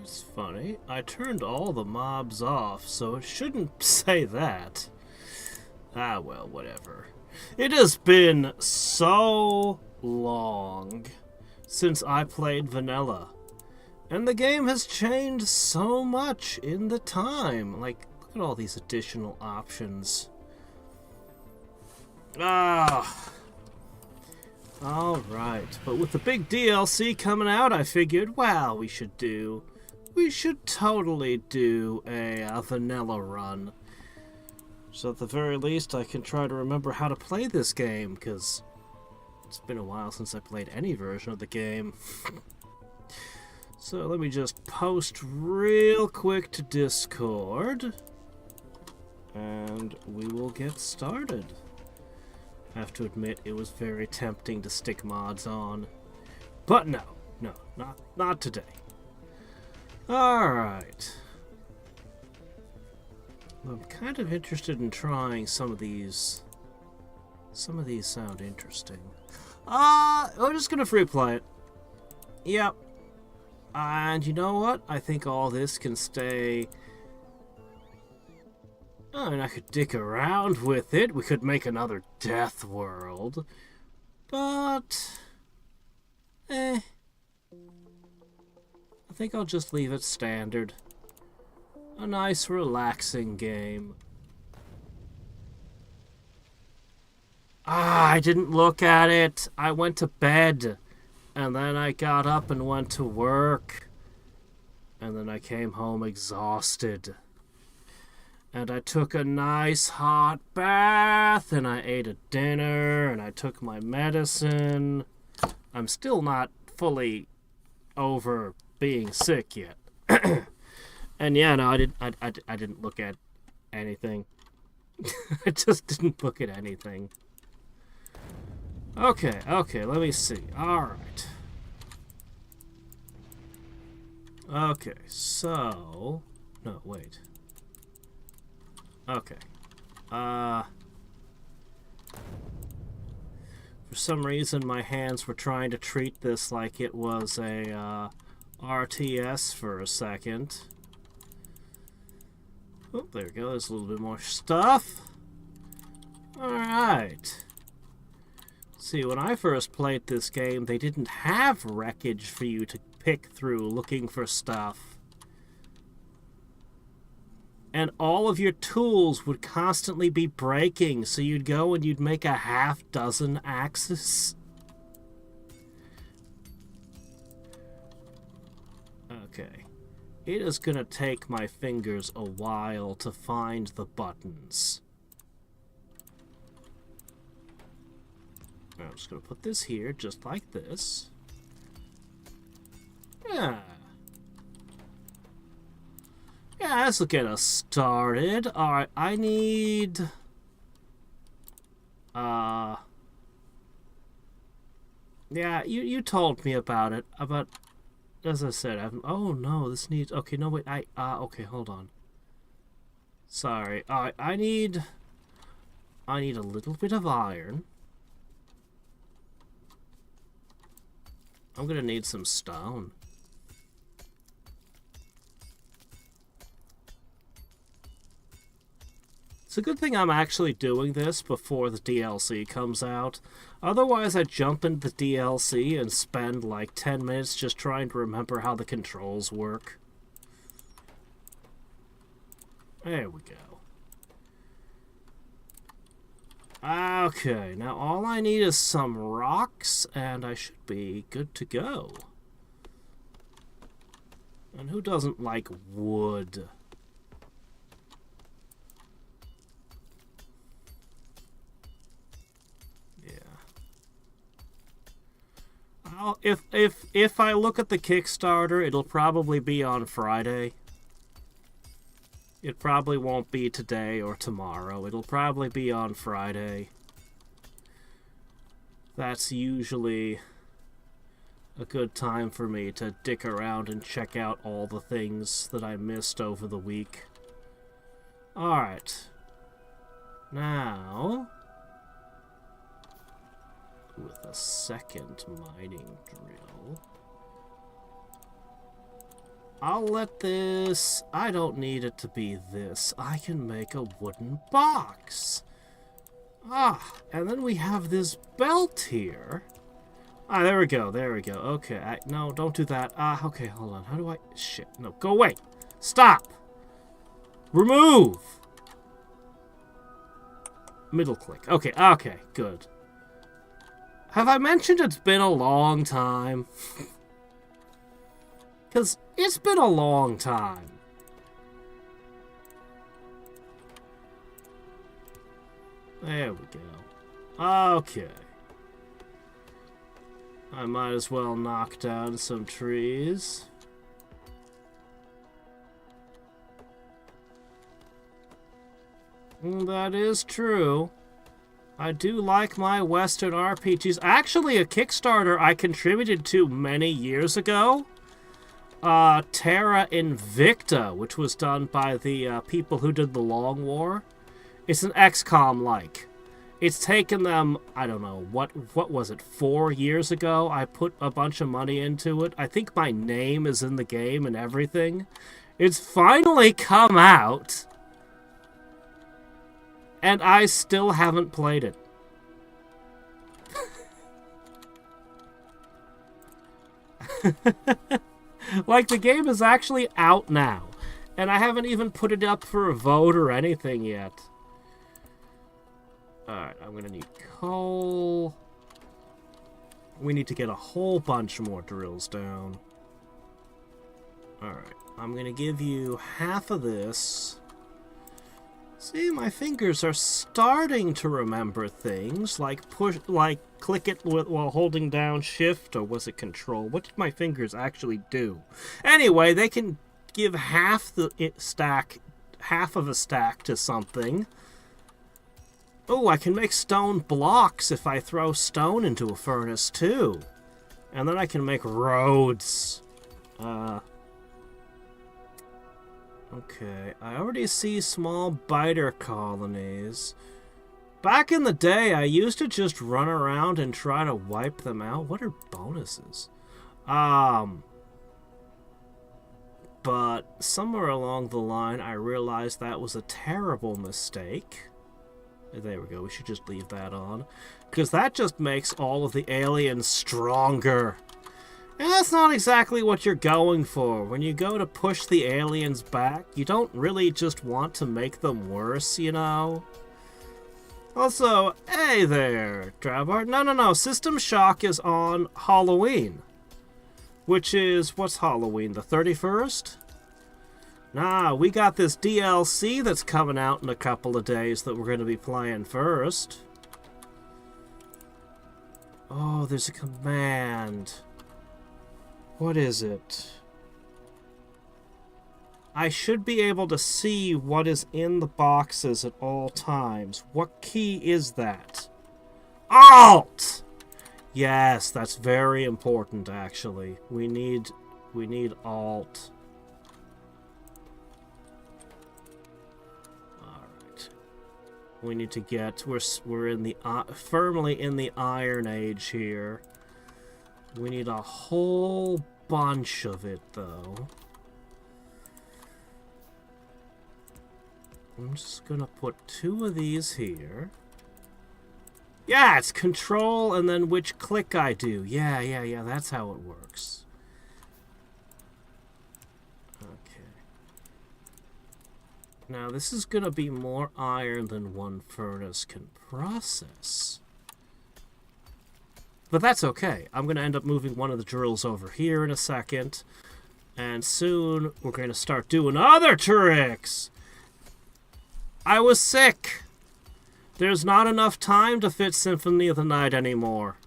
It's funny. I turned all the mobs off, so it shouldn't say that. Ah, well, whatever. It has been so long since I played vanilla. And the game has changed so much in the time. Like, look at all these additional options. Ah. Alright, but with the big DLC coming out, I figured, well, we should totally do a vanilla run. So at the very least, I can try to remember how to play this game, because it's been a while since I played any version of the game. So let me just post real quick to Discord, and we will get started. I have to admit, it was very tempting to stick mods on. But no, not today. Alright. I'm kind of interested in trying some of these. Some of these sound interesting. We're just gonna free play it. Yep. And you know what? I think all this can stay. I mean, I could dick around with it. We could make another death world. But... I think I'll just leave it standard. A nice, relaxing game. I didn't look at it. I went to bed. And then I got up and went to work. And then I came home exhausted. And I took a nice hot bath, and I ate a dinner, and I took my medicine. I'm still not fully over being sick yet. And yeah, no, I didn't look at anything. I just didn't look at anything. Okay, let me see. Alright. Okay, so... No, wait. Okay. For some reason, my hands were trying to treat this like it was a RTS for a second. Oh, there we go. There's a little bit more stuff. Alright. See, when I first played this game, they didn't have wreckage for you to pick through looking for stuff. And all of your tools would constantly be breaking, so you'd go and you'd make a half-dozen axes. Okay. It is gonna take my fingers a while to find the buttons. I'm just gonna put this here, just like this. Yeah. Yeah, this will get us started. Alright, I need... Yeah, you told me about it. About... As I said, oh no, this needs... Okay, no, wait, okay, hold on. Sorry. Alright, I need a little bit of iron. I'm gonna need some stone. It's a good thing I'm actually doing this before the DLC comes out. Otherwise, I'd jump into the DLC and spend like 10 minutes just trying to remember how the controls work. There we go. Okay, now all I need is some rocks, and I should be good to go. And who doesn't like wood? If I look at the Kickstarter, it'll probably be on Friday. It probably won't be today or tomorrow. It'll probably be on Friday. That's usually a good time for me to dick around and check out all the things that I missed over the week. Alright. Now... with a second mining drill. I'll let this... I don't need it to be this. I can make a wooden box. Ah, and then we have this belt here. Ah, there we go, there we go. Okay, no, don't do that. Ah, okay, hold on. How do I... Shit, no, go away. Stop. Remove. Middle click. Okay, okay, good. Have I mentioned it's been a long time? Because it's been a long time. There we go. Okay. I might as well knock down some trees. That is true. I do like my Western RPGs. Actually, a Kickstarter I contributed to many years ago. Terra Invicta, which was done by the people who did the Long War. It's an XCOM-like. It's taken them, I don't know, what was it, 4 years ago? I put a bunch of money into it. I think my name is in the game and everything. It's finally come out. And I still haven't played it. Like, the game is actually out now. And I haven't even put it up for a vote or anything yet. Alright, I'm gonna need coal. We need to get a whole bunch more drills down. Alright, I'm gonna give you half of this. See, my fingers are starting to remember things, like click it while holding down shift, or was it control? What did my fingers actually do? Anyway, they can give half of a stack to something. Oh, I can make stone blocks if I throw stone into a furnace too. And then I can make roads. Okay, I already see small biter colonies. Back in the day, I used to just run around and try to wipe them out. What are bonuses? But somewhere along the line, I realized that was a terrible mistake. There we go, we should just leave that on. Because that just makes all of the aliens stronger. And that's not exactly what you're going for. When you go to push the aliens back, you don't really just want to make them worse, you know? Also, hey there, Dravart. No. System Shock is on Halloween. Which is, what's Halloween, the 31st? Nah, we got this DLC that's coming out in a couple of days that we're going to be playing first. Oh, there's a command. What is it? I should be able to see what is in the boxes at all times. What key is that? Alt! Yes, that's very important, actually. We need Alt. Alright. We need to get... We're in the firmly in the Iron Age here. We need a whole bunch of it, though. I'm just gonna put 2 of these here. Yeah, it's control and then which click I do. Yeah, that's how it works. Okay. Now, this is gonna be more iron than one furnace can process. But that's okay. I'm going to end up moving one of the drills over here in a second. And soon we're going to start doing other tricks. I was sick. There's not enough time to fit Symphony of the Night anymore.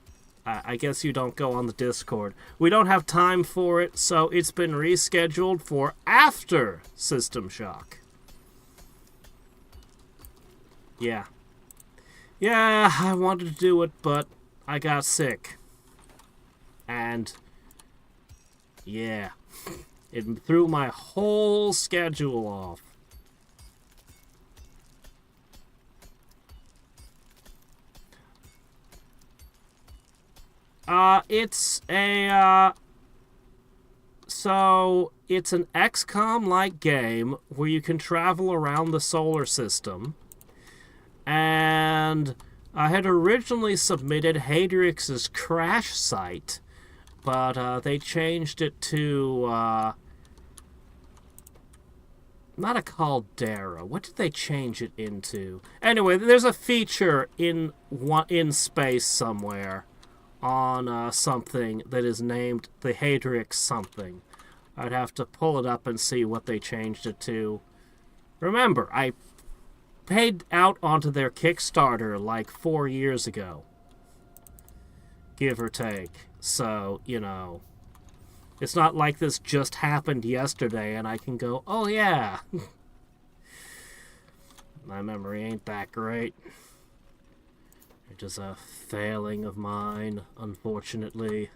I guess you don't go on the Discord. We don't have time for it, so it's been rescheduled for after System Shock. Yeah. Yeah, I wanted to do it, but I got sick. And yeah, it threw my whole schedule off. It's a So, it's an XCOM-like game where you can travel around the solar system. And I had originally submitted Hadriex's crash site, but they changed it to, not a caldera. What did they change it into? Anyway, there's a feature in space somewhere on something that is named the Hadriex something. I'd have to pull it up and see what they changed it to. Remember, I paid out onto their Kickstarter like 4 years ago. Give or take. So, you know, it's not like this just happened yesterday and I can go, oh yeah. My memory ain't that great. It is a failing of mine, unfortunately.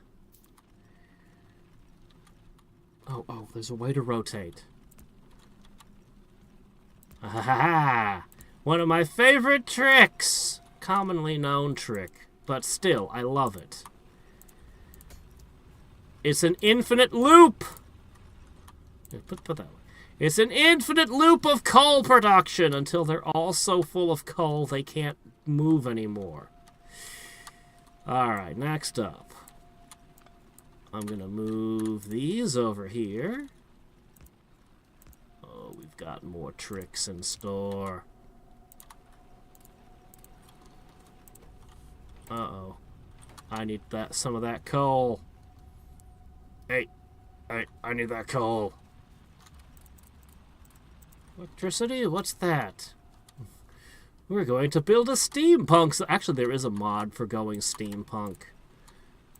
Oh, there's a way to rotate. Ah, one of my favorite tricks! Commonly known trick, but still, I love it. It's an infinite loop! Put that way. It's an infinite loop of coal production until they're all so full of coal they can't move anymore. Alright, next up. I'm gonna move these over here. Oh, we've got more tricks in store. Uh-oh. I need some of that coal. Hey, I need that coal. Electricity? What's that? We're going to build a steampunk. Actually, there is a mod for going steampunk.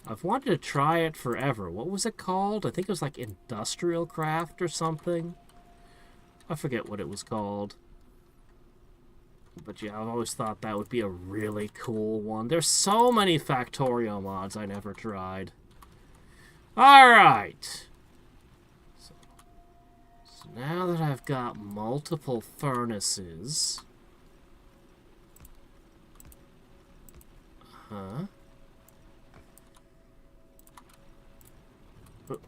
I've wanted to try it forever. What was it called? I think it was like Industrial Craft or something. I forget what it was called. But yeah, I've always thought that would be a really cool one. There's so many Factorio mods I never tried. Alright. So now that I've got multiple furnaces... Oh,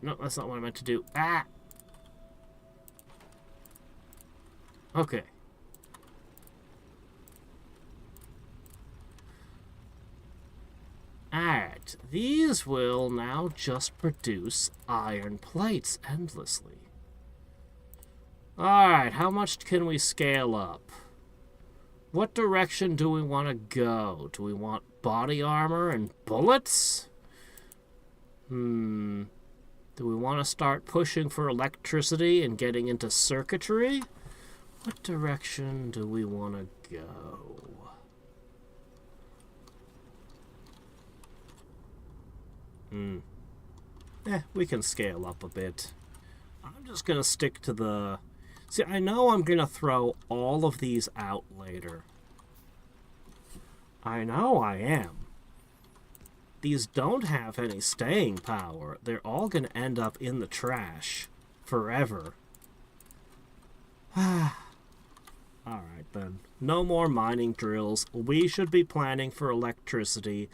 no, that's not what I meant to do. Ah! Okay. Alright, these will now just produce iron plates endlessly. Alright, how much can we scale up? What direction do we want to go? Do we want body armor and bullets? Do we want to start pushing for electricity and getting into circuitry? What direction do we want to go? We can scale up a bit. I'm just going to stick to the... See, I know I'm going to throw all of these out later. I know I am. These don't have any staying power. They're all going to end up in the trash forever. Alright then. No more mining drills. We should be planning for electricity.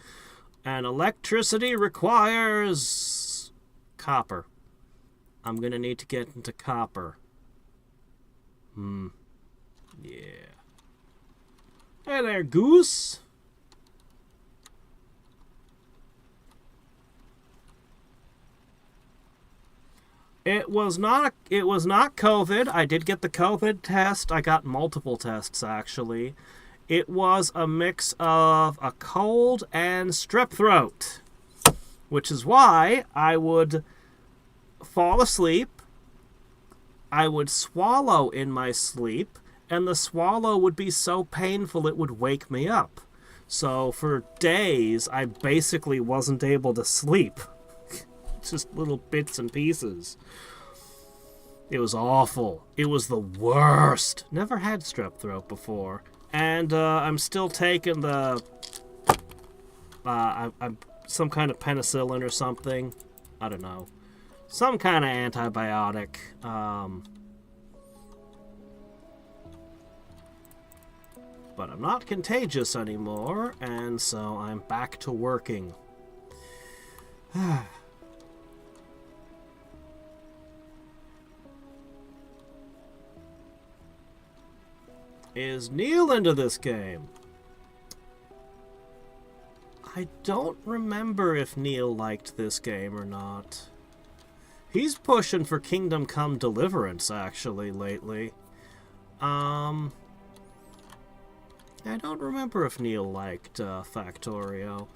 And electricity requires... copper. I'm going to need to get into copper. Yeah. Hey there, Goose. It was not COVID. I did get the COVID test. I got multiple tests, actually. It was a mix of a cold and strep throat, which is why I would fall asleep, I would swallow in my sleep, and the swallow would be so painful it would wake me up. So for days, I basically wasn't able to sleep. Just little bits and pieces. It was awful. It was the worst. Never had strep throat before. And I'm still taking the... I'm some kind of penicillin or something. I don't know. Some kind of antibiotic. But I'm not contagious anymore, and so I'm back to working. Is Neil into this game? I don't remember if Neil liked this game or not. He's pushing for Kingdom Come Deliverance, actually, lately. I don't remember if Neil liked Factorio.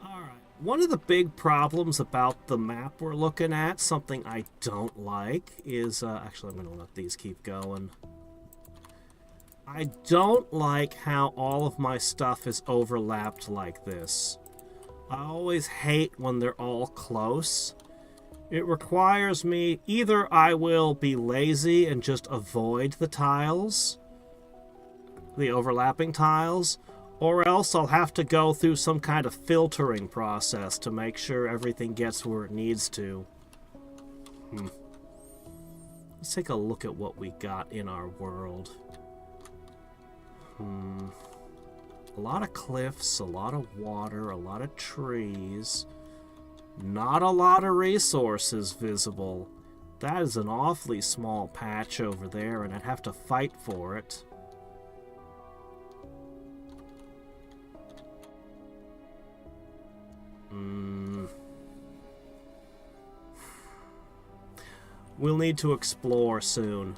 Alright. One of the big problems about the map we're looking at, something I don't like, is... actually, I'm going to let these keep going. I don't like how all of my stuff is overlapped like this. I always hate when they're all close. It requires me... Either I will be lazy and just avoid the tiles, the overlapping tiles, or else I'll have to go through some kind of filtering process to make sure everything gets where it needs to. Let's take a look at what we got in our world. A lot of cliffs, a lot of water, a lot of trees. Not a lot of resources visible. That is an awfully small patch over there, and I'd have to fight for it. We'll need to explore soon.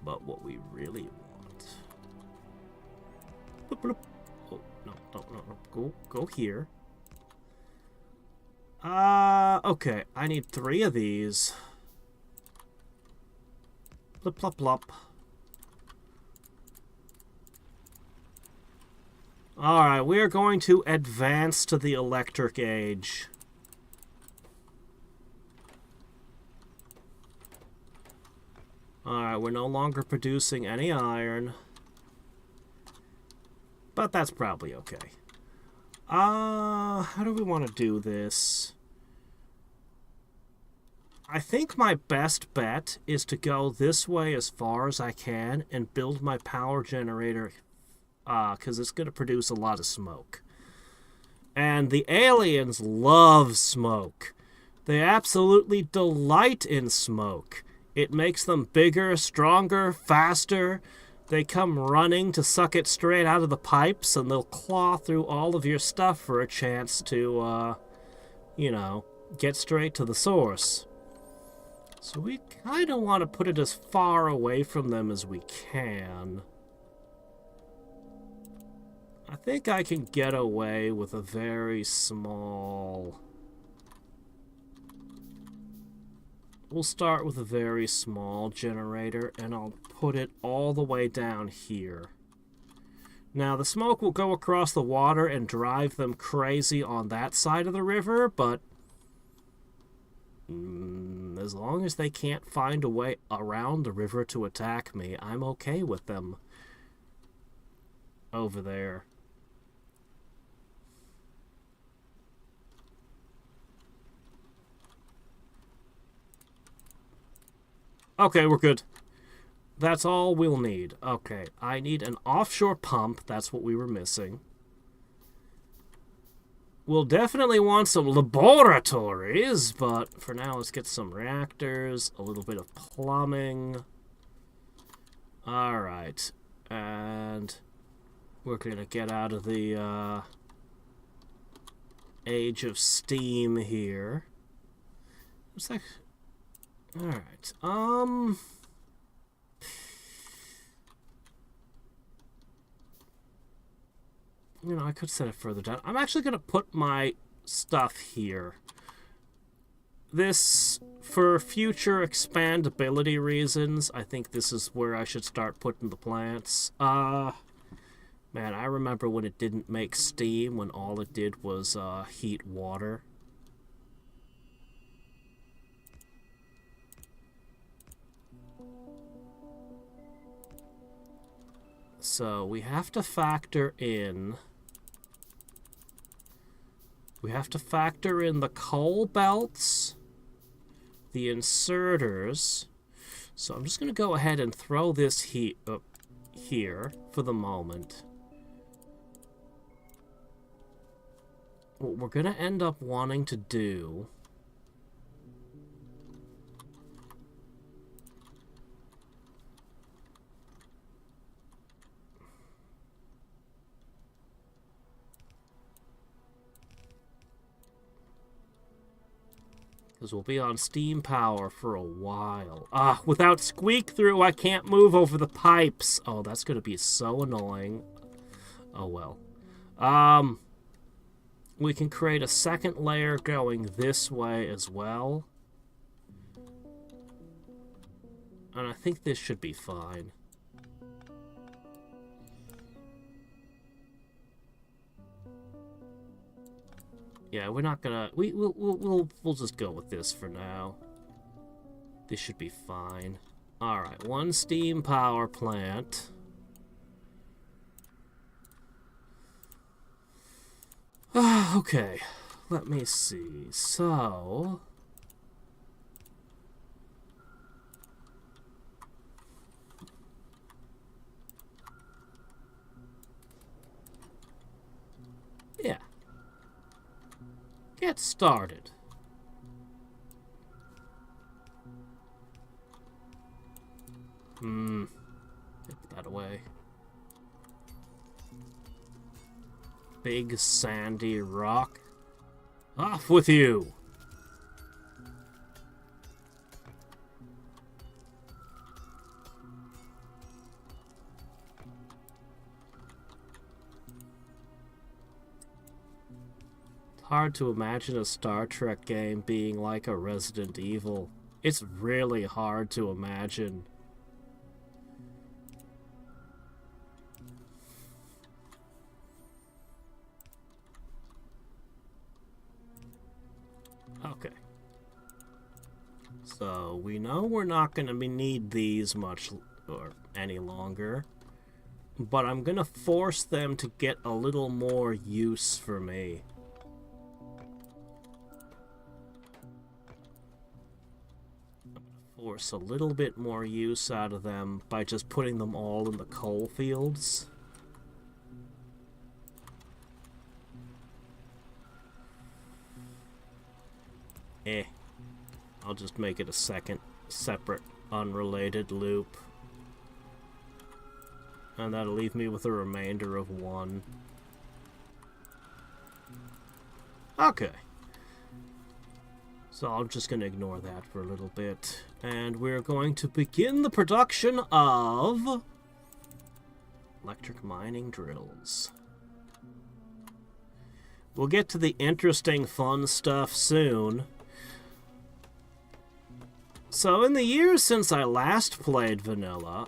But what we really want... Bloop, bloop. Oh, no. Go here. Okay. I need 3 of these. Blip, plop, plop. Alright, we are going to advance to the electric age. Alright, we're no longer producing any iron. But that's probably okay. How do we want to do this? I think my best bet is to go this way as far as I can and build my power generator, because it's going to produce a lot of smoke. And the aliens love smoke. They absolutely delight in smoke. It makes them bigger, stronger, faster. They come running to suck it straight out of the pipes, and they'll claw through all of your stuff for a chance to, you know, get straight to the source. So we kind of want to put it as far away from them as we can. I think I can get away with a very small... We'll start with a very small generator, and I'll put it all the way down here. Now, the smoke will go across the water and drive them crazy on that side of the river, but as long as they can't find a way around the river to attack me, I'm okay with them over there. Okay, we're good. That's all we'll need. Okay, I need an offshore pump. That's what we were missing. We'll definitely want some laboratories, but for now, let's get some reactors, a little bit of plumbing. Alright, and we're gonna get out of the age of steam here. What's that? Alright, you know, I could set it further down. I'm actually going to put my stuff here. This, for future expandability reasons, I think this is where I should start putting the plants. Man, I remember when it didn't make steam, when all it did was heat water. So we have to factor in... We have to factor in the coal belts, the inserters. So I'm just going to go ahead and throw this heat up here for the moment. What we're going to end up wanting to do... Because we'll be on steam power for a while. Ah, without squeak through, I can't move over the pipes. Oh, that's going to be so annoying. Oh, well. We can create a second layer going this way as well. And I think this should be fine. Yeah, we're not gonna... We'll just go with this for now. This should be fine. Alright, one steam power plant. Okay, let me see. So... yeah. Get started. Put that away. Big sandy rock. Off with you! Hard to imagine a Star Trek game being like a Resident Evil. It's really hard to imagine. Okay. So we know we're not going to need these much or any longer, but I'm going to force them to get a little more use for me. Force a little bit more use out of them by just putting them all in the coal fields. I'll just make it a second separate unrelated loop. And that'll leave me with a remainder of 1. Okay. So I'm just going to ignore that for a little bit. And we're going to begin the production of electric mining drills. We'll get to the interesting, fun stuff soon. So in the years since I last played vanilla,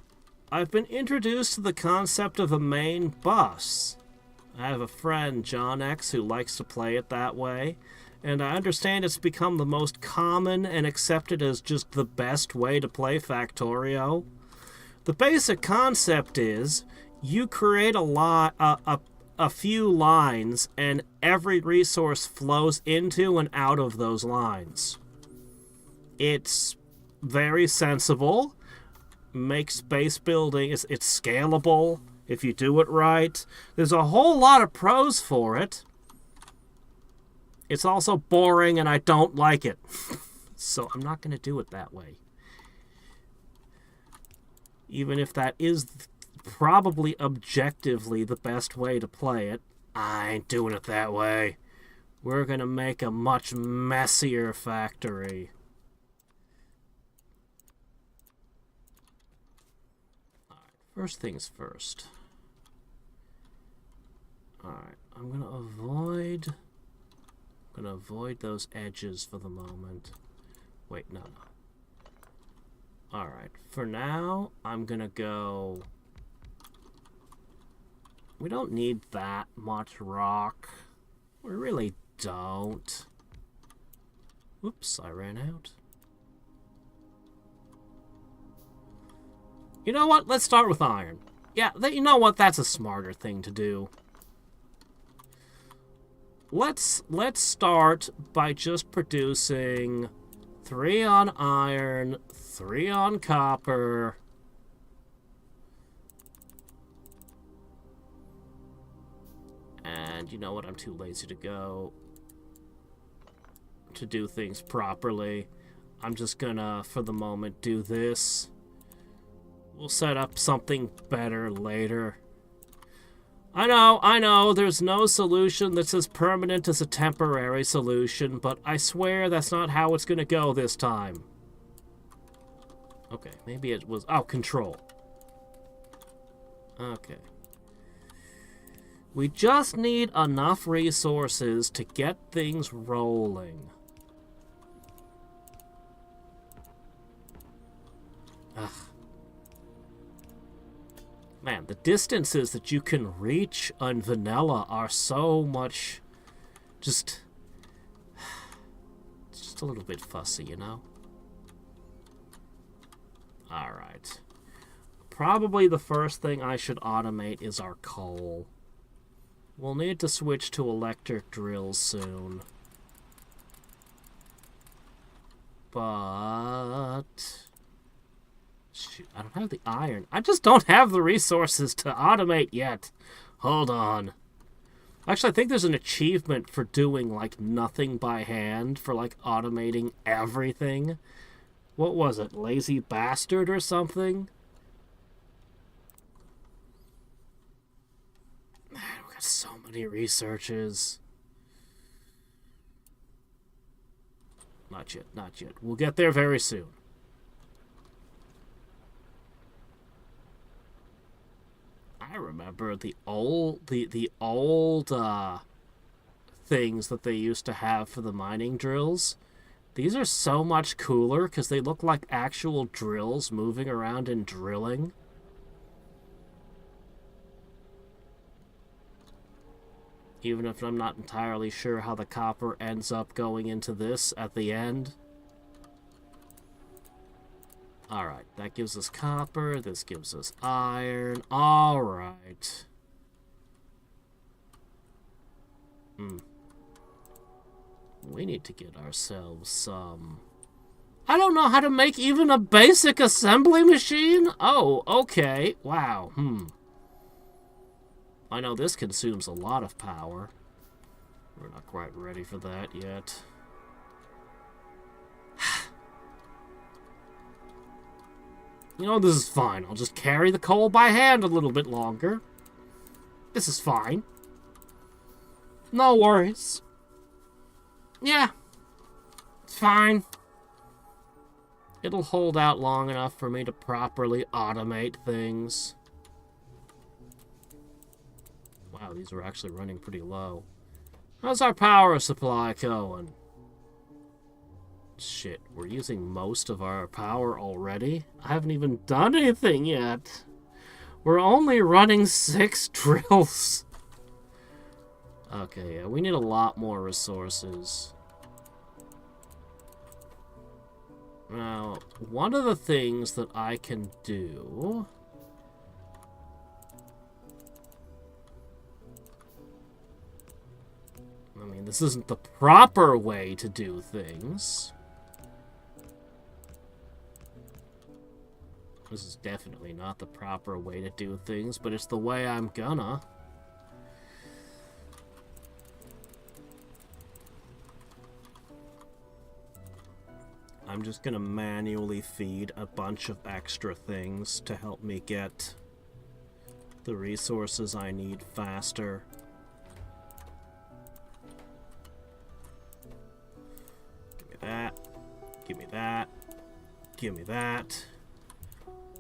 I've been introduced to the concept of a main bus. I have a friend, John X, who likes to play it that way. And I understand it's become the most common and accepted as just the best way to play Factorio. The basic concept is you create a few lines, and every resource flows into and out of those lines. It's very sensible, makes base building, it's scalable if you do it right. There's a whole lot of pros for it. It's also boring, and I don't like it. So I'm not going to do it that way. Even if that is probably objectively the best way to play it, I ain't doing it that way. We're going to make a much messier factory. Alright, first things first. Alright, I'm going to avoid those edges for the moment. Wait, no. Alright, for now, I'm gonna go... We don't need that much rock. We really don't. Whoops, I ran out. You know what? Let's start with iron. Yeah, you know what? That's a smarter thing to do. Let's start by just producing 3 on iron, 3 on copper. And you know what? I'm too lazy to go to do things properly. I'm just gonna, for the moment, do this. We'll set up something better later. I know, there's no solution that's as permanent as a temporary solution, but I swear that's not how it's gonna go this time. Okay, maybe it was... Oh, control. Okay. We just need enough resources to get things rolling. Ugh. Man, the distances that you can reach on vanilla are so much... It's just a little bit fussy, you know? Alright. Probably the first thing I should automate is our coal. We'll need to switch to electric drills soon. But... Shoot, I don't have the iron. I just don't have the resources to automate yet. Hold on. Actually, I think there's an achievement for doing, like, nothing by hand, for, like, automating everything. What was it? Lazy Bastard or something? Man, we got so many researches. Not yet, not yet. We'll get there very soon. I remember the old things that they used to have for the mining drills. These are so much cooler because they look like actual drills moving around and drilling. Even if I'm not entirely sure how the copper ends up going into this at the end. Alright, that gives us copper, this gives us iron. Alright. We need to get ourselves some... I don't know how to make even a basic assembly machine? Oh, okay. Wow, I know this consumes a lot of power. We're not quite ready for that yet. You know, this is fine. I'll just carry the coal by hand a little bit longer. This is fine. No worries. Yeah. It's fine. It'll hold out long enough for me to properly automate things. Wow, these are actually running pretty low. How's our power supply going? Shit, we're using most of our power already? I haven't even done anything yet. We're only running 6 drills. Okay, yeah, we need a lot more resources. Now, one of the things that I can do... I mean, this isn't the proper way to do things. This is definitely not the proper way to do things, but it's the way I'm gonna. I'm just gonna manually feed a bunch of extra things to help me get the resources I need faster. Give me that. Give me that. Give me that.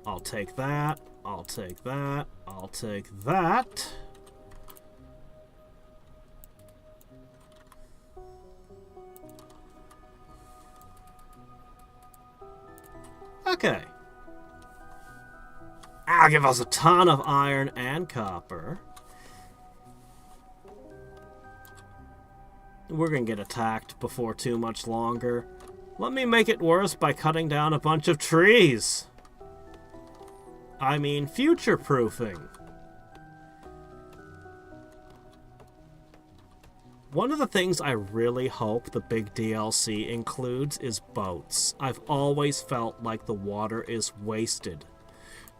I'll take that. I'll take that. I'll take that. Okay. I'll give us a ton of iron and copper. We're gonna get attacked before too much longer. Let me make it worse by cutting down a bunch of trees. I mean, future-proofing. One of the things I really hope the big DLC includes is boats. I've always felt like the water is wasted.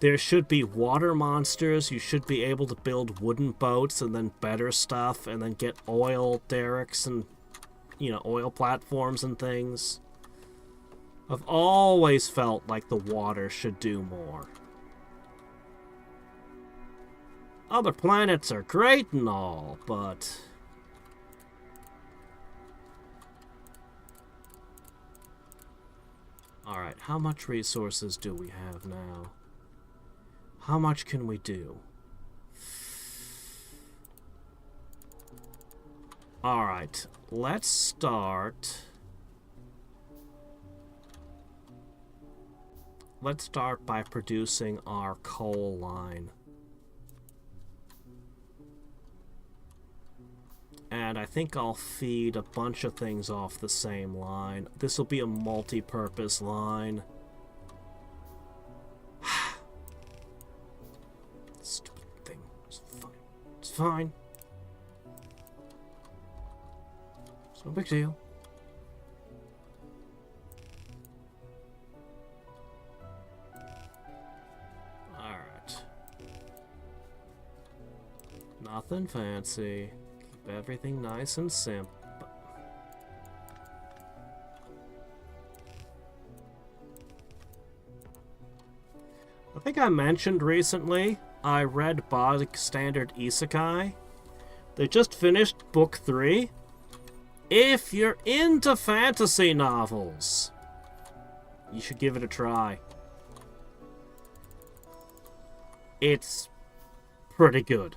There should be water monsters, you should be able to build wooden boats and then better stuff, and then get oil derricks and, you know, oil platforms and things. I've always felt like the water should do more. Other planets are great and all, but... Alright, how much resources do we have now? How much can we do? Alright, let's start... Let's start by producing our coal line. And I think I'll feed a bunch of things off the same line. This will be a multi-purpose line. Stupid thing. It's fine. It's fine. It's no big deal. Alright. Nothing fancy. Keep everything nice and simple. I think I mentioned recently I read Bog Standard Isekai. They just finished book 3. If you're into fantasy novels, you should give it a try. It's pretty good.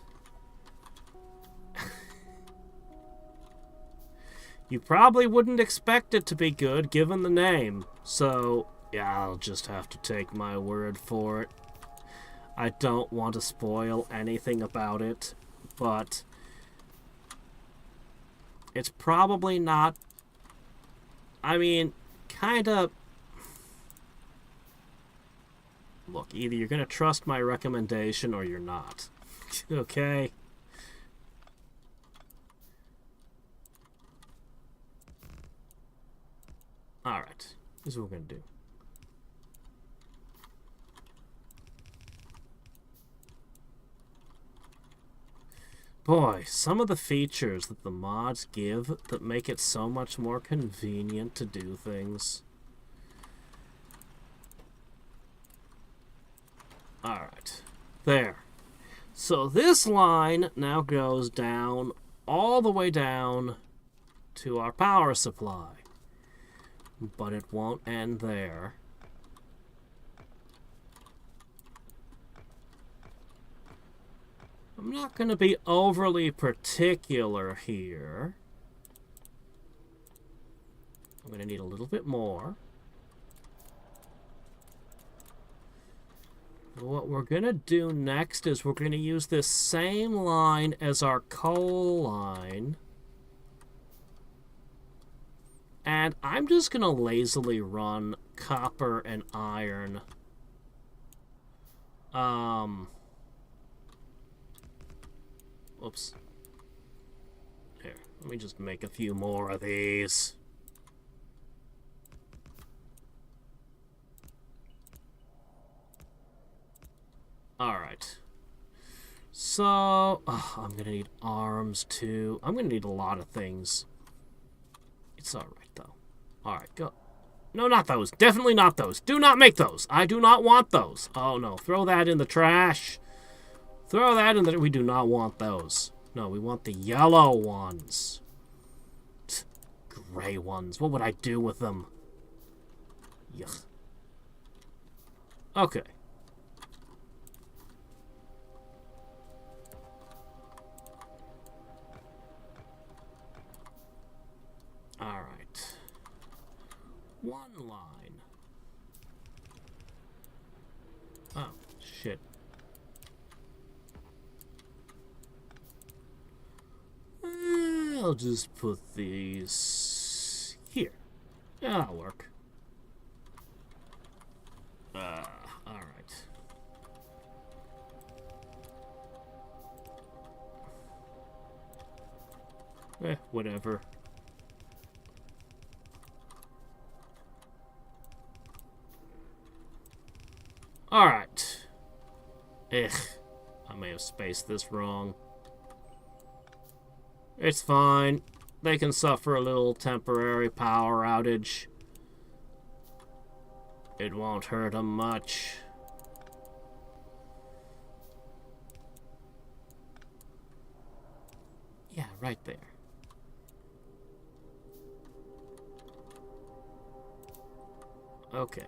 You probably wouldn't expect it to be good given the name, so yeah, I'll just have to take my word for it. I don't want to spoil anything about it, but it's probably not... I mean, kinda... Look, either you're gonna trust my recommendation or you're not. Okay? Alright, this is what we're gonna do. Boy, some of the features that the mods give that make it so much more convenient to do things. Alright, there. So this line now goes down, all the way down to our power supply. But it won't end there. I'm not going to be overly particular here. I'm going to need a little bit more. What we're going to do next is we're going to use this same line as our coal line. And I'm just going to lazily run copper and iron. Oops. Here, let me just make a few more of these. Alright. So, I'm going to need arms too. I'm going to need a lot of things. It's alright though. Alright, go. No, not those. Definitely not those. Do not make those. I do not want those. Oh no, throw that in the trash. Throw that in the... We do not want those. No, we want the yellow ones. Gray ones. What would I do with them? Yuck. Okay. Alright. One line. Oh, shit. I'll just put these here. Yeah, that'll work. Alright. Whatever. Alright. I may have spaced this wrong. It's fine. They can suffer a little temporary power outage. It won't hurt them much. Yeah, right there. Okay,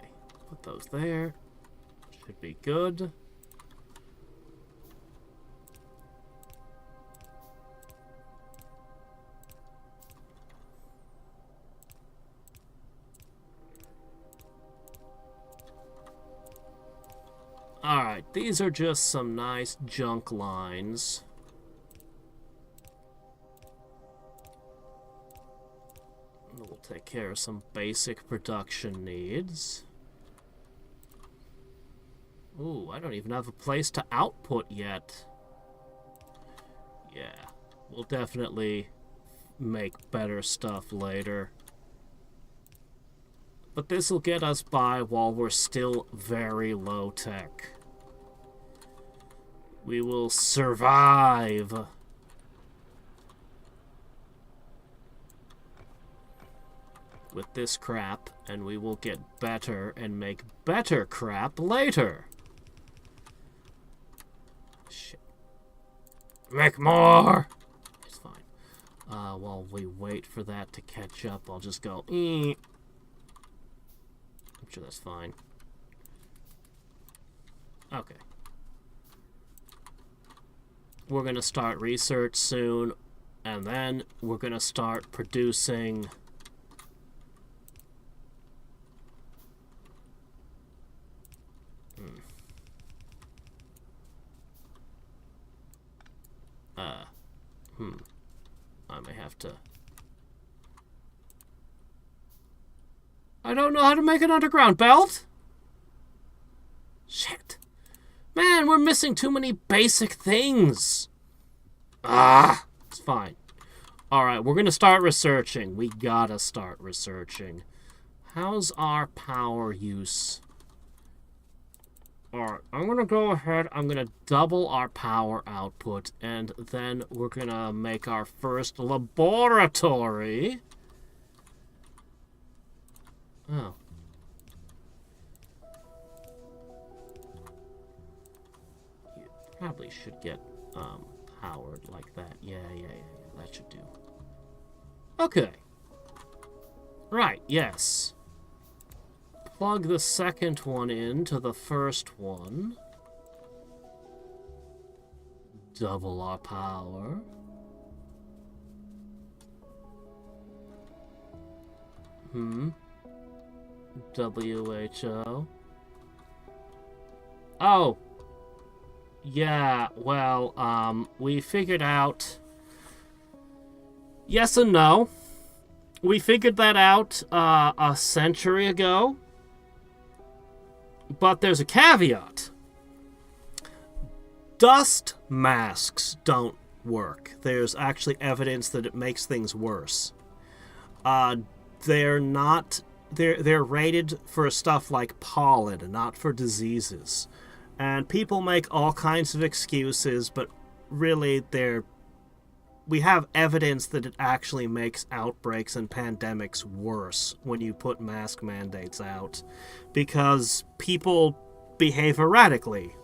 put those there. Should be good. Alright, these are just some nice junk lines. We'll take care of some basic production needs. Ooh, I don't even have a place to output yet. Yeah, we'll definitely make better stuff later. But this will get us by while we're still very low tech. We will survive. With this crap, and we will get better and make better crap later. Shit. Make more! It's fine. While we wait for that to catch up, I'll just go, I'm sure that's fine. Okay. We're gonna start research soon, and then we're gonna start producing... I may have to... I don't know how to make an underground belt! Shit. Man, we're missing too many basic things! It's fine. Alright, we're gonna start researching. We gotta start researching. How's our power use? Alright, I'm gonna go ahead, I'm gonna double our power output, and then we're gonna make our first laboratory. Oh. You probably should get, powered like that. Yeah, that should do. Okay. Right, yes. Plug the second one into the first one. Double our power. WHO. Oh. Yeah, well, we figured out... Yes and no. We figured that out a century ago. But there's a caveat. Dust masks don't work. There's actually evidence that it makes things worse. They're rated for stuff like pollen, not for diseases. And people make all kinds of excuses, but really we have evidence that it actually makes outbreaks and pandemics worse when you put mask mandates out, because people behave erratically,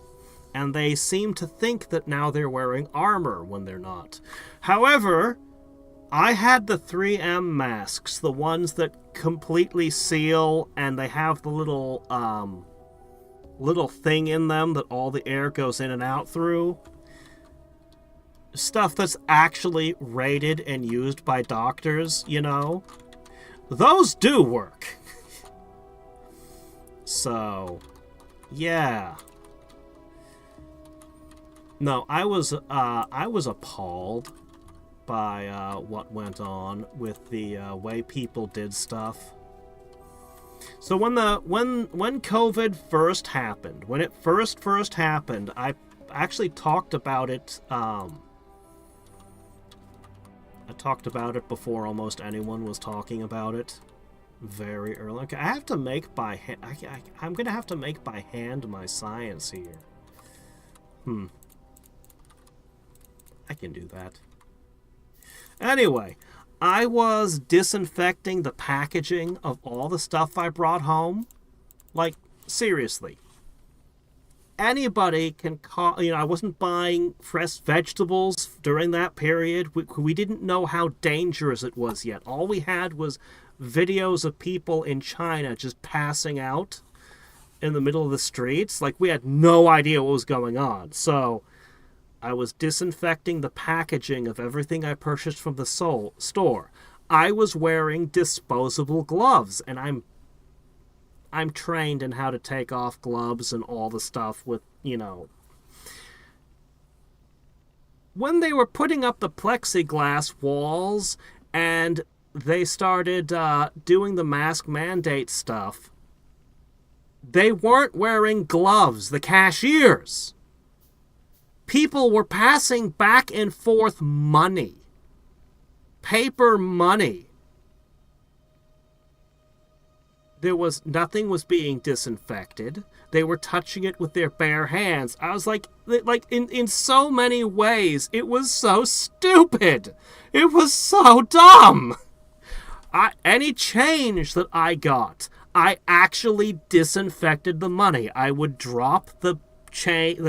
and they seem to think that now they're wearing armor when they're not. However, I had the 3M masks, the ones that completely seal, and they have the little thing in them that all the air goes in and out through. Stuff that's actually rated and used by doctors, you know. Those do work. So, yeah. No, I was appalled by what went on with the way people did stuff. So when COVID first happened, when it first happened, I actually talked about it. I talked about it before almost anyone was talking about it. Very early. Okay, I have to make by hand. I'm gonna have to make by hand my science here. I can do that. Anyway, I was disinfecting the packaging of all the stuff I brought home. Like, seriously. anybody can call. I wasn't buying fresh vegetables during that period. We didn't know how dangerous it was yet. All we had was videos of people in China just passing out in the middle of the streets. Like, we had no idea what was going on. So I was disinfecting the packaging of everything I purchased from the store. I was wearing disposable gloves, and I'm trained in how to take off gloves and all the stuff with, When they were putting up the plexiglass walls and they started doing the mask mandate stuff, they weren't wearing gloves, the cashiers. People were passing back and forth money. Paper money. Nothing was being disinfected. They were touching it with their bare hands. I was like in so many ways, it was so stupid. It was so dumb. Any change that I got, I actually disinfected the money. I would drop the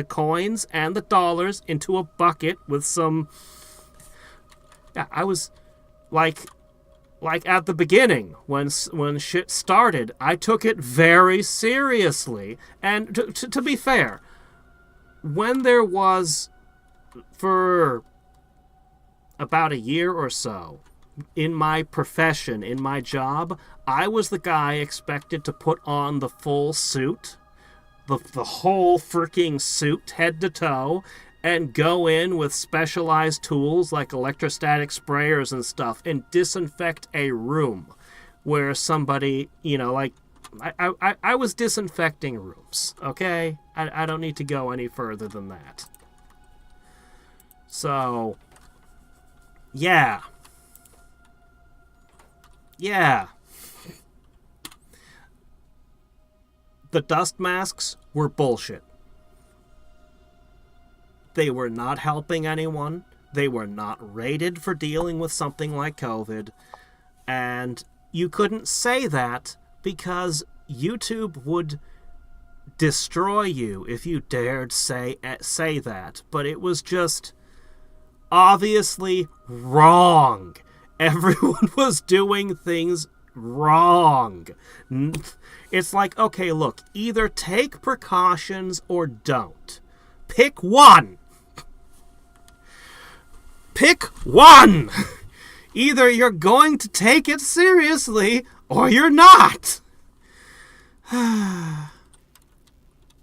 coins and the dollars into a bucket with some... Yeah, I was like at the beginning, when shit started, I took it very seriously. And to be fair, when there was, for about a year or so, in my profession, in my job, I was the guy expected to put on the full suit, the whole freaking suit, head to toe, and go in with specialized tools like electrostatic sprayers and stuff and disinfect a room where somebody, I was disinfecting rooms, okay? I don't need to go any further than that. So, yeah. Yeah. The dust masks were bullshit. They were not helping anyone. They were not rated for dealing with something like COVID. And you couldn't say that because YouTube would destroy you if you dared say that. But it was just obviously wrong. Everyone was doing things wrong. It's like, okay, look, either take precautions or don't. Pick one. Pick one! Either you're going to take it seriously, or you're not!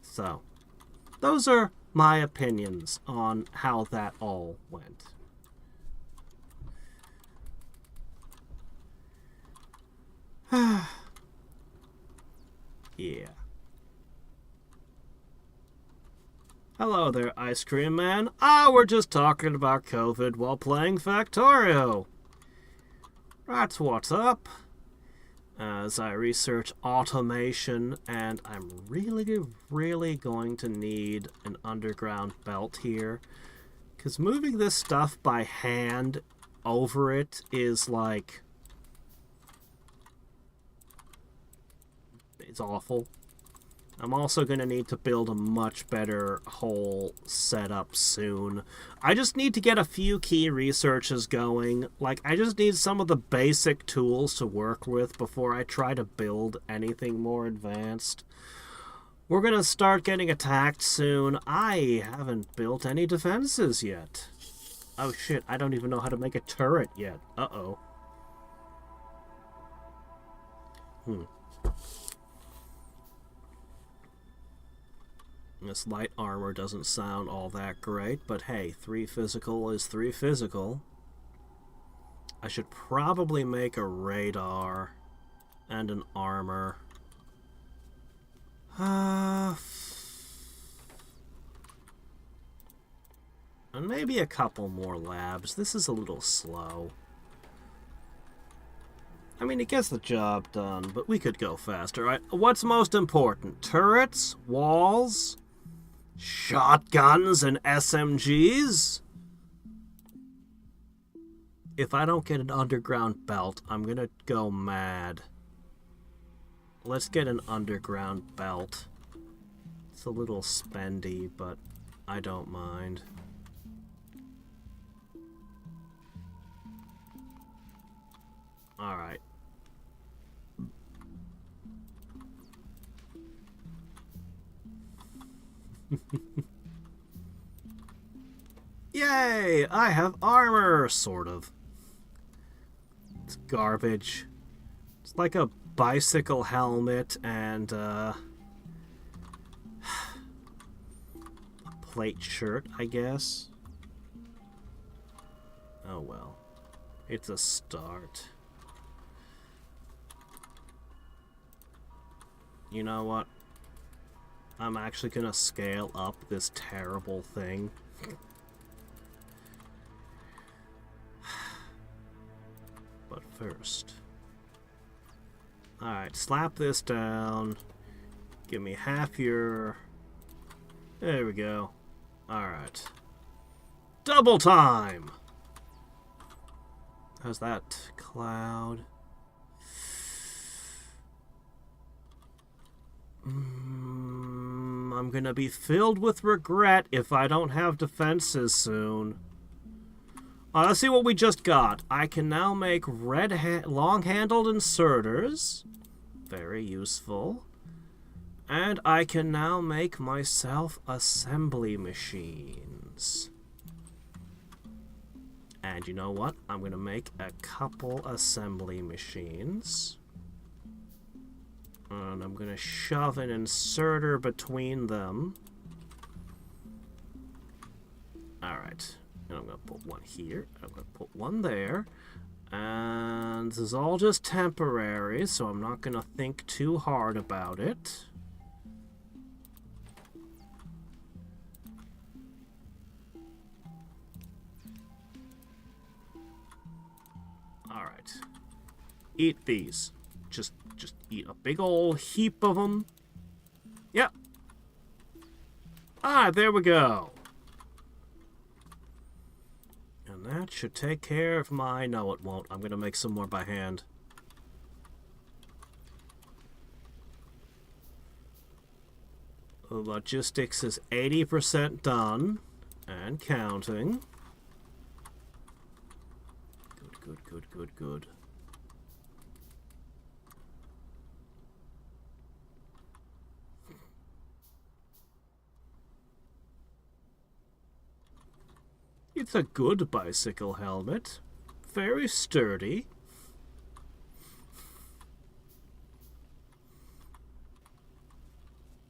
So, those are my opinions on how that all went. Yeah. Hello there, Ice Cream Man. We're just talking about COVID while playing Factorio. That's what's up. As I research automation, and I'm really going to need an underground belt here. Because moving this stuff by hand over it is like... it's awful. I'm also going to need to build a much better whole setup soon. I just need to get a few key researches going. Like, I just need some of the basic tools to work with before I try to build anything more advanced. We're going to start getting attacked soon. I haven't built any defenses yet. Oh shit, I don't even know how to make a turret yet. Uh-oh. This light armor doesn't sound all that great, but hey, 3 physical is 3 physical. I should probably make a radar and an armor. And maybe a couple more labs. This is a little slow. I mean, it gets the job done, but we could go faster, right? What's most important? Turrets? Walls? Shotguns and SMGs? If I don't get an underground belt, I'm gonna go mad. Let's get an underground belt. It's a little spendy, but I don't mind. Alright. Yay! I have armor! Sort of. It's garbage. It's like a bicycle helmet and, a plate shirt, I guess. Oh well. It's a start. You know what? I'm actually gonna scale up this terrible thing. But first... Alright, slap this down. Give me half your... There we go. Alright. Double time! How's that cloud? I'm gonna be filled with regret if I don't have defenses soon. Let's see what we just got. I can now make long-handled inserters. Very useful. And I can now make myself assembly machines. And you know what? I'm gonna make a couple assembly machines. And I'm gonna shove an inserter between them. Alright. And I'm gonna put one here. I'm gonna put one there. And this is all just temporary, so I'm not gonna think too hard about it. Alright. Eat these. Just eat a big old heap of them. Yep. Ah, there we go. And that should take care of my... No, it won't. I'm going to make some more by hand. The logistics is 80% done. And counting. Good. It's a good bicycle helmet. Very sturdy.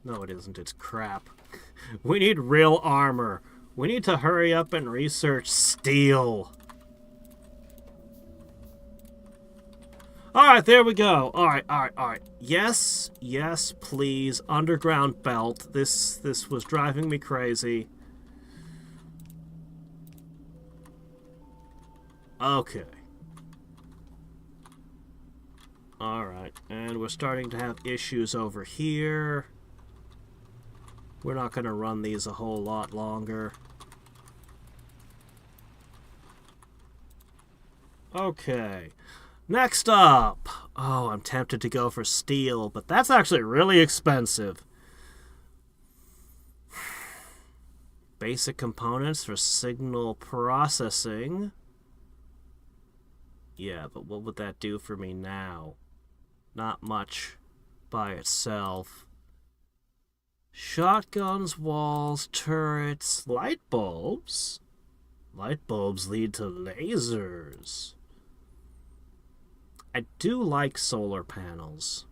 No, it isn't. It's crap. We need real armor. We need to hurry up and research steel. Alright, there we go. Alright. Yes, please. Underground belt. This was driving me crazy. Okay. Alright, and we're starting to have issues over here. We're not going to run these a whole lot longer. Okay. Next up! Oh, I'm tempted to go for steel, but that's actually really expensive. Basic components for signal processing. Yeah, but what would that do for me now? Not much by itself. Shotguns, walls, turrets, light bulbs? Light bulbs lead to lasers. I do like solar panels.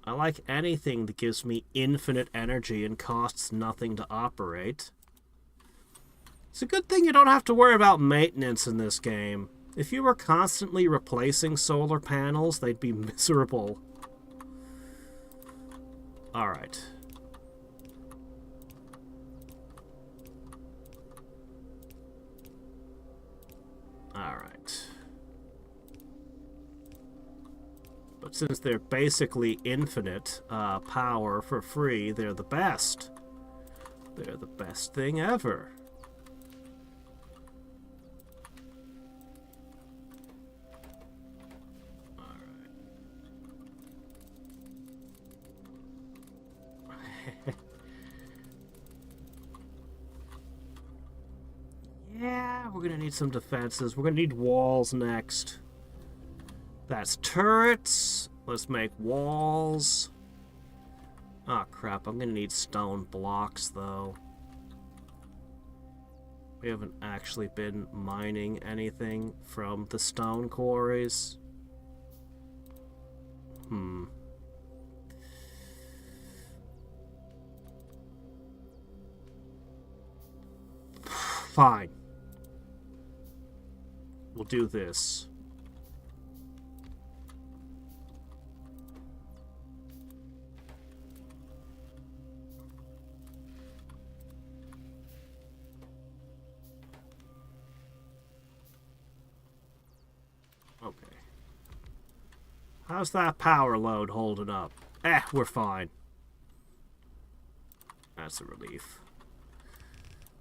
I like anything that gives me infinite energy and costs nothing to operate. It's a good thing you don't have to worry about maintenance in this game. If you were constantly replacing solar panels, they'd be miserable. Alright. Alright. But since they're basically infinite power for free, they're the best. They're the best thing ever. gonna need some defenses. We're gonna need walls next. That's turrets. Let's make walls. Ah, crap. I'm gonna need stone blocks, though. We haven't actually been mining anything from the stone quarries. Fine. We'll do this. Okay. How's that power load holding up? We're fine. That's a relief.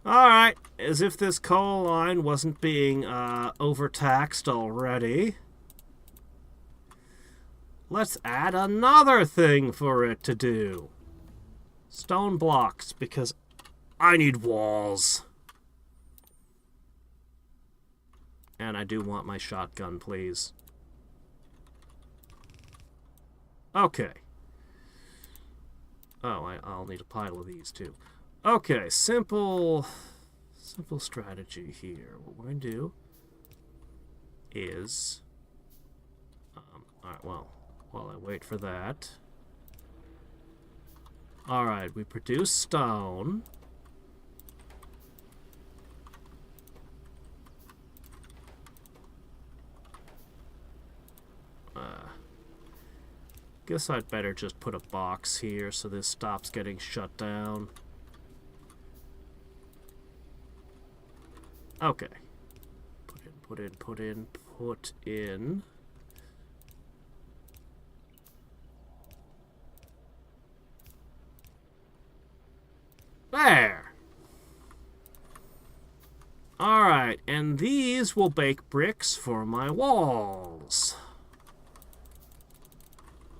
Alright, as if this coal line wasn't being overtaxed already. Let's add another thing for it to do. Stone blocks, because I need walls. And I do want my shotgun, please. Okay. Oh, I'll need a pile of these, too. Okay, simple strategy here. What we're going to do is... Alright, well, while I wait for that... Alright, we produce stone. Guess I'd better just put a box here so this stops getting shut down. Okay. Put in. There! Alright, and these will bake bricks for my walls.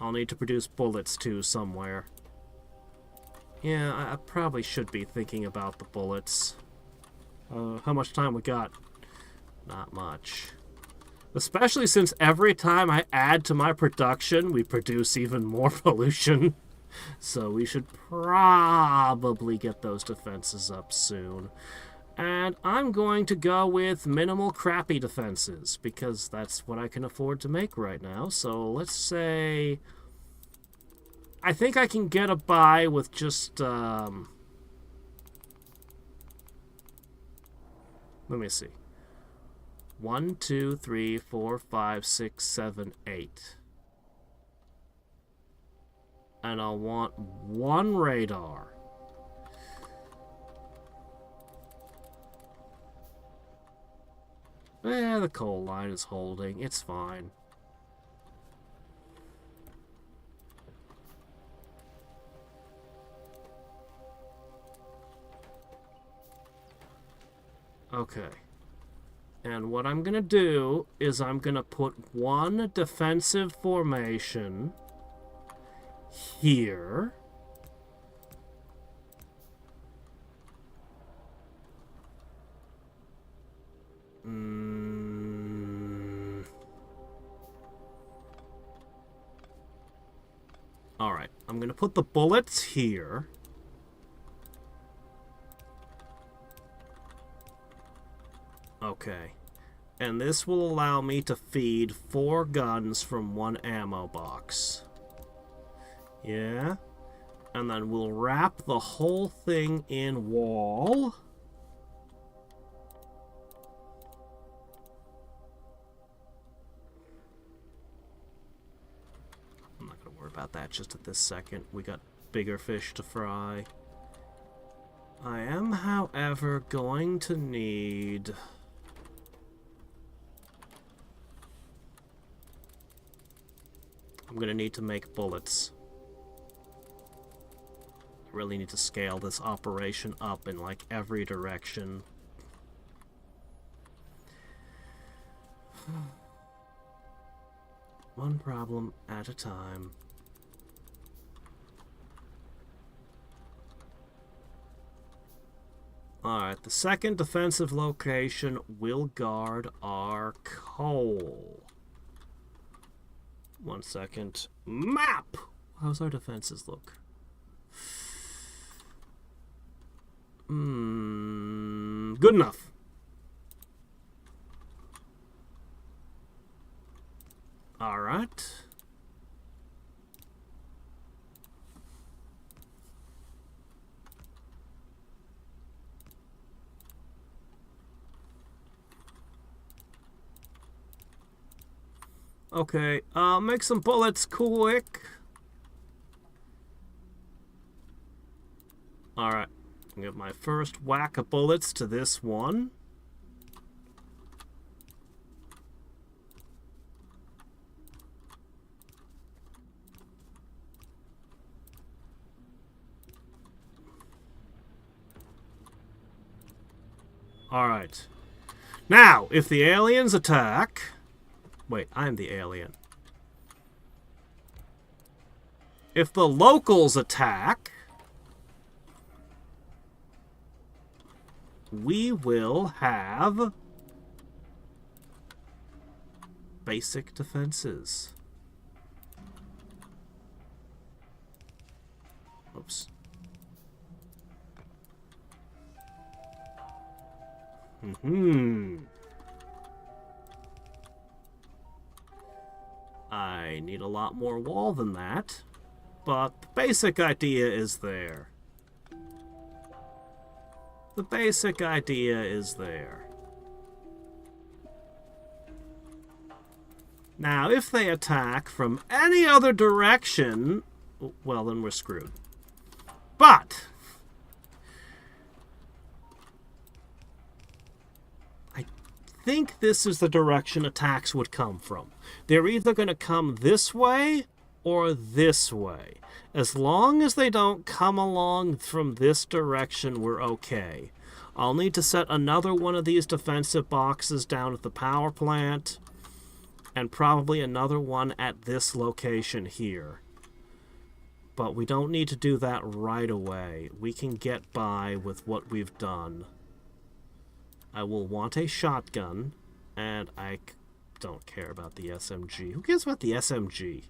I'll need to produce bullets, too, somewhere. Yeah, I probably should be thinking about the bullets. How much time we got? Not much. Especially since every time I add to my production, we produce even more pollution. So we should probably get those defenses up soon. And I'm going to go with minimal crappy defenses, because that's what I can afford to make right now. So let's say... I think I can get a buy with just... Let me see. 1, 2, 3, 4, 5, 6, 7, 8. And I'll want 1 radar. The coal line is holding. It's fine. Okay. And what I'm going to do is I'm going to put 1 defensive formation here. Alright, I'm going to put the bullets here. Okay. And this will allow me to feed 4 guns from 1 ammo box. Yeah. And then we'll wrap the whole thing in wall. I'm not going to worry about that just at this second. We got bigger fish to fry. I am, however, going to need... I'm going to need to make bullets. I really need to scale this operation up in, like, every direction. One problem at a time. Alright, the second defensive location will guard our coal. 1 second. Map! How's our defenses look? Good enough. Alright. Okay, make some bullets quick. Alright, give my first whack of bullets to this one. Alright. Now, if the aliens attack... Wait, I'm the alien. If the locals attack, we will have basic defenses. Oops. I need a lot more wall than that, but the basic idea is there. The basic idea is there. Now, if they attack from any other direction, well, then we're screwed. But I think this is the direction attacks would come from. They're either going to come this way or this way. As long as they don't come along from this direction, we're okay. I'll need to set another one of these defensive boxes down at the power plant, and probably another one at this location here. But we don't need to do that right away. We can get by with what we've done. I will want a shotgun, and I don't care about the SMG. Who cares about the SMG?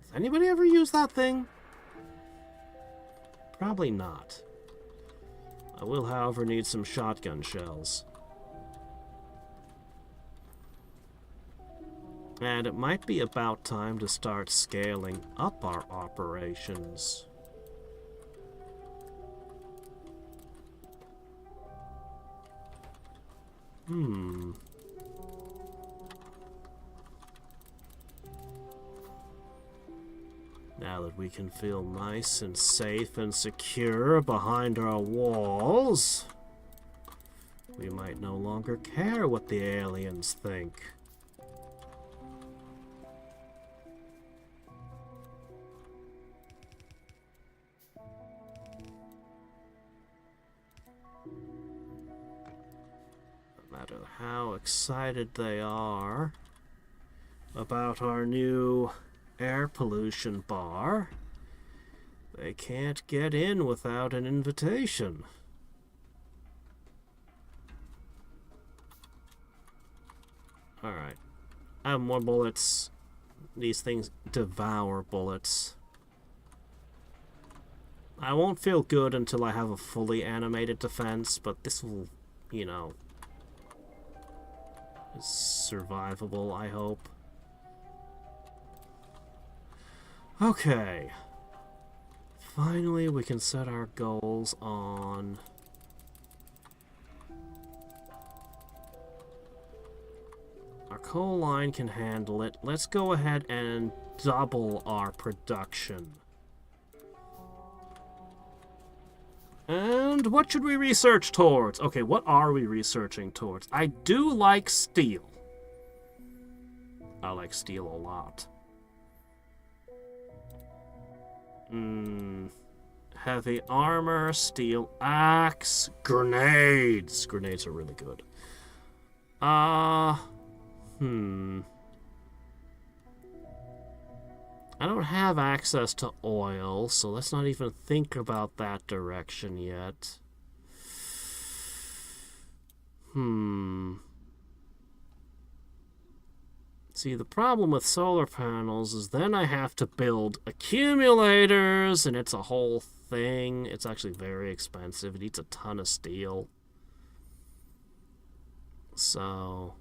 Has anybody ever used that thing? Probably not. I will, however, need some shotgun shells. And it might be about time to start scaling up our operations. Now that we can feel nice and safe and secure behind our walls, we might no longer care what the aliens think. No matter how excited they are about our new air pollution bar, they can't get in without an invitation. Alright. I have more bullets. These things devour bullets. I won't feel good until I have a fully animated defense, but this will, you know, is survivable, I hope. Okay. Finally, we can set our goals on... Our coal line can handle it. Let's go ahead and double our production. And what should we research towards? Okay, what are we researching towards? I do like steel. I like steel a lot. Heavy armor, steel axe, grenades. Grenades are really good. I don't have access to oil, so let's not even think about that direction yet. See, the problem with solar panels is then I have to build accumulators, and it's a whole thing. It's actually very expensive. It eats a ton of steel. So,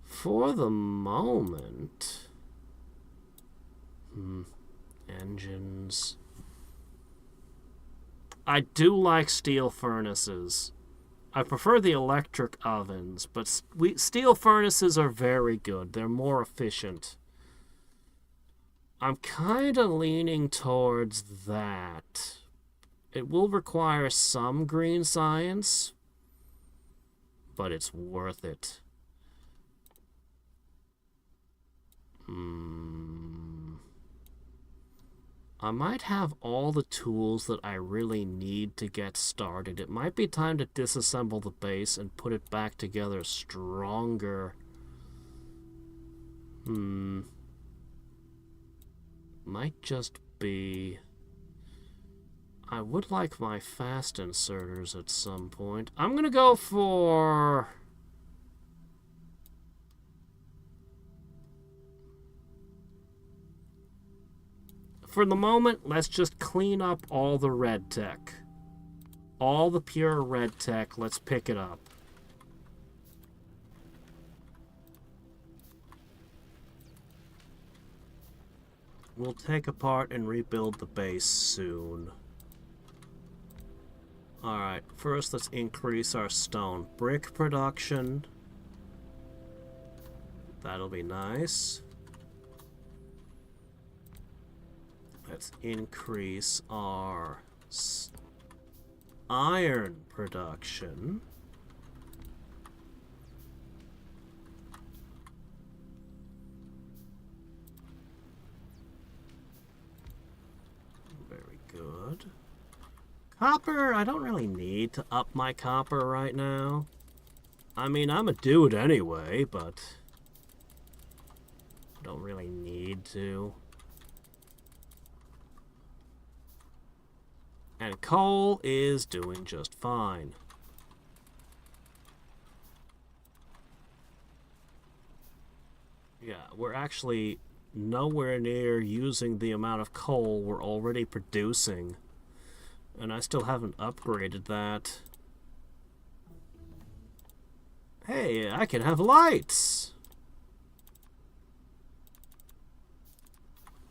for the moment... engines. I do like steel furnaces. I prefer the electric ovens, but steel furnaces are very good. They're more efficient. I'm kind of leaning towards that. It will require some green science, but it's worth it. I might have all the tools that I really need to get started. It might be time to disassemble the base and put it back together stronger. Might just be... I would like my fast inserters at some point. I'm gonna go for... For the moment, let's just clean up all the red tech. All the pure red tech, let's pick it up. We'll take apart and rebuild the base soon. Alright, first let's increase our stone brick production. That'll be nice. Let's increase our iron production. Very good. Copper, I don't really need to up my copper right now. I mean, I'm a dude anyway, but I don't really need to. And coal is doing just fine. Yeah, we're actually nowhere near using the amount of coal we're already producing. And I still haven't upgraded that. Hey, I can have lights!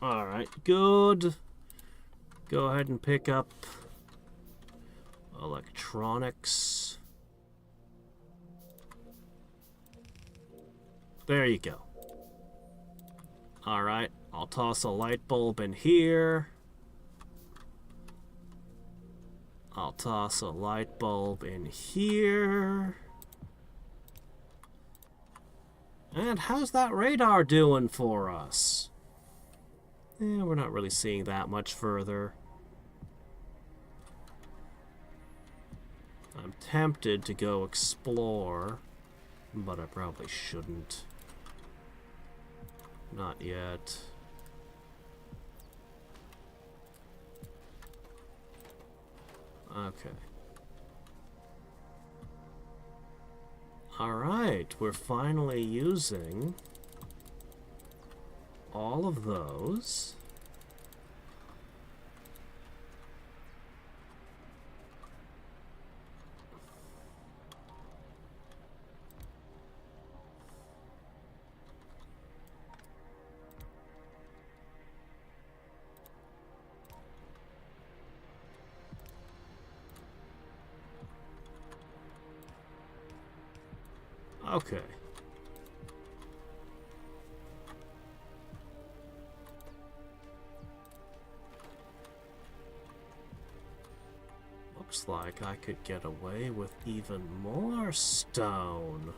Alright, good. Go ahead and pick up electronics. There you go. Alright, I'll toss a light bulb in here. I'll toss a light bulb in here. And how's that radar doing for us? We're not really seeing that much further. I'm tempted to go explore, but I probably shouldn't. Not yet. Okay. Alright, we're finally using all of those. Okay. Looks like I could get away with even more stone.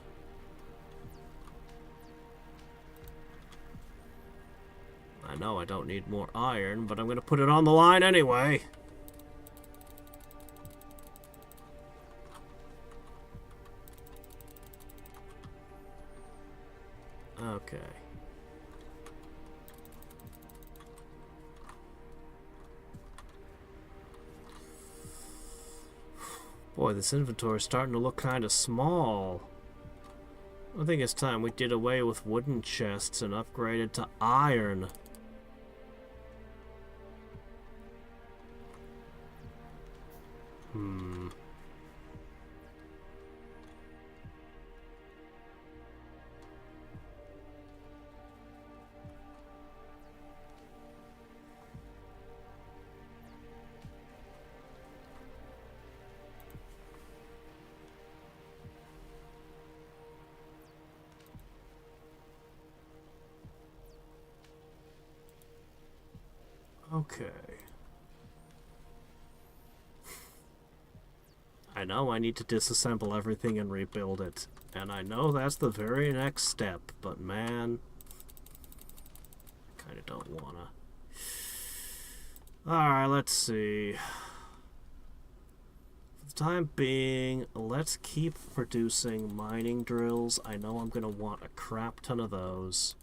I know I don't need more iron, but I'm gonna put it on the line anyway. Okay. Boy, this inventory is starting to look kind of small. I think it's time we did away with wooden chests and upgraded to iron. Okay. I know I need to disassemble everything and rebuild it. And I know that's the very next step, but man, I kinda don't wanna. Alright, let's see. For the time being, let's keep producing mining drills. I know I'm gonna want a crap ton of those.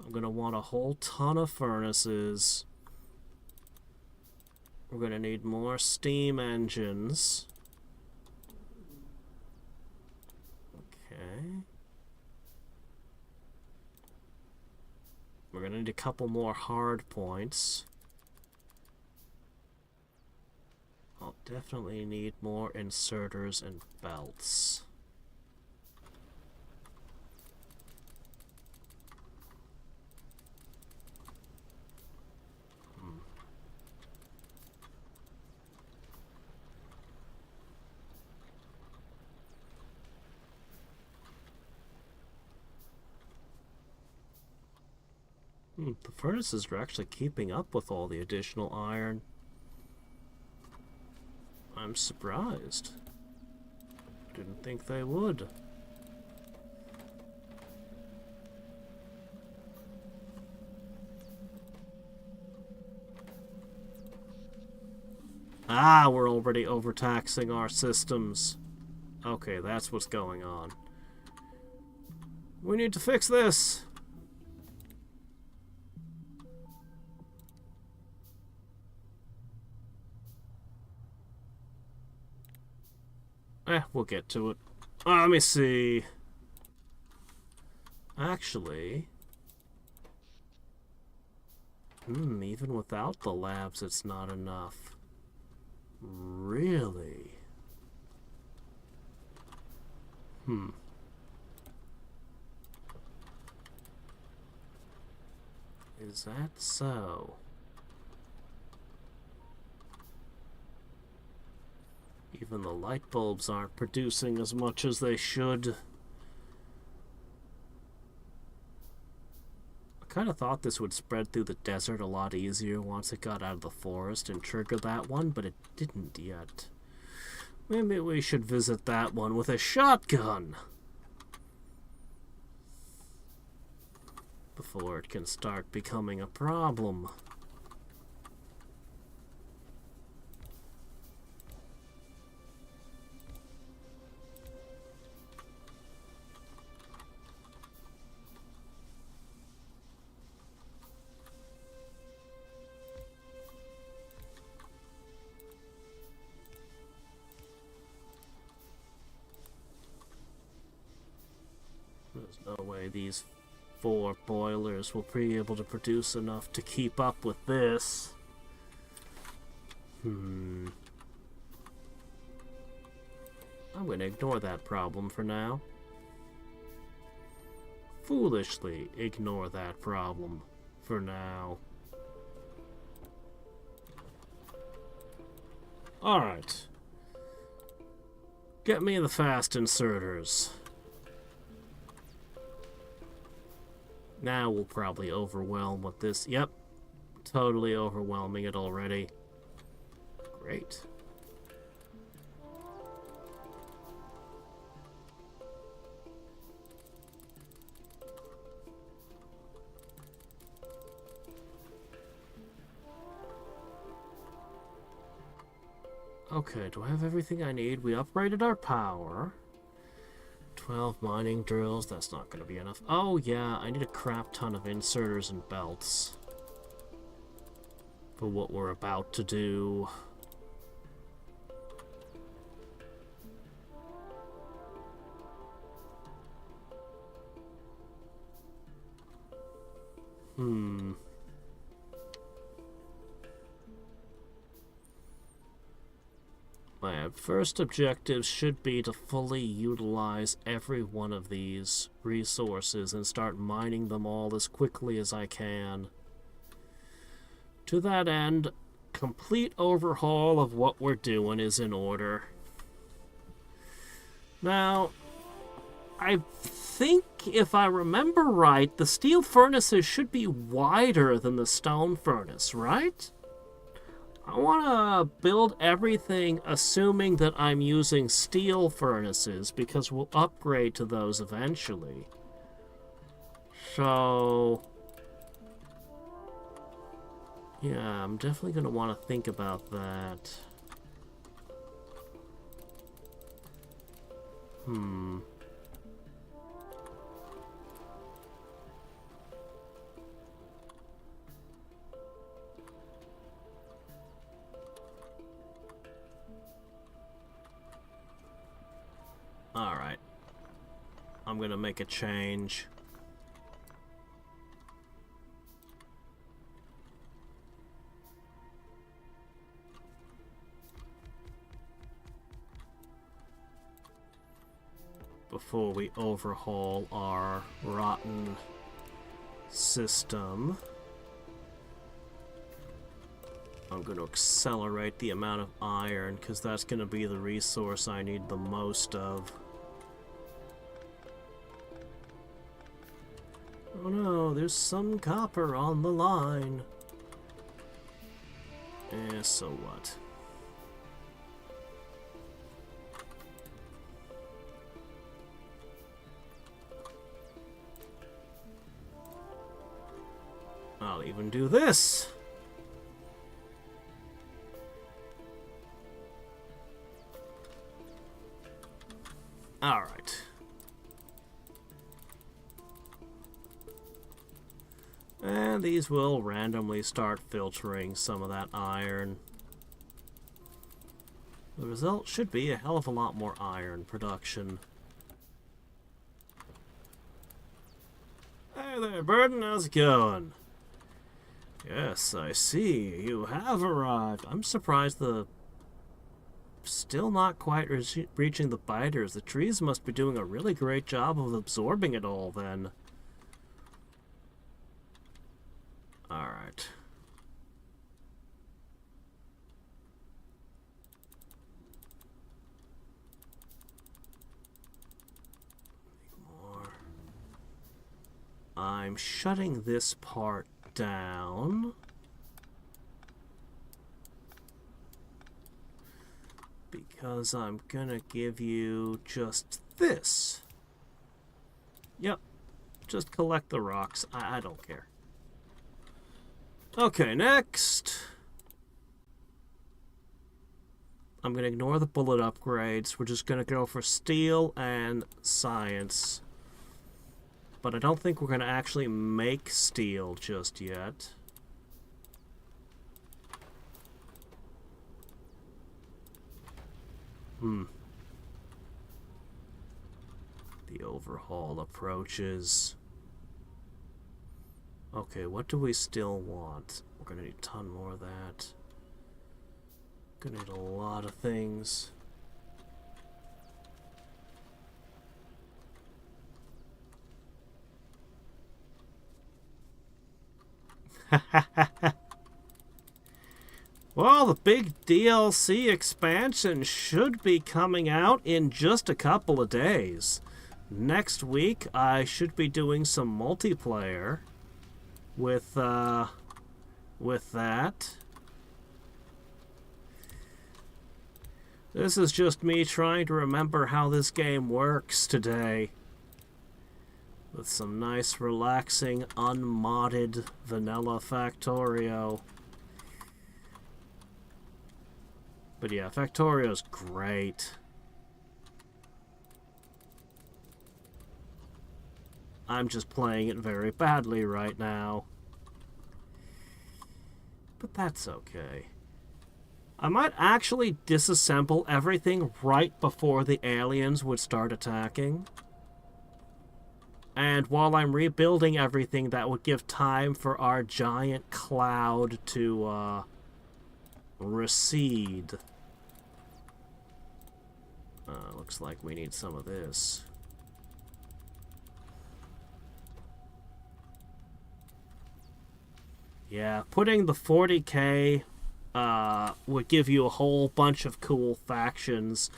I'm gonna want a whole ton of furnaces. We're going to need more steam engines. Okay. We're going to need a couple more hard points. I'll definitely need more inserters and belts. The furnaces are actually keeping up with all the additional iron. I'm surprised. Didn't think they would. Ah, we're already overtaxing our systems. Okay, that's what's going on. We need to fix this. We'll get to it. Let me see. Actually, even without the labs, it's not enough. Really? Is that so? Even the light bulbs aren't producing as much as they should. I kind of thought this would spread through the desert a lot easier once it got out of the forest and trigger that one, but it didn't yet. Maybe we should visit that one with a shotgun before it can start becoming a problem. There's no way these 4 boilers will be able to produce enough to keep up with this. I'm going to ignore that problem for now. Foolishly ignore that problem for now. Alright. Get me the fast inserters. Now we'll probably overwhelm with this. Yep. Totally overwhelming it already. Great. Okay, do I have everything I need? We upgraded our power. 12 mining drills, that's not going to be enough. Oh yeah, I need a crap ton of inserters and belts for what we're about to do. My first objective should be to fully utilize every one of these resources and start mining them all as quickly as I can. To that end, complete overhaul of what we're doing is in order. Now, I think, if I remember right, the steel furnaces should be wider than the stone furnace, right? I want to build everything assuming that I'm using steel furnaces, because we'll upgrade to those eventually. So, yeah, I'm definitely going to want to think about that. Alright. I'm going to make a change. Before we overhaul our rotten system, I'm going to accelerate the amount of iron, because that's going to be the resource I need the most of. Oh no, there's some copper on the line. Eh, so what? I'll even do this. All right. And these will randomly start filtering some of that iron. The result should be a hell of a lot more iron production. Hey there, Burden, how's it going? Yes, I see. You have arrived. I'm surprised the... Still not quite reaching the biters. The trees must be doing a really great job of absorbing it all, then. Alright. More. I'm shutting this part down. Because I'm gonna give you just this. Yep. Just collect the rocks. I don't care. Okay, next. I'm gonna ignore the bullet upgrades. We're just gonna go for steel and science. But I don't think we're gonna actually make steel just yet. The overhaul approaches. Okay, what do we still want? We're gonna need a ton more of that. Gonna need a lot of things. Well, the big DLC expansion should be coming out in just a couple of days. Next week, I should be doing some multiplayer with that. This is just me trying to remember how this game works today. With some nice, relaxing, unmodded vanilla Factorio. But yeah, Factorio's great. I'm just playing it very badly right now. But that's okay. I might actually disassemble everything right before the aliens would start attacking. And while I'm rebuilding everything, that would give time for our giant cloud to recede. Looks like we need some of this. Yeah, putting the 40k would give you a whole bunch of cool factions.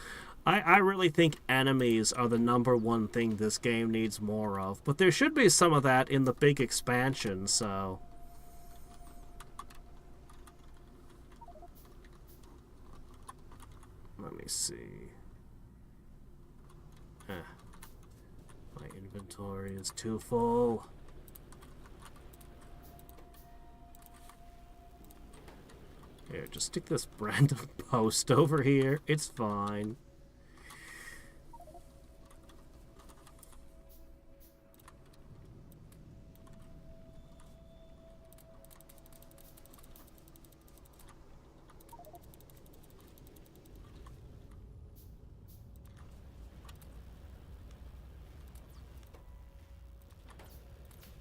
I really think enemies are the #1 thing this game needs more of, but there should be some of that in the big expansion, so... Let me see. My inventory is too full. Here, just stick this random post over here. It's fine.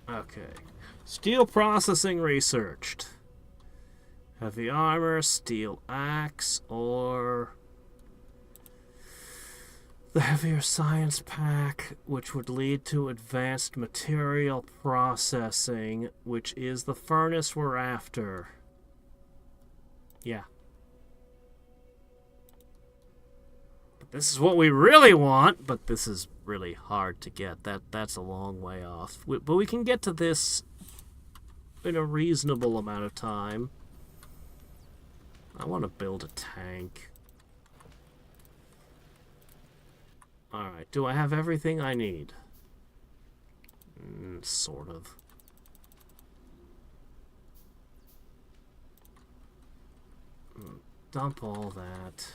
Okay. Steel processing researched. Heavy armor, steel axe, or the heavier science pack, which would lead to advanced material processing, which is the furnace we're after. Yeah. But this is what we really want, but this is really hard to get. That's a long way off. But we can get to this in a reasonable amount of time. I want to build a tank. Alright, do I have everything I need? Sort of. Dump all that.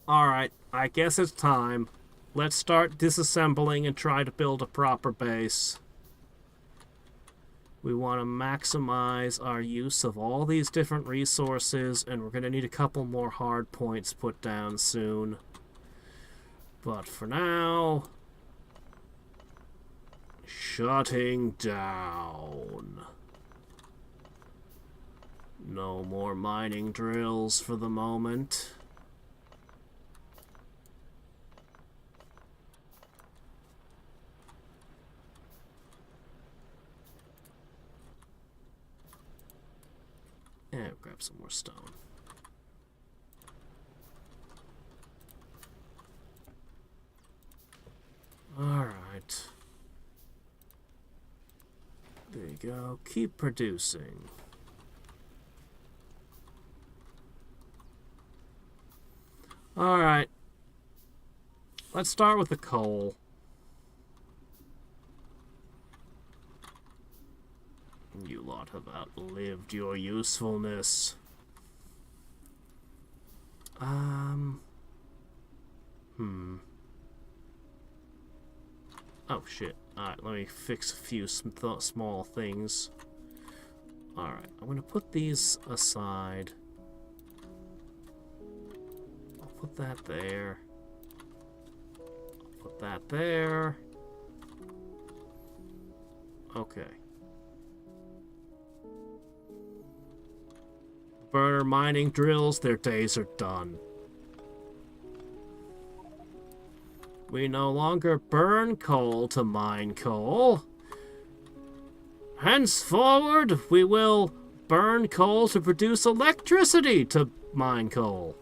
Alright, I guess it's time. Let's start disassembling and try to build a proper base. We want to maximize our use of all these different resources, and we're going to need a couple more hard points put down soon. But for now... shutting down. No more mining drills for the moment. Yeah, grab some more stone. Alright. There you go. Keep producing. Alright. Let's start with the coal. You lot have outlived your usefulness. Oh, shit. Alright, let me fix a few small things. Alright, I'm gonna put these aside. I'll put that there. I'll put that there. Okay. Burner mining drills, their days are done. We no longer burn coal to mine coal. Henceforward, we will burn coal to produce electricity to mine coal.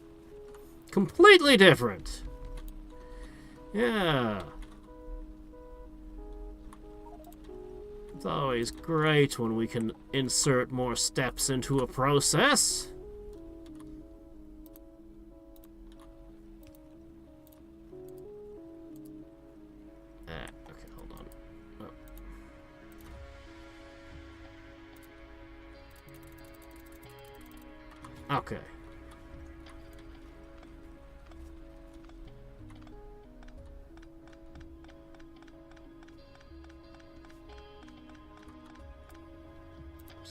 Completely different. Yeah. It's always great when we can insert more steps into a process. Okay, hold on. Oh. Okay.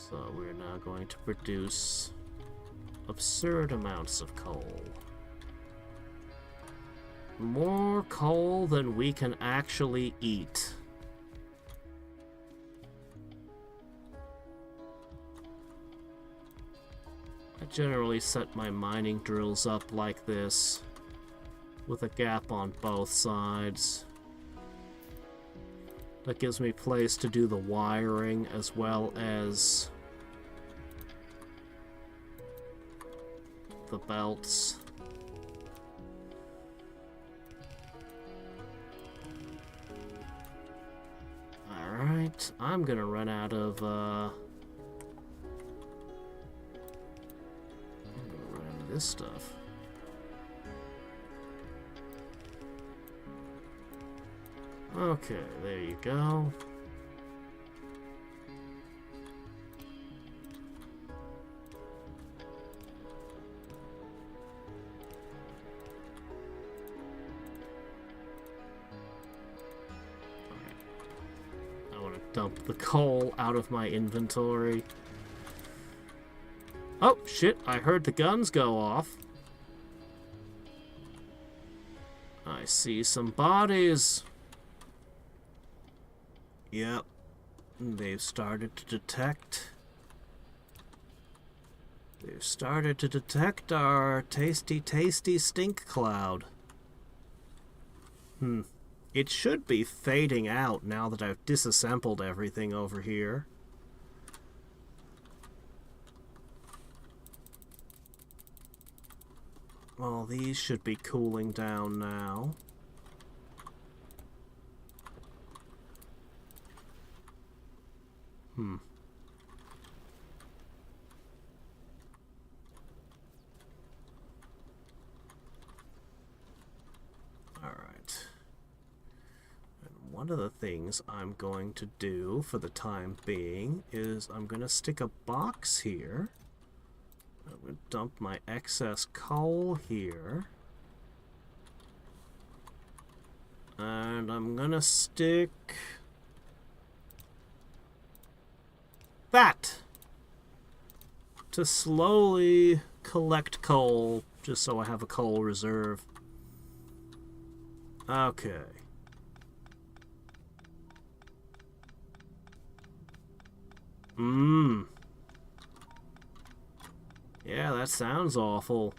So we're now going to produce absurd amounts of coal. More coal than we can actually eat. I generally set my mining drills up like this, with a gap on both sides. That gives me place to do the wiring as well as the belts. Alright, I'm gonna run out of this stuff. Okay, there you go. I want to dump the coal out of my inventory. Oh, shit, I heard the guns go off. I see some bodies. Yep, they've started to detect. They've started to detect our tasty, tasty stink cloud. It should be fading out now that I've disassembled everything over here. All these should be cooling down now. Alright. And one of the things I'm going to do for the time being is I'm going to stick a box here. I'm going to dump my excess coal here. And I'm going to stick that to slowly collect coal, just so I have a coal reserve. Okay. Yeah, that sounds awful.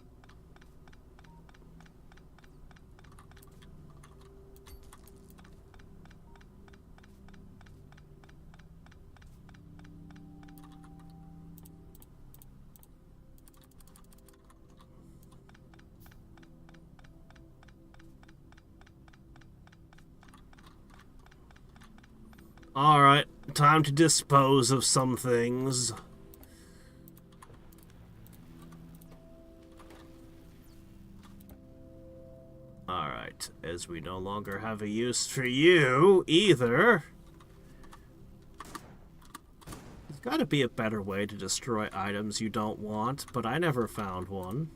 Alright, time to dispose of some things. Alright, as we no longer have a use for you, either. There's gotta be a better way to destroy items you don't want, but I never found one.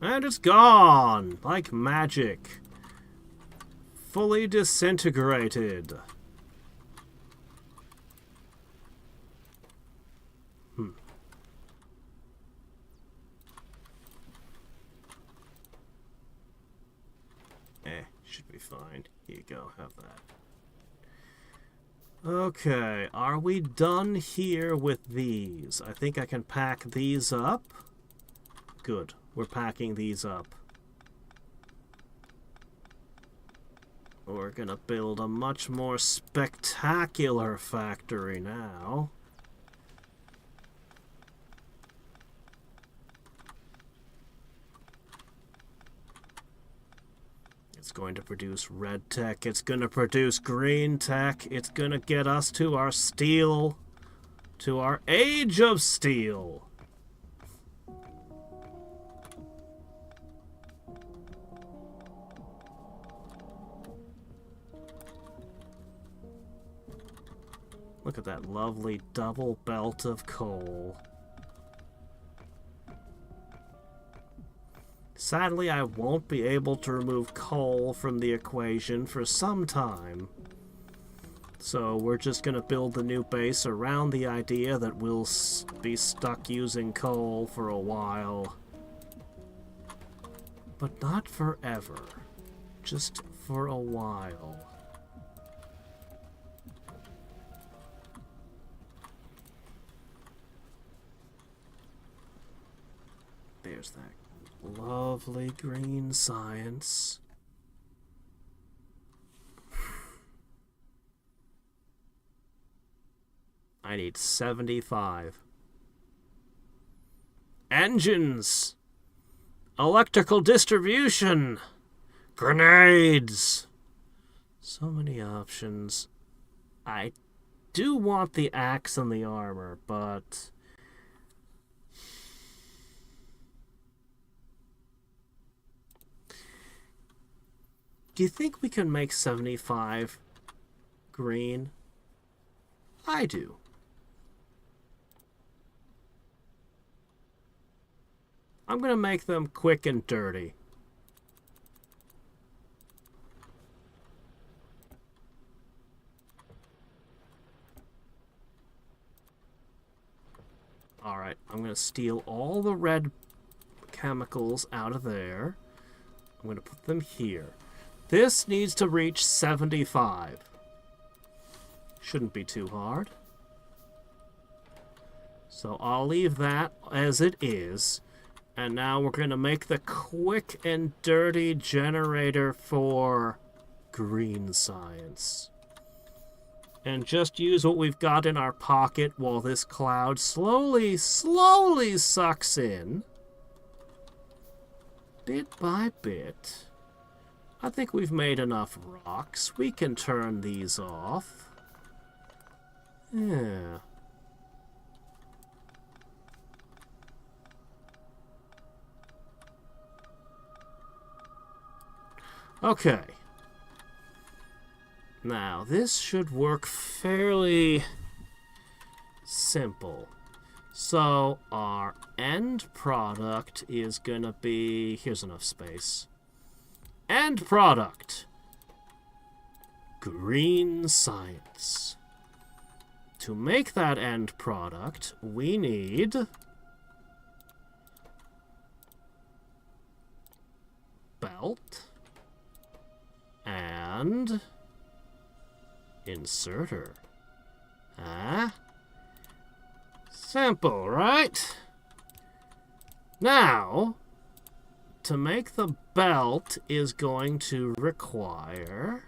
And it's gone! Like magic. Fully disintegrated. Should be fine. Here you go, have that. Okay, are we done here with these? I think I can pack these up. Good, we're packing these up. We're gonna build a much more spectacular factory now. It's going to produce red tech, it's going to produce green tech, it's going to get us to our steel, to our age of steel. Look at that lovely double belt of coal. Sadly, I won't be able to remove coal from the equation for some time. So we're just going to build the new base around the idea that we'll be stuck using coal for a while. But not forever. Just for a while. There's that lovely green science. I need 75. Engines! Electrical distribution! Grenades! So many options. I do want the axe and the armor, but... do you think we can make 75 green? I do. I'm going to make them quick and dirty. Alright, I'm going to steal all the red chemicals out of there. I'm going to put them here. This needs to reach 75. Shouldn't be too hard. So I'll leave that as it is. And now we're going to make the quick and dirty generator for green science. And just use what we've got in our pocket while this cloud slowly sucks in. Bit by bit. I think we've made enough rocks. We can turn these off. Yeah. Okay. Now, this should work fairly simple. So, our end product is gonna be... here's enough space. End product. Green science. To make that end product, we need... belt. And... inserter. Ah? Simple, right? Now, to make the belt is going to require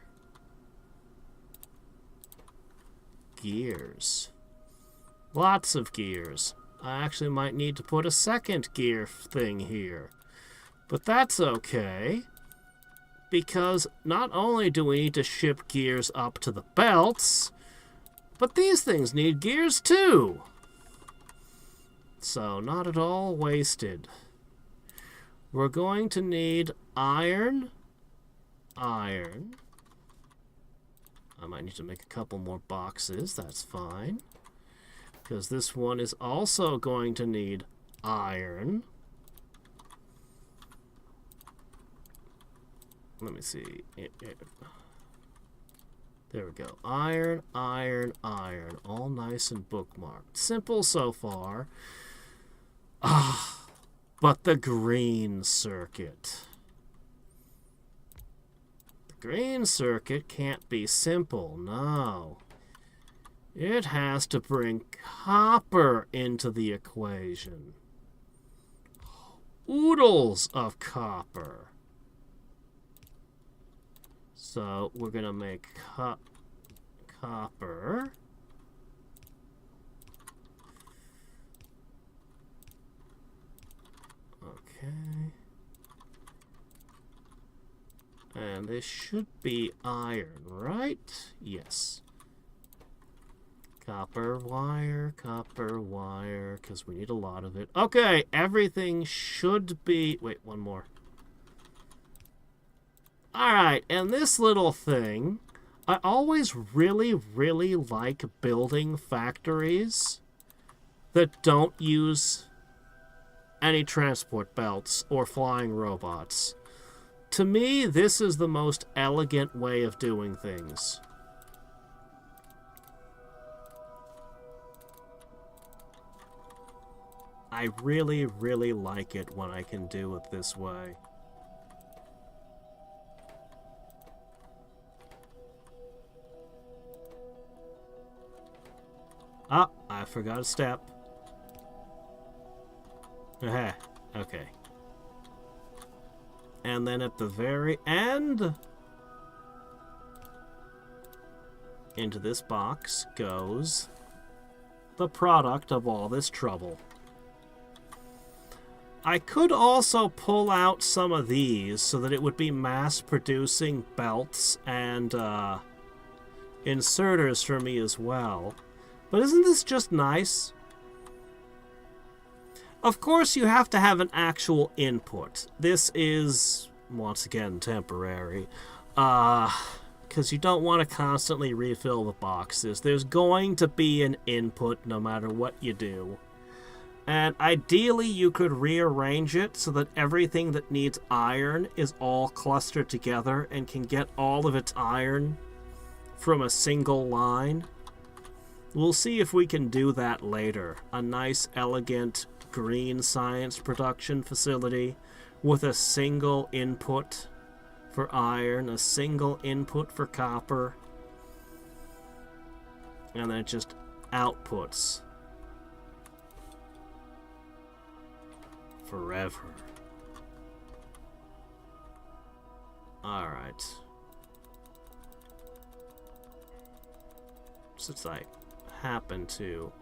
gears. Lots of gears. I actually might need to put a second gear thing here. But that's okay, because not only do we need to ship gears up to the belts, but these things need gears too. So, not at all wasted. We're going to need iron. I might need to make a couple more boxes, that's fine. Because this one is also going to need iron. Let me see. There we go. Iron, iron, iron. All nice and bookmarked. Simple so far. But the green circuit. The green circuit can't be simple, no. It has to bring copper into the equation. Oodles of copper. So we're going to make copper. Okay. And this should be iron, right? Yes. Copper wire, because we need a lot of it. Okay, everything should be... wait, one more. Alright, and this little thing, I always really like building factories that don't use any transport belts or flying robots. To me, this is the most elegant way of doing things. I really, really like it when I can do it this way. Ah, I forgot a step. Okay. And then at the very end, into this box goes the product of all this trouble. I could also pull out some of these so that it would be mass-producing belts and inserters for me as well. But isn't this just nice? Of course, you have to have an actual input. This is, once again, temporary. Because you don't want to constantly refill the boxes. There's going to be an input no matter what you do. And ideally, you could rearrange it so that everything that needs iron is all clustered together and can get all of its iron from a single line. We'll see if we can do that later. A nice, elegant, green science production facility with a single input for iron, a single input for copper, and then it just outputs forever. Alright. Since I happen to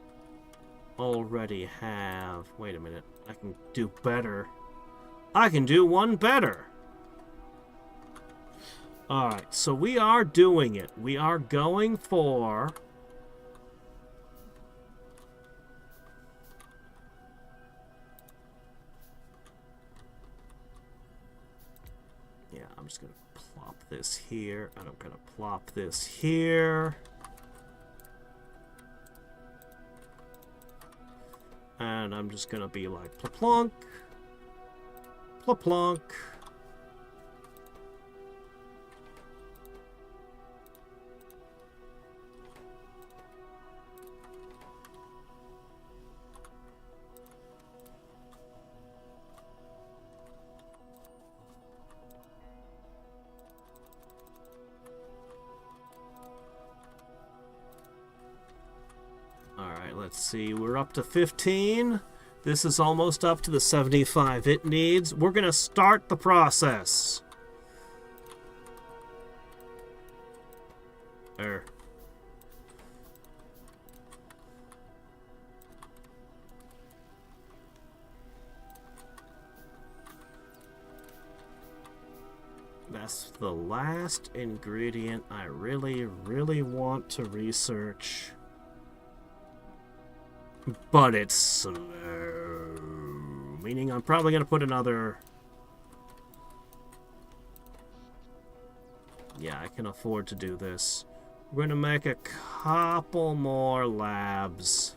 already have... Wait a minute. I can do better. I can do one better! Alright, so we are doing it. We are going for... Yeah, I'm just going to plop this here, and I'm going to plop this here. And I'm just going to be like, pla-plonk, pla-plonk. Let's see, we're up to 15. This is almost up to the 75 it needs. We're going to start the process. That's the last ingredient I really, really want to research. But it's slow. Meaning I'm probably going to put another... Yeah, I can afford to do this. We're going to make a couple more labs.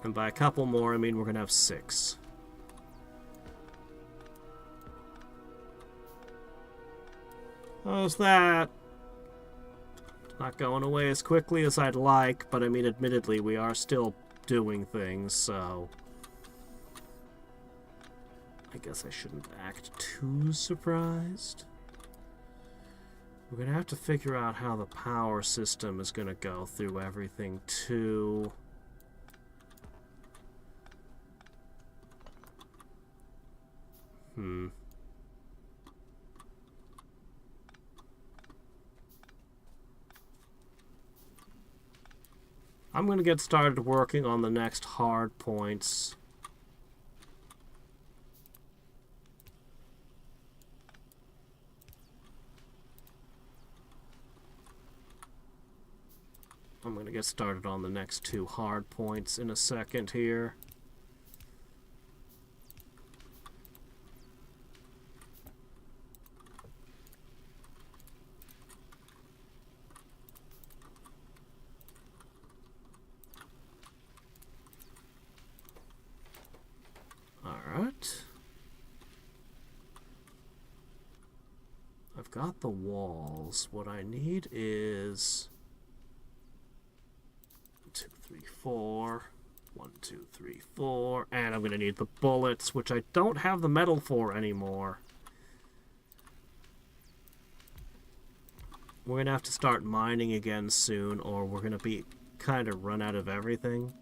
And by a couple more, I mean we're going to have 6. How's that? Not going away as quickly as I'd like, but I mean, admittedly, we are still doing things, so... I guess I shouldn't act too surprised. We're gonna have to figure out how the power system is gonna go through everything, too. I'm going to get started working on the next hard points. I'm going to get started on the next 2 hard points in a second here. I've got the walls. What I need is 2, 3, 4. 1, 2, 3, 4. And I'm going to need the bullets, which I don't have the metal for anymore. We're going to have to start mining again soon, or we're going to be kind of run out of everything.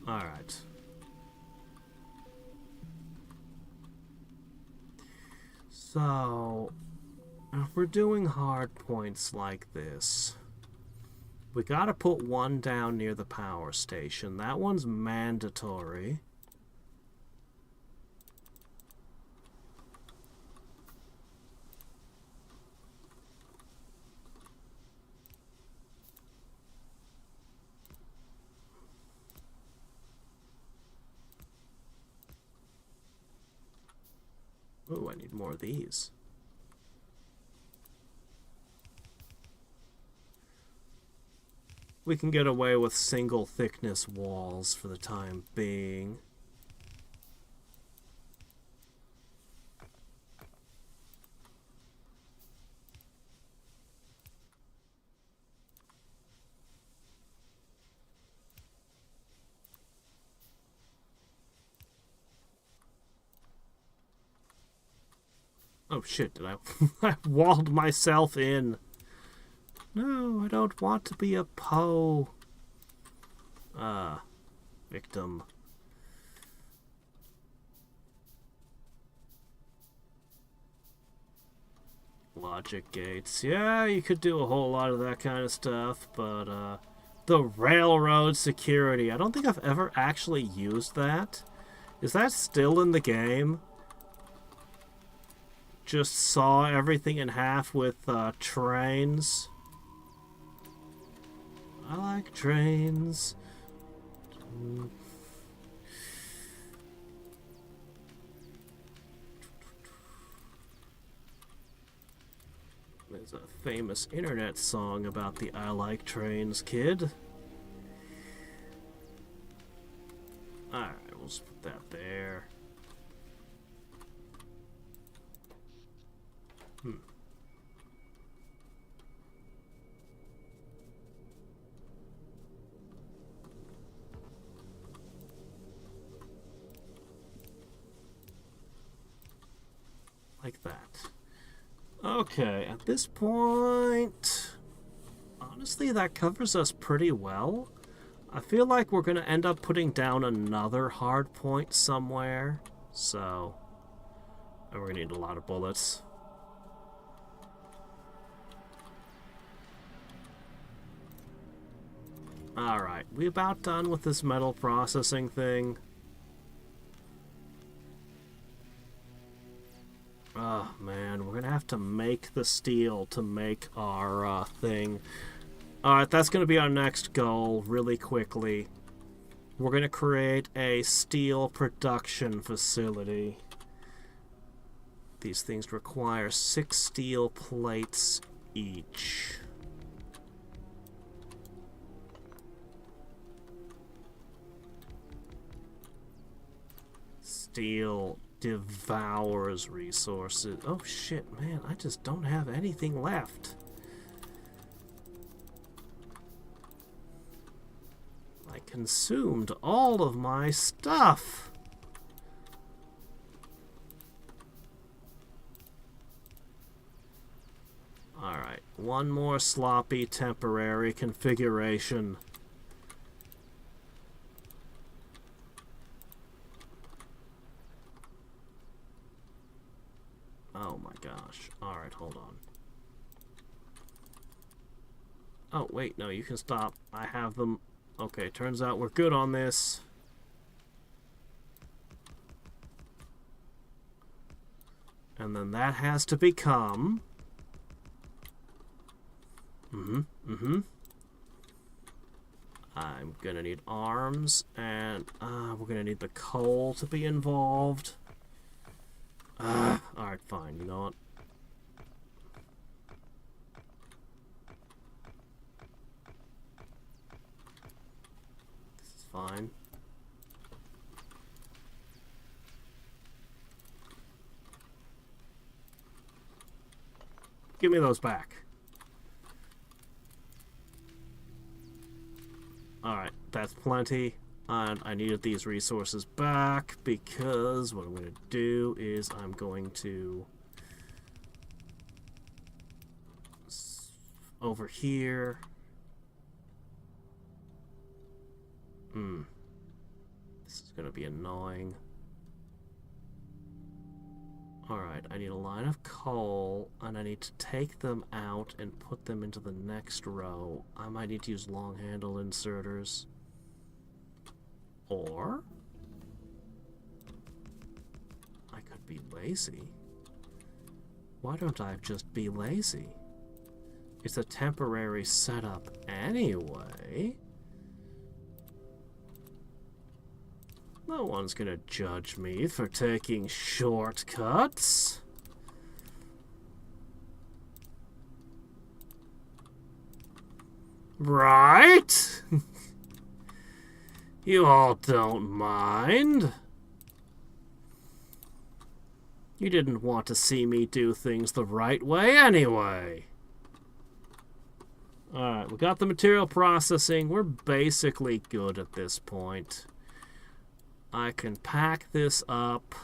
Alright. So, if we're doing hard points like this, we gotta put one down near the power station. That one's mandatory. Ooh, I need more of these. We can get away with single thickness walls for the time being. Oh shit, did I I walled myself in. No, I don't want to be a victim. Logic gates. Yeah, you could do a whole lot of that kind of stuff, but the railroad security. I don't think I've ever actually used that. Is that still in the game? Just saw everything in half with trains. I like trains. There's a famous internet song about the I like trains kid. Alright, we'll just put that there. Like that. Okay, at this point, honestly, that covers us pretty well. I feel like we're going to end up putting down another hard point somewhere, so we're going to need a lot of bullets. Alright, we about done with this metal processing thing. Oh man, we're gonna have to make the steel to make our thing. Alright, that's gonna be our next goal really quickly. We're gonna create a steel production facility. These things require 6 steel plates each. Steel devours resources. Oh shit, man, I just don't have anything left. I consumed all of my stuff. Alright, one more sloppy temporary configuration. Oh my gosh. Alright, hold on. Oh, wait, no, you can stop. I have them. Okay, turns out we're good on this. And then that has to become... I'm gonna need arms, and we're gonna need the coal to be involved. Alright, fine, you know what? This is fine. Give me those back. Alright, that's plenty. And I needed these resources back because what I'm going to do is I'm going to... over here. This is going to be annoying. Alright, I need a line of coal, and I need to take them out and put them into the next row. I might need to use long handle inserters. Or I could be lazy. Why don't I just be lazy? It's a temporary setup anyway. No one's gonna judge me for taking shortcuts. Right? You all don't mind. You didn't want to see me do things the right way anyway. Alright, we got the material processing. We're basically good at this point. I can pack this up.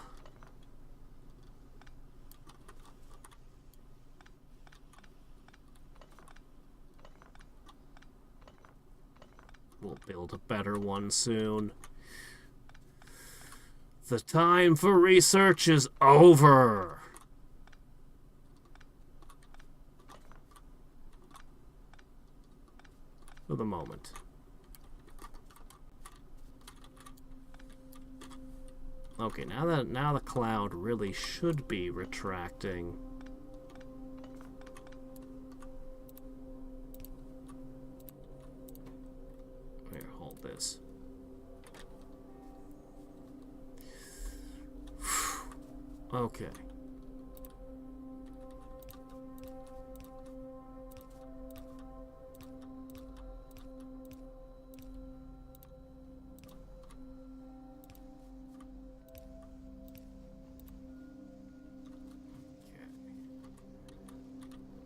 We'll build a better one soon. The time for research is over. For the moment. Okay, now the cloud really should be retracting. Here, hold this. Okay.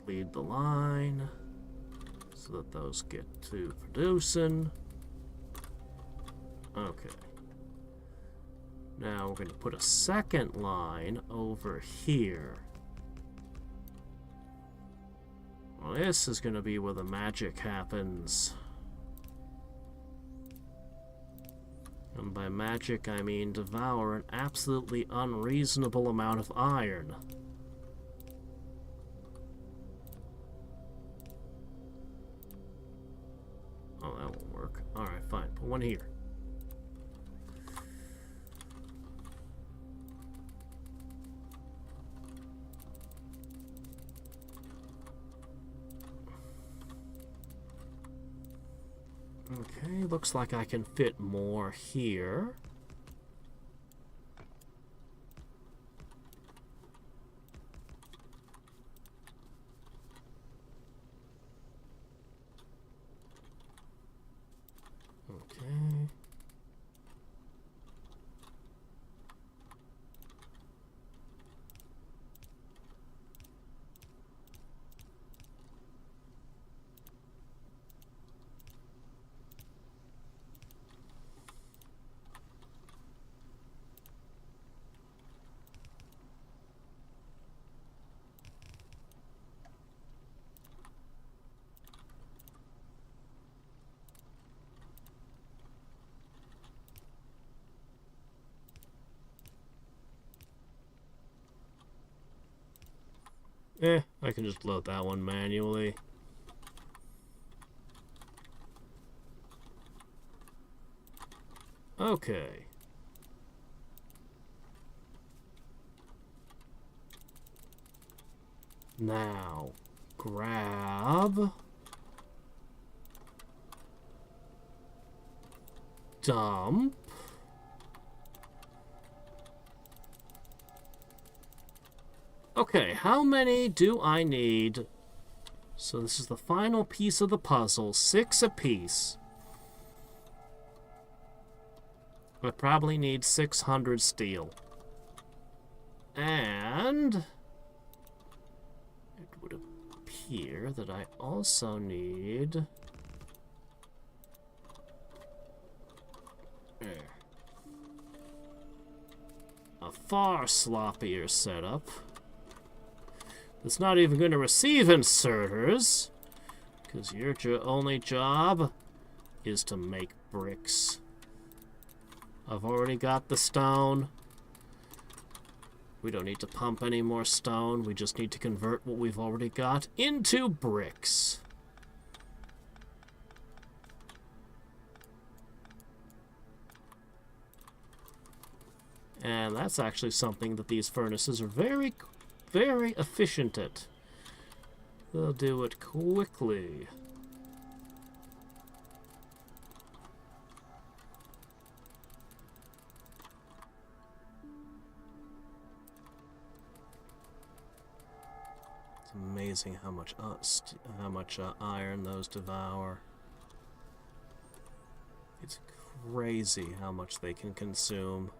Lead the line so that those get to producing. Okay. Now we're going to put a second line over here. Well, this is going to be where the magic happens. And by magic, I mean devour an absolutely unreasonable amount of iron. Oh, that won't work. Alright, fine. Put one here. Okay, looks like I can fit more here. Okay. I can just load that one manually. Okay. Now, grab... dump... Okay, how many do I need? So this is the final piece of the puzzle. 6 apiece. I probably need 600 steel. And... it would have here that I also need. There. A far sloppier setup. It's not even going to receive inserters, because your only job is to make bricks. I've already got the stone. We don't need to pump any more stone. We just need to convert what we've already got into bricks. And that's actually something that these furnaces are very, very efficient at. They'll do it quickly. It's amazing how much iron those devour. It's crazy how much they can consume.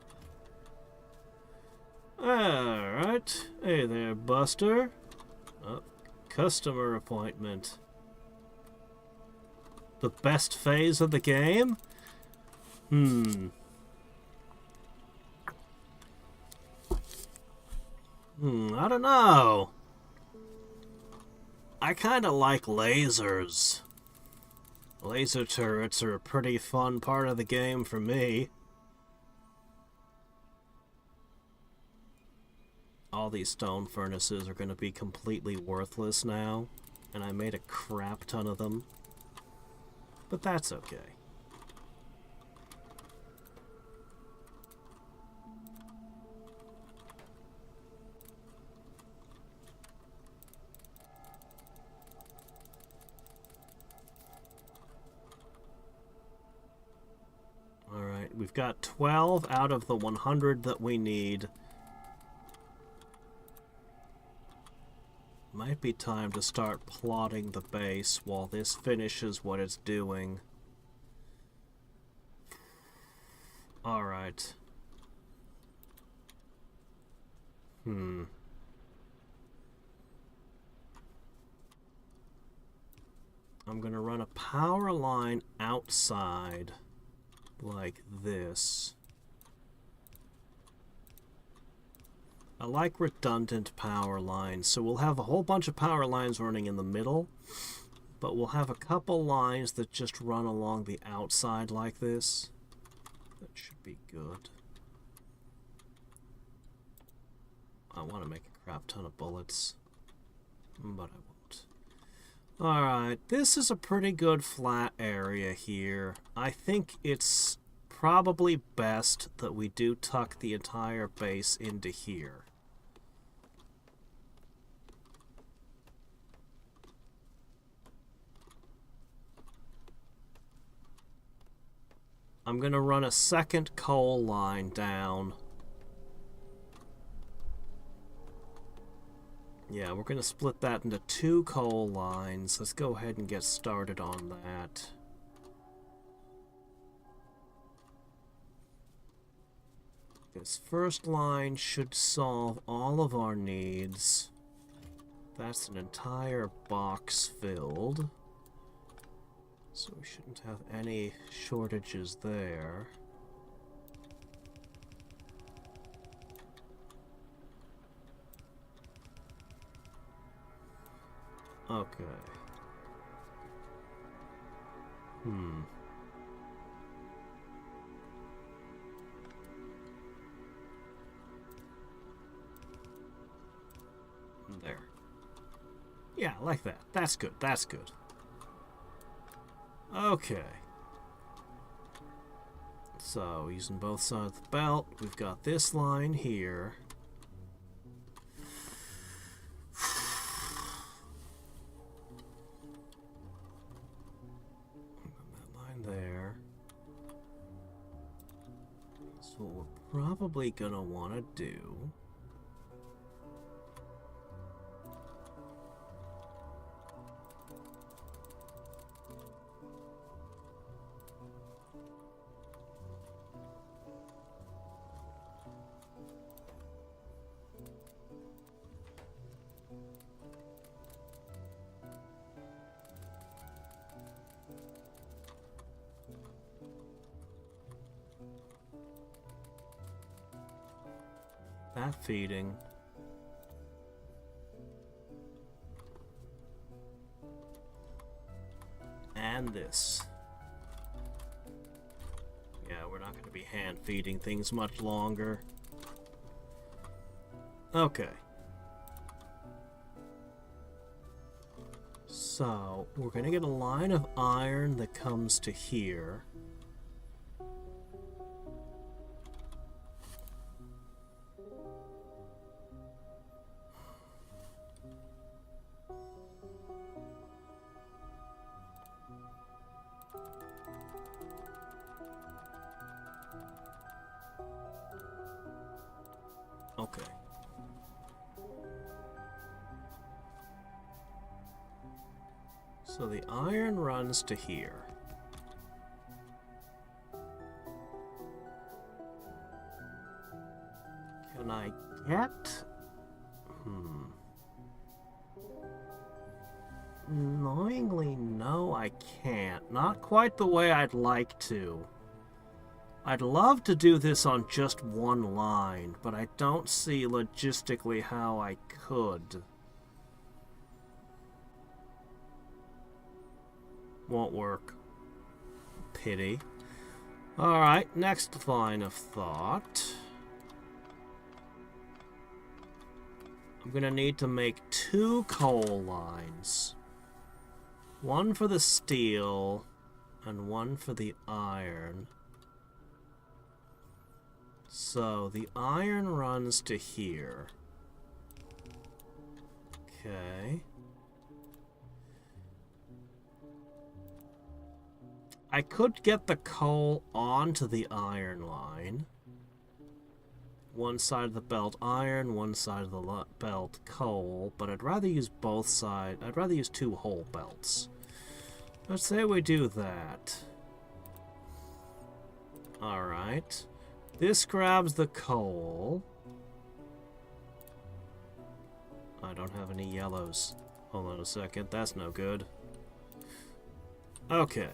Alright. Hey there, Buster. Oh, customer appointment. The best phase of the game? I don't know. I kinda like lasers. Laser turrets are a pretty fun part of the game for me. All these stone furnaces are going to be completely worthless now, and I made a crap ton of them. But that's okay. Alright, we've got 12 out of the 100 that we need. Might be time to start plotting the base while this finishes what it's doing. Alright. I'm gonna run a power line outside like this. I like redundant power lines, so we'll have a whole bunch of power lines running in the middle, but we'll have a couple lines that just run along the outside like this. That should be good. I want to make a crap ton of bullets, but I won't. Alright, this is a pretty good flat area here. I think it's probably best that we do tuck the entire base into here. I'm going to run a second coal line down. Yeah, we're going to split that into 2 coal lines. Let's go ahead and get started on that. This first line should solve all of our needs. That's an entire box filled. So we shouldn't have any shortages there. Okay. There. Yeah, like that. That's good. That's good. Okay. So, using both sides of the belt, we've got this line here. That line there. So what we're probably gonna want to do that feeding? And this. Yeah, we're not going to be hand feeding things much longer. Okay. So, we're going to get a line of iron that comes to here. Okay. So the iron runs to here. Can I get... Annoyingly, no, I can't. Not quite the way I'd like to. I'd love to do this on just one line, but I don't see logistically how I could. Won't work. Pity. Alright, next line of thought. I'm gonna need to make 2 coal lines. One for the steel, and one for the iron. So, the iron runs to here. Okay. I could get the coal onto the iron line. One side of the belt iron, one side of the belt coal, but I'd rather use both sides. I'd rather use 2 whole belts. Let's say we do that. Alright. This grabs the coal. I don't have any yellows. Hold on a second, that's no good. Okay.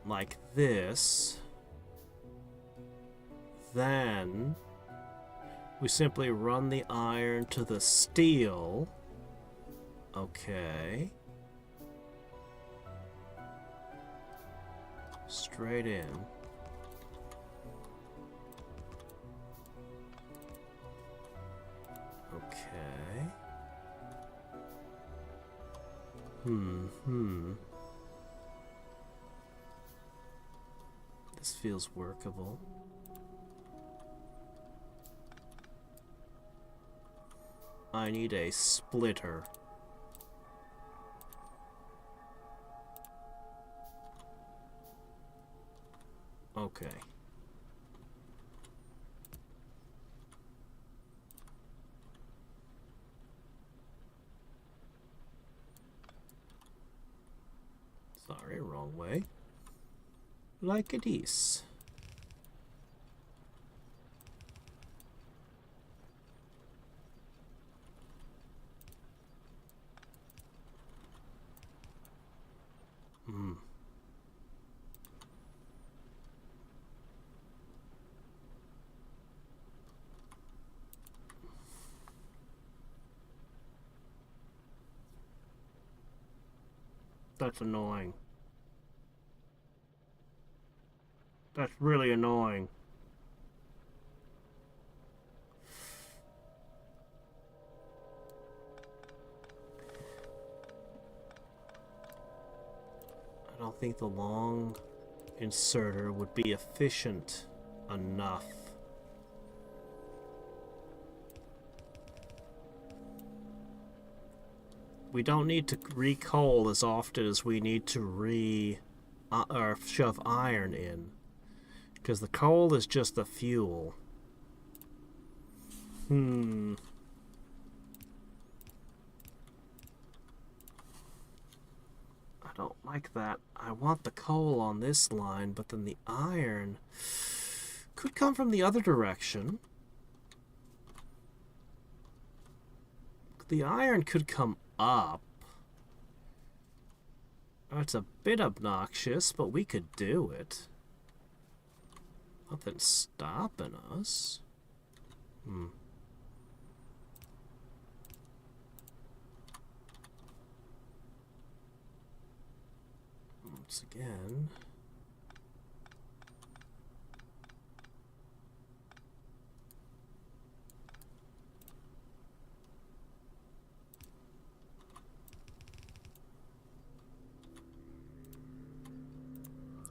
Like this. Then we simply run the iron to the steel. Okay. Straight in. Okay. This feels workable. I need a splitter. Okay. Sorry, wrong way. Like it is. That's annoying. That's really annoying. I don't think the long inserter would be efficient enough. We don't need to re-coal as often as we need to or shove iron in. Because the coal is just the fuel. I don't like that. I want the coal on this line, but then the iron could come from the other direction. The iron could come up. It's a bit obnoxious, but we could do it. Nothing's stopping us. Once again.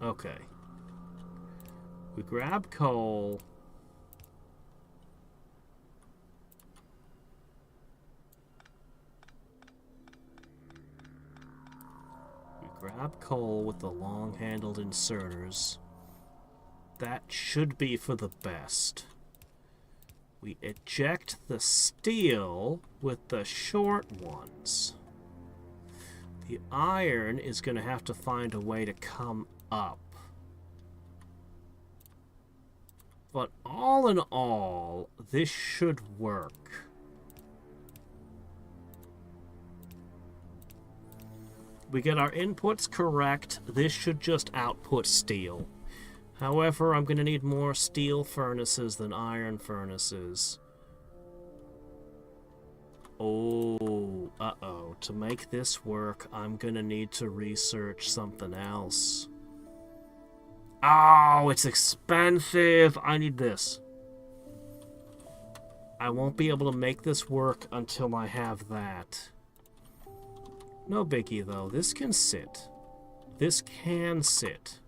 Okay. We grab coal. We grab coal with the long-handled inserters. That should be for the best. We eject the steel with the short ones. The iron is going to have to find a way to come up. But all in all, this should work. We get our inputs correct, this should just output steel. However, I'm going to need more steel furnaces than iron furnaces. Oh, uh-oh. To make this work, I'm going to need to research something else. Oh, it's expensive. I need this. I won't be able to make this work until I have that. No biggie, though. This can sit. This can sit.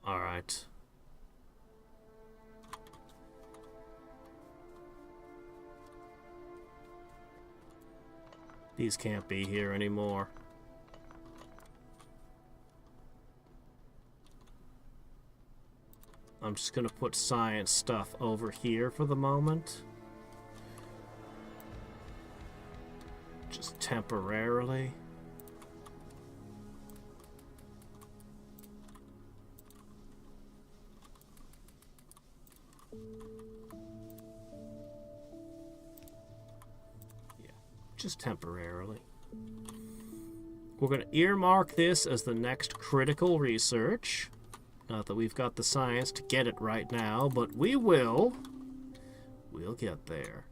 Alright. These can't be here anymore. I'm just gonna put science stuff over here for the moment. Just temporarily. Just temporarily. We're going to earmark this as the next critical research. Not that we've got the science to get it right now, but we will. We'll get there.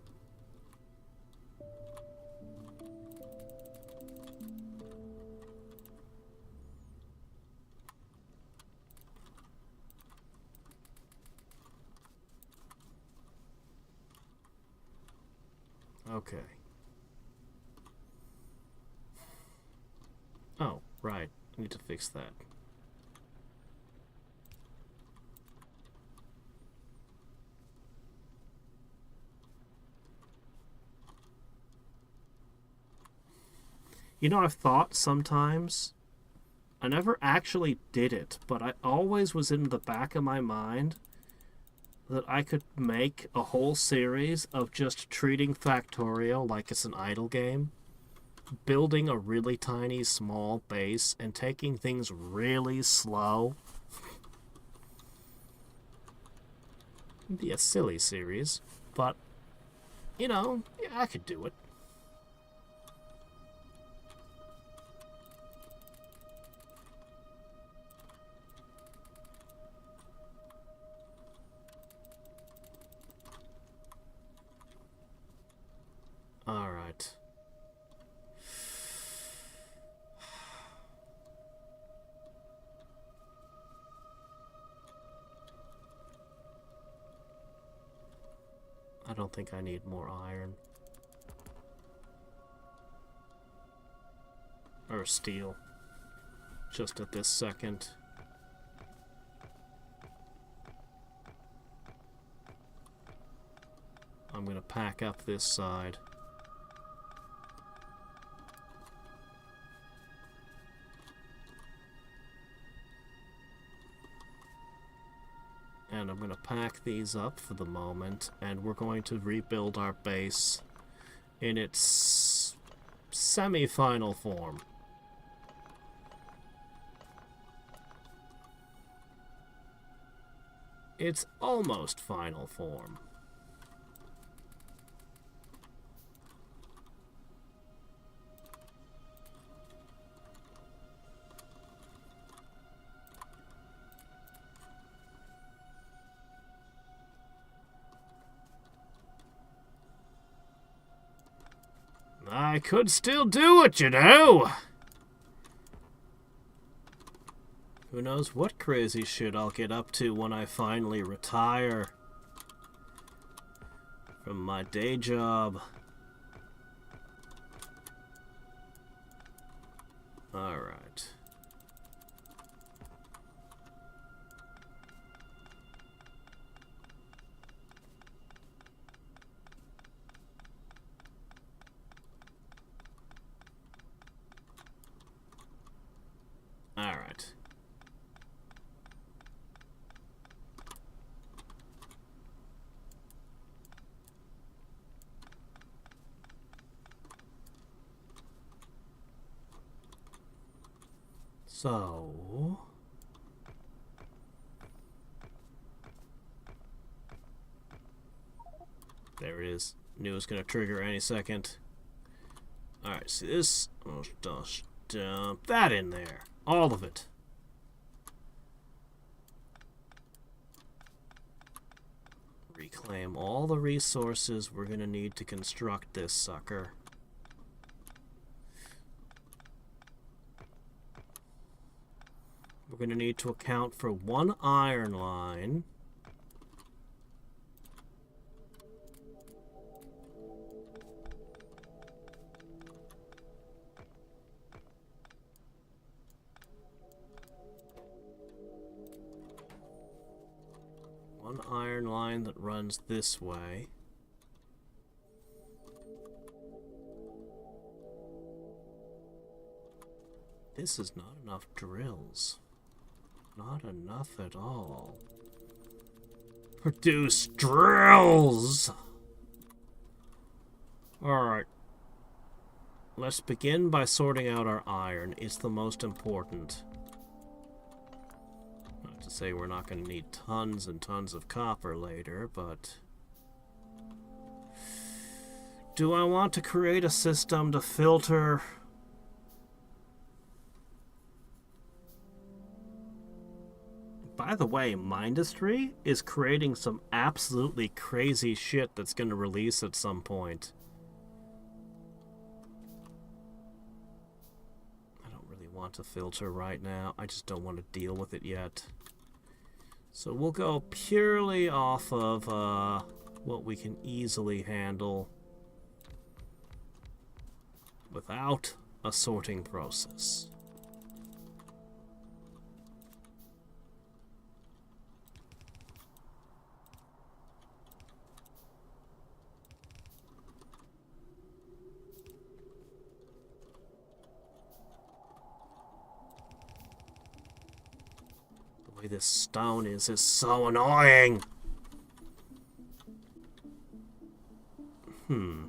Okay. Oh, right. I need to fix that. You know, I've thought sometimes, I never actually did it, but I always was in the back of my mind that I could make a whole series of just treating Factorio like it's an idle game. Building a really tiny, small base and taking things really slow. It'd be a silly series, but, you know, yeah, I could do it. Alright. I don't think I need more iron. Or steel. Just at this second. I'm gonna pack up this side. pack these up for the moment, and we're going to rebuild our base in its semi-final form. Its almost final form. I could still do it, you know! Who knows what crazy shit I'll get up to when I finally retire from my day job. Alright. Alright. So... there it is. Knew it was going to trigger any second. Alright, see this? I'll just dump that in there. All of it. Reclaim all the resources we're going to need to construct this sucker. We're going to need to account for one iron line. One iron line that runs this way. This is not enough drills. Not enough at all. Produce drills! Alright. Let's begin by sorting out our iron. It's the most important. Not to say we're not going to need tons and tons of copper later, but... do I want to create a system to filter... By the way, Mindustry is creating some absolutely crazy shit that's going to release at some point. I don't really want to filter right now. I just don't want to deal with it yet. So we'll go purely off of what we can easily handle without a sorting process. This stone is so annoying. No,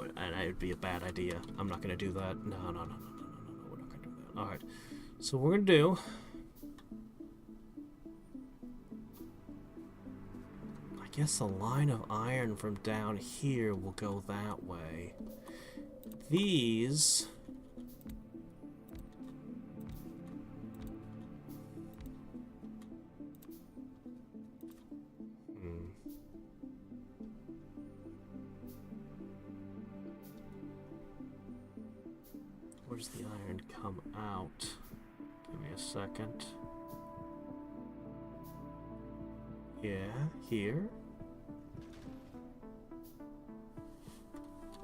it would be a bad idea. I'm not going to do that. No, we're not going to do that. Alright, so what we're going to do... I guess a line of iron from down here will go that way. These... where's the iron come out? Give me a second. Yeah, here.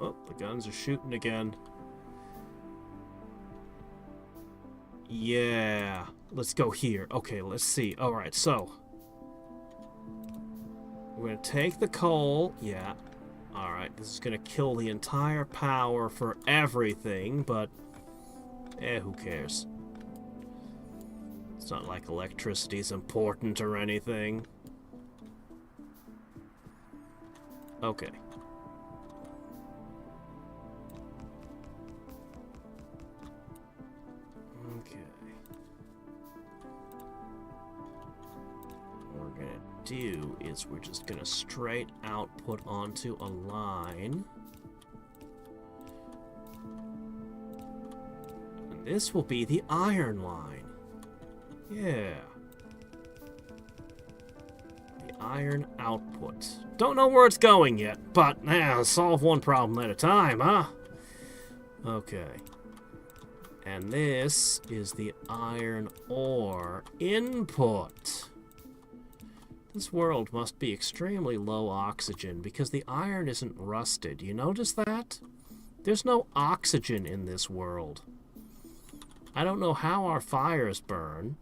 Oh, the guns are shooting again. Yeah, let's go here. Okay, let's see. Alright, so. We're gonna take the coal. Yeah. Alright, this is gonna kill the entire power for everything, but... who cares? It's not like electricity's important or anything. Okay. Okay. What we're gonna do is we're just gonna straight output onto a line. And this will be the iron line. Yeah. The iron output. Don't know where it's going yet, but solve one problem at a time, huh? Okay. And this is the iron ore input. This world must be extremely low oxygen because the iron isn't rusted. You notice that? There's no oxygen in this world. I don't know how our fires burn.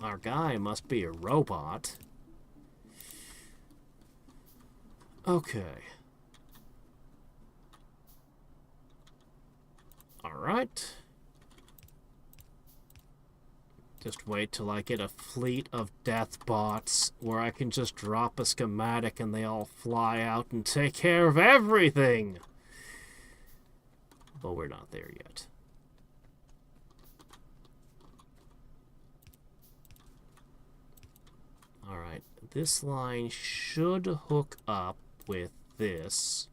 Our guy must be a robot. Okay. Alright. Just wait till I get a fleet of death bots where I can just drop a schematic and they all fly out and take care of everything. But we're not there yet. Alright, this line should hook up with this.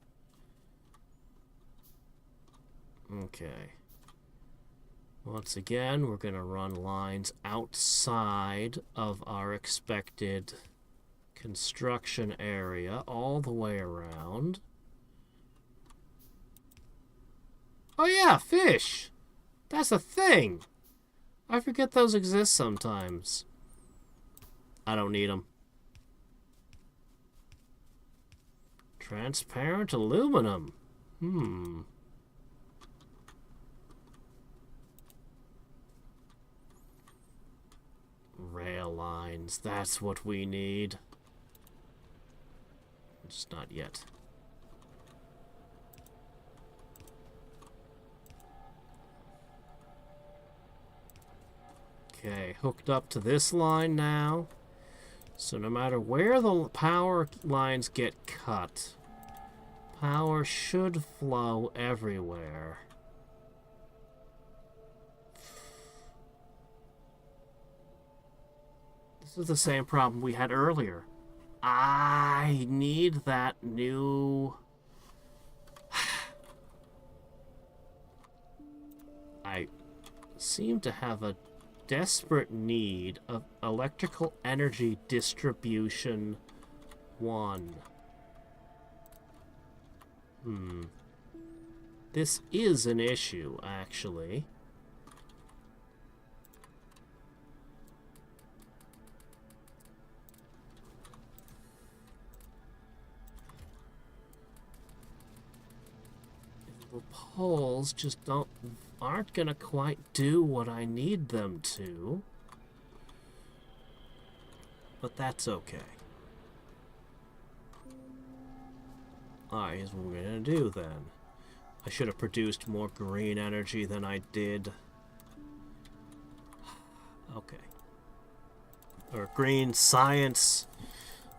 Okay. Once again, we're going to run lines outside of our expected construction area all the way around. Oh yeah, fish! That's a thing! I forget those exist sometimes. I don't need them. Transparent aluminum. Rail lines, that's what we need. Just not yet. Okay, hooked up to this line now. So no matter where the power lines get cut, power should flow everywhere. This is the same problem we had earlier. I need that new... I seem to have a desperate need of electrical energy distribution 1. This is an issue, actually. The poles just aren't gonna quite do what I need them to. But that's okay. Alright, here's what we're gonna do then. I should have produced more green energy than I did. Okay. Or green science.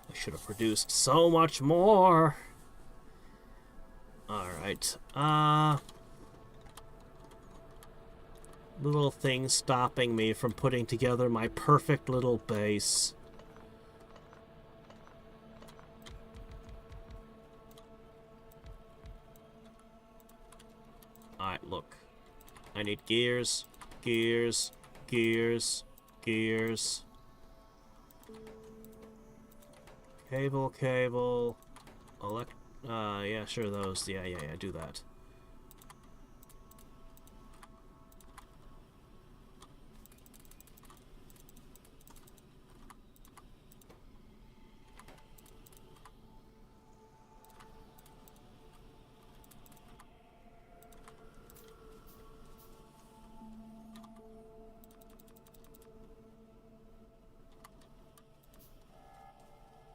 I should have produced so much more. Alright. Little thing stopping me from putting together my perfect little base. Alright, look. I need gears, gears, gears, gears. Cable. Yeah, sure, those. Yeah, do that.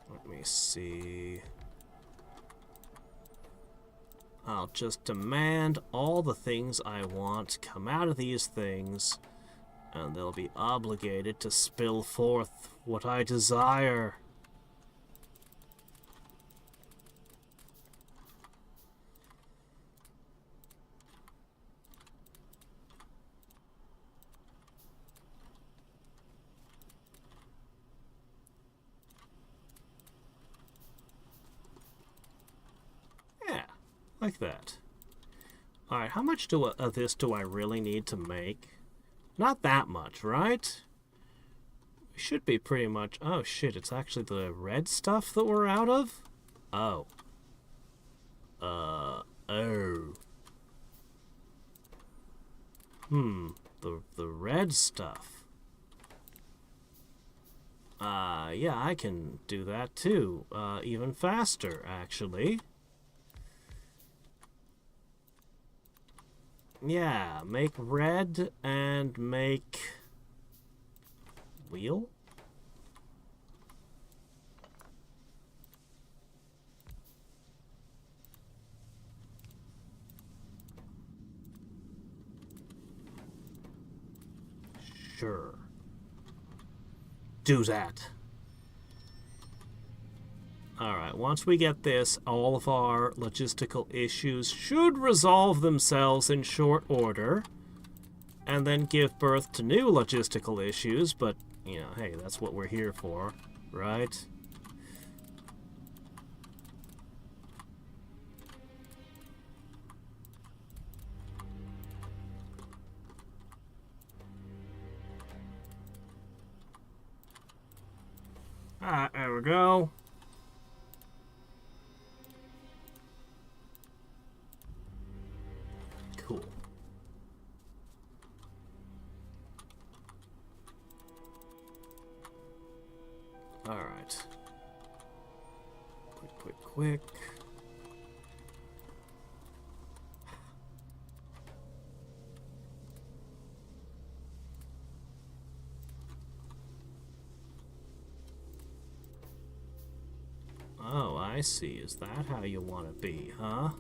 Let me see. I'll I'll just demand all the things I want come out of these things, and they'll be obligated to spill forth what I desire. Like that. Alright, how much of this do I really need to make? Not that much, right? We should be pretty much... Oh, shit, it's actually the red stuff that we're out of? Oh. Oh. The red stuff. Yeah, I can do that too. Even faster, actually. Yeah, make red and make wheel? Sure. Do that. Alright, once we get this, all of our logistical issues should resolve themselves in short order, and then give birth to new logistical issues, but, you know, hey, that's what we're here for, right? Alright, there we go. Cool. Alright. Quick. Oh, I see. Is that how you want to be, huh?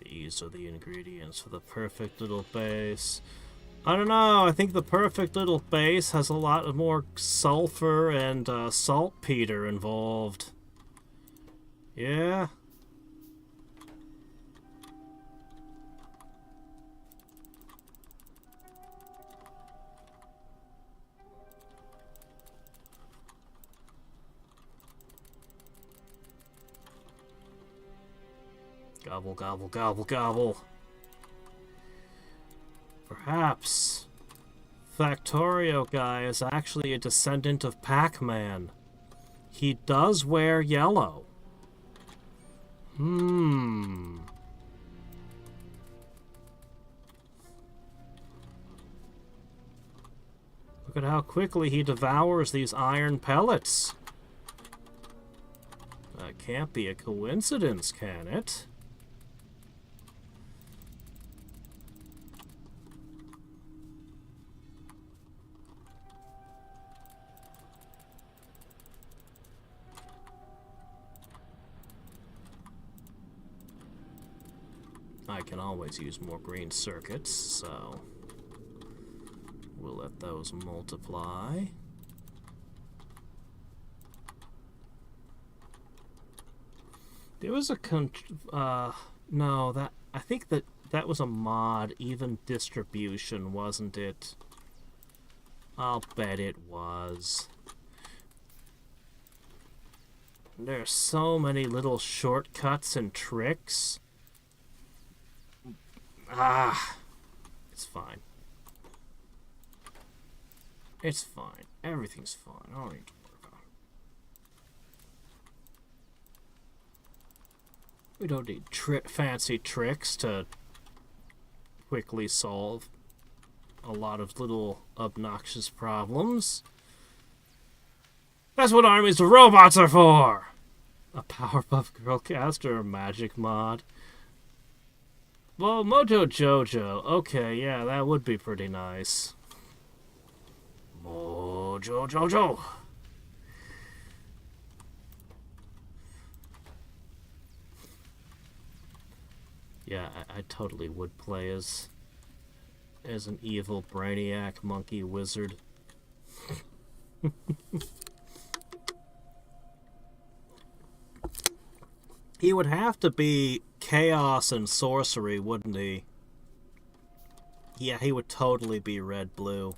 These are the ingredients for the perfect little base. I don't know, I think the perfect little base has a lot more sulfur and saltpeter involved. Yeah? Gobble, gobble, gobble, gobble. Perhaps Factorio guy is actually a descendant of Pac-Man. He does wear yellow. Look at how quickly he devours these iron pellets. That can't be a coincidence, can it? I can always use more green circuits, so we'll let those multiply. There was a no, that I think that was a mod, even distribution, wasn't it? I'll bet it was. There's so many little shortcuts and tricks. It's fine. It's fine. Everything's fine. I don't need to worry about it. We don't need fancy tricks to quickly solve a lot of little obnoxious problems. That's what armies of robots are for! A Powerpuff Girl cast or a magic mod? Well, Mojo Jojo. Okay, yeah, that would be pretty nice. Mojo Jojo. Yeah, I totally would play as an evil brainiac monkey wizard. He would have to be chaos and sorcery, wouldn't he? Yeah, he would totally be red-blue.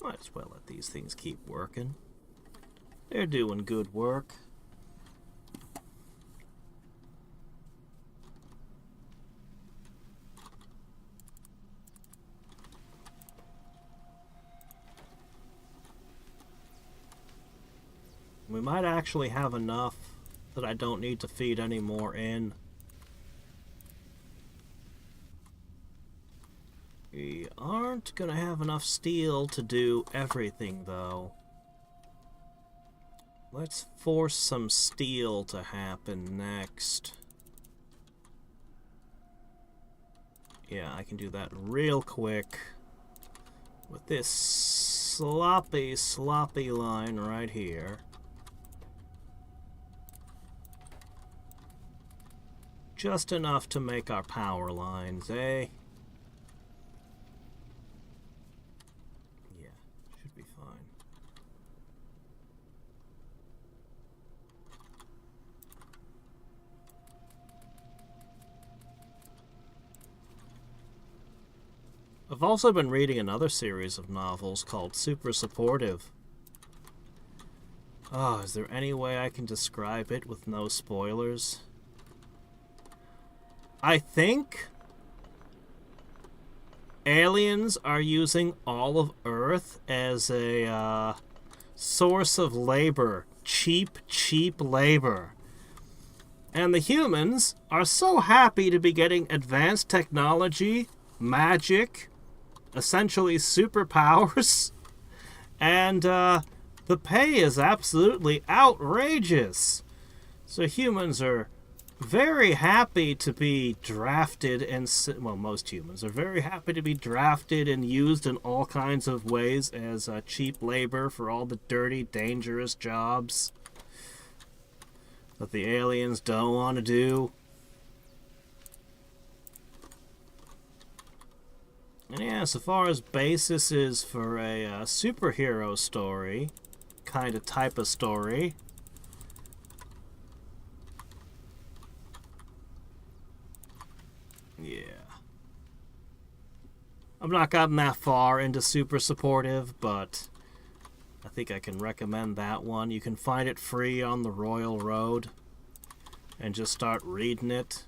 Might as well let these things keep working. They're doing good work. We might actually have enough that I don't need to feed any more in. We aren't gonna have enough steel to do everything, though. Let's force some steel to happen next. Yeah, I can do that real quick with this sloppy line right here. Just enough to make our power lines, eh? Yeah, should be fine. I've also been reading another series of novels called Super Supportive. Oh, is there any way I can describe it with no spoilers? I think aliens are using all of Earth as a source of labor. Cheap labor. And the humans are so happy to be getting advanced technology, magic, essentially superpowers, and the pay is absolutely outrageous. So humans are very happy to be drafted and, well, most humans are very happy to be drafted and used in all kinds of ways as cheap labor for all the dirty, dangerous jobs that the aliens don't want to do. And yeah, so far as basis is for a superhero story, kind of type of story, yeah. I've not gotten that far into Super Supportive, but I think I can recommend that one. You can find it free on the Royal Road and just start reading it.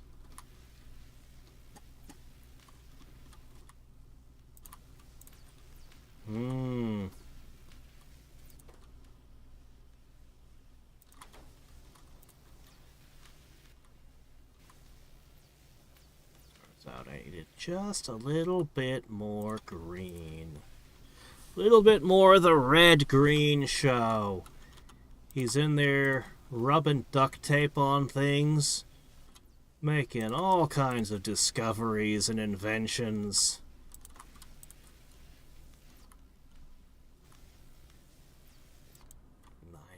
Out, I needed just a little bit more green. A little bit more of the red-green show. He's in there rubbing duct tape on things, making all kinds of discoveries and inventions.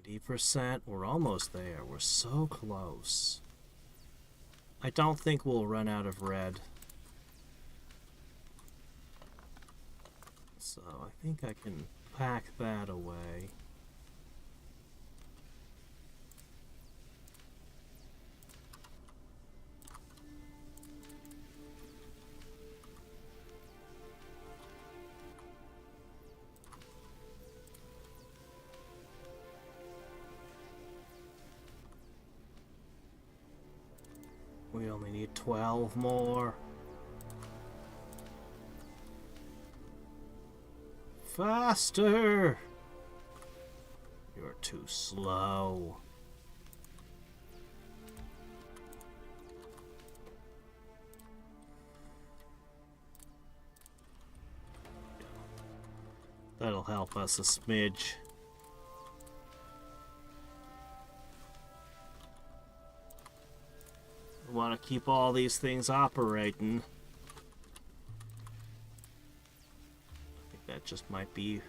90%. We're almost there. We're so close. I don't think we'll run out of red. So I think I can pack that away. We only need 12 more. Faster! You're too slow. That'll help us a smidge. We want to keep all these things operating. I think that just might be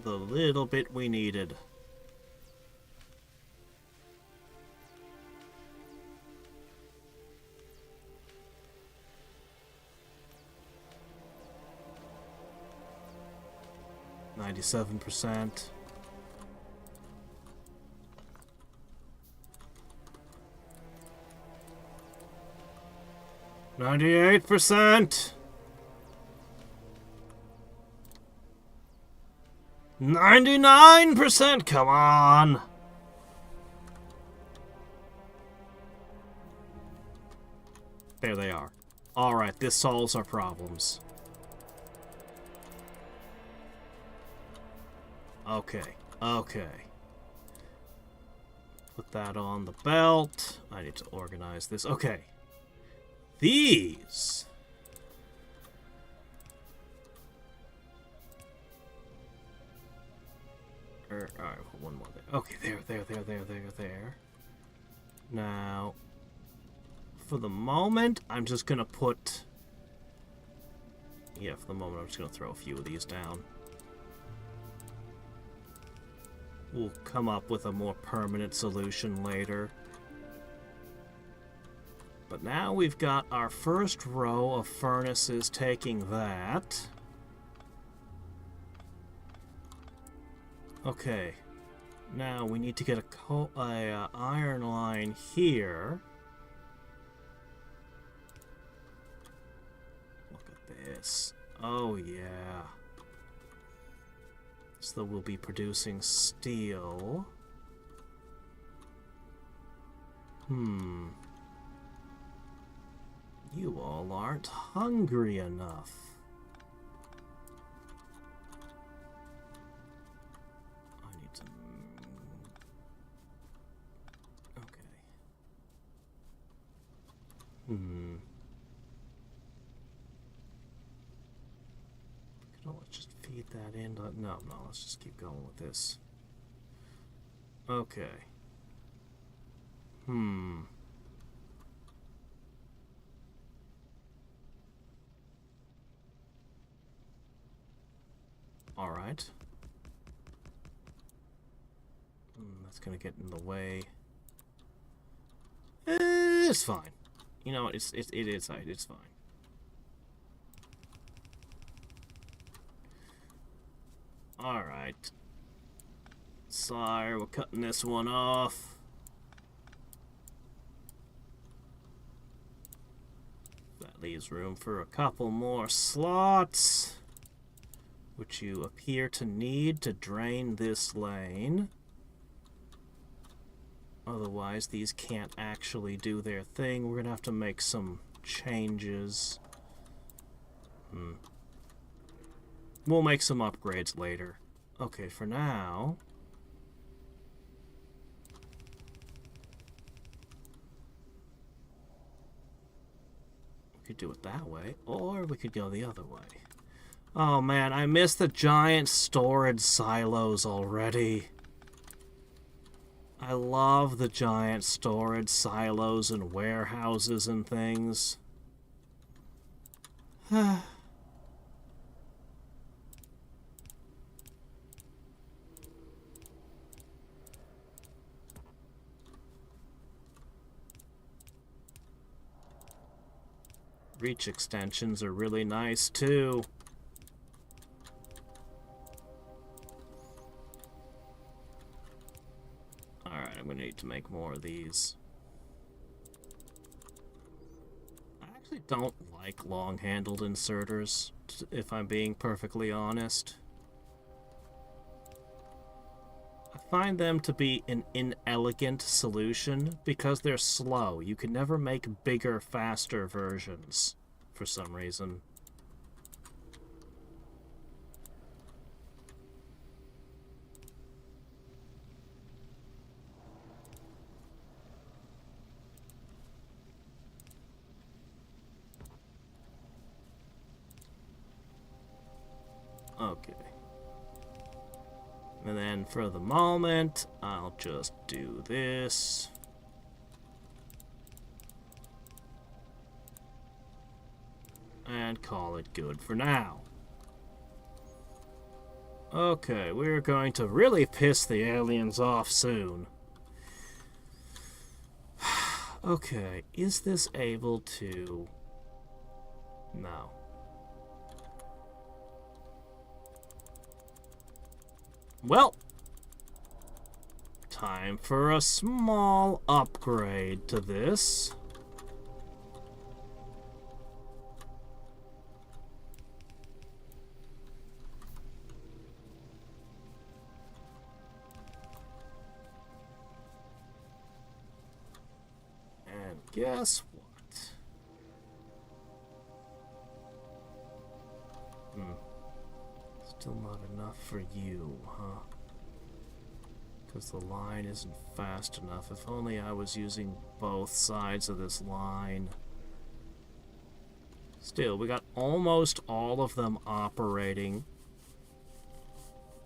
the little bit we needed. %. 98%. 99%. Come on. There they are. All right, this solves our problems. Okay. Put that on the belt. I need to organize this. Okay. These. Alright, one more there. Okay, there. Now, for the moment, I'm just gonna put... Yeah, for the moment, I'm just gonna throw a few of these down. We'll come up with a more permanent solution later. But now we've got our first row of furnaces taking that. Okay. Now we need to get a iron line here. Look at this. Oh, yeah. So we'll be producing steel. You all aren't hungry enough. I need to... Okay. Let's just feed that in. No, let's just keep going with this. Okay. Alright. That's gonna get in the way. It's fine. You know, it's fine. Alright. Sire, we're cutting this one off. That leaves room for a couple more slots, which you appear to need to drain this lane. Otherwise, these can't actually do their thing. We're gonna have to make some changes. We'll make some upgrades later. Okay, for now... we could do it that way, or we could go the other way. Oh man, I missed the giant storage silos already. I love the giant storage silos and warehouses and things. Reach extensions are really nice too. Alright, I'm gonna need to make more of these. I actually don't like long-handled inserters, if I'm being perfectly honest. I find them to be an inelegant solution because they're slow. You can never make bigger, faster versions for some reason. Okay. And then for the moment, I'll just do this. And call it good for now. Okay, we're going to really piss the aliens off soon. Okay, is this able to... No. Well, time for a small upgrade to this. And guess what? Still not enough for you, huh? Because the line isn't fast enough. If only I was using both sides of this line. Still, we got almost all of them operating.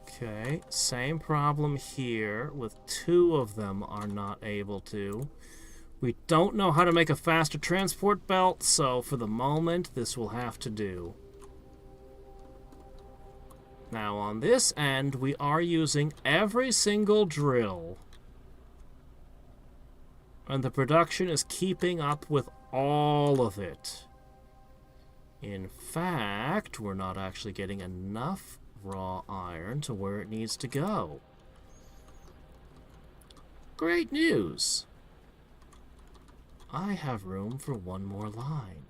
Okay, same problem here with 2 of them are not able to. We don't know how to make a faster transport belt, so for the moment, this will have to do. Now on this end, we are using every single drill. And the production is keeping up with all of it. In fact, we're not actually getting enough raw iron to where it needs to go. Great news! I have room for one more line.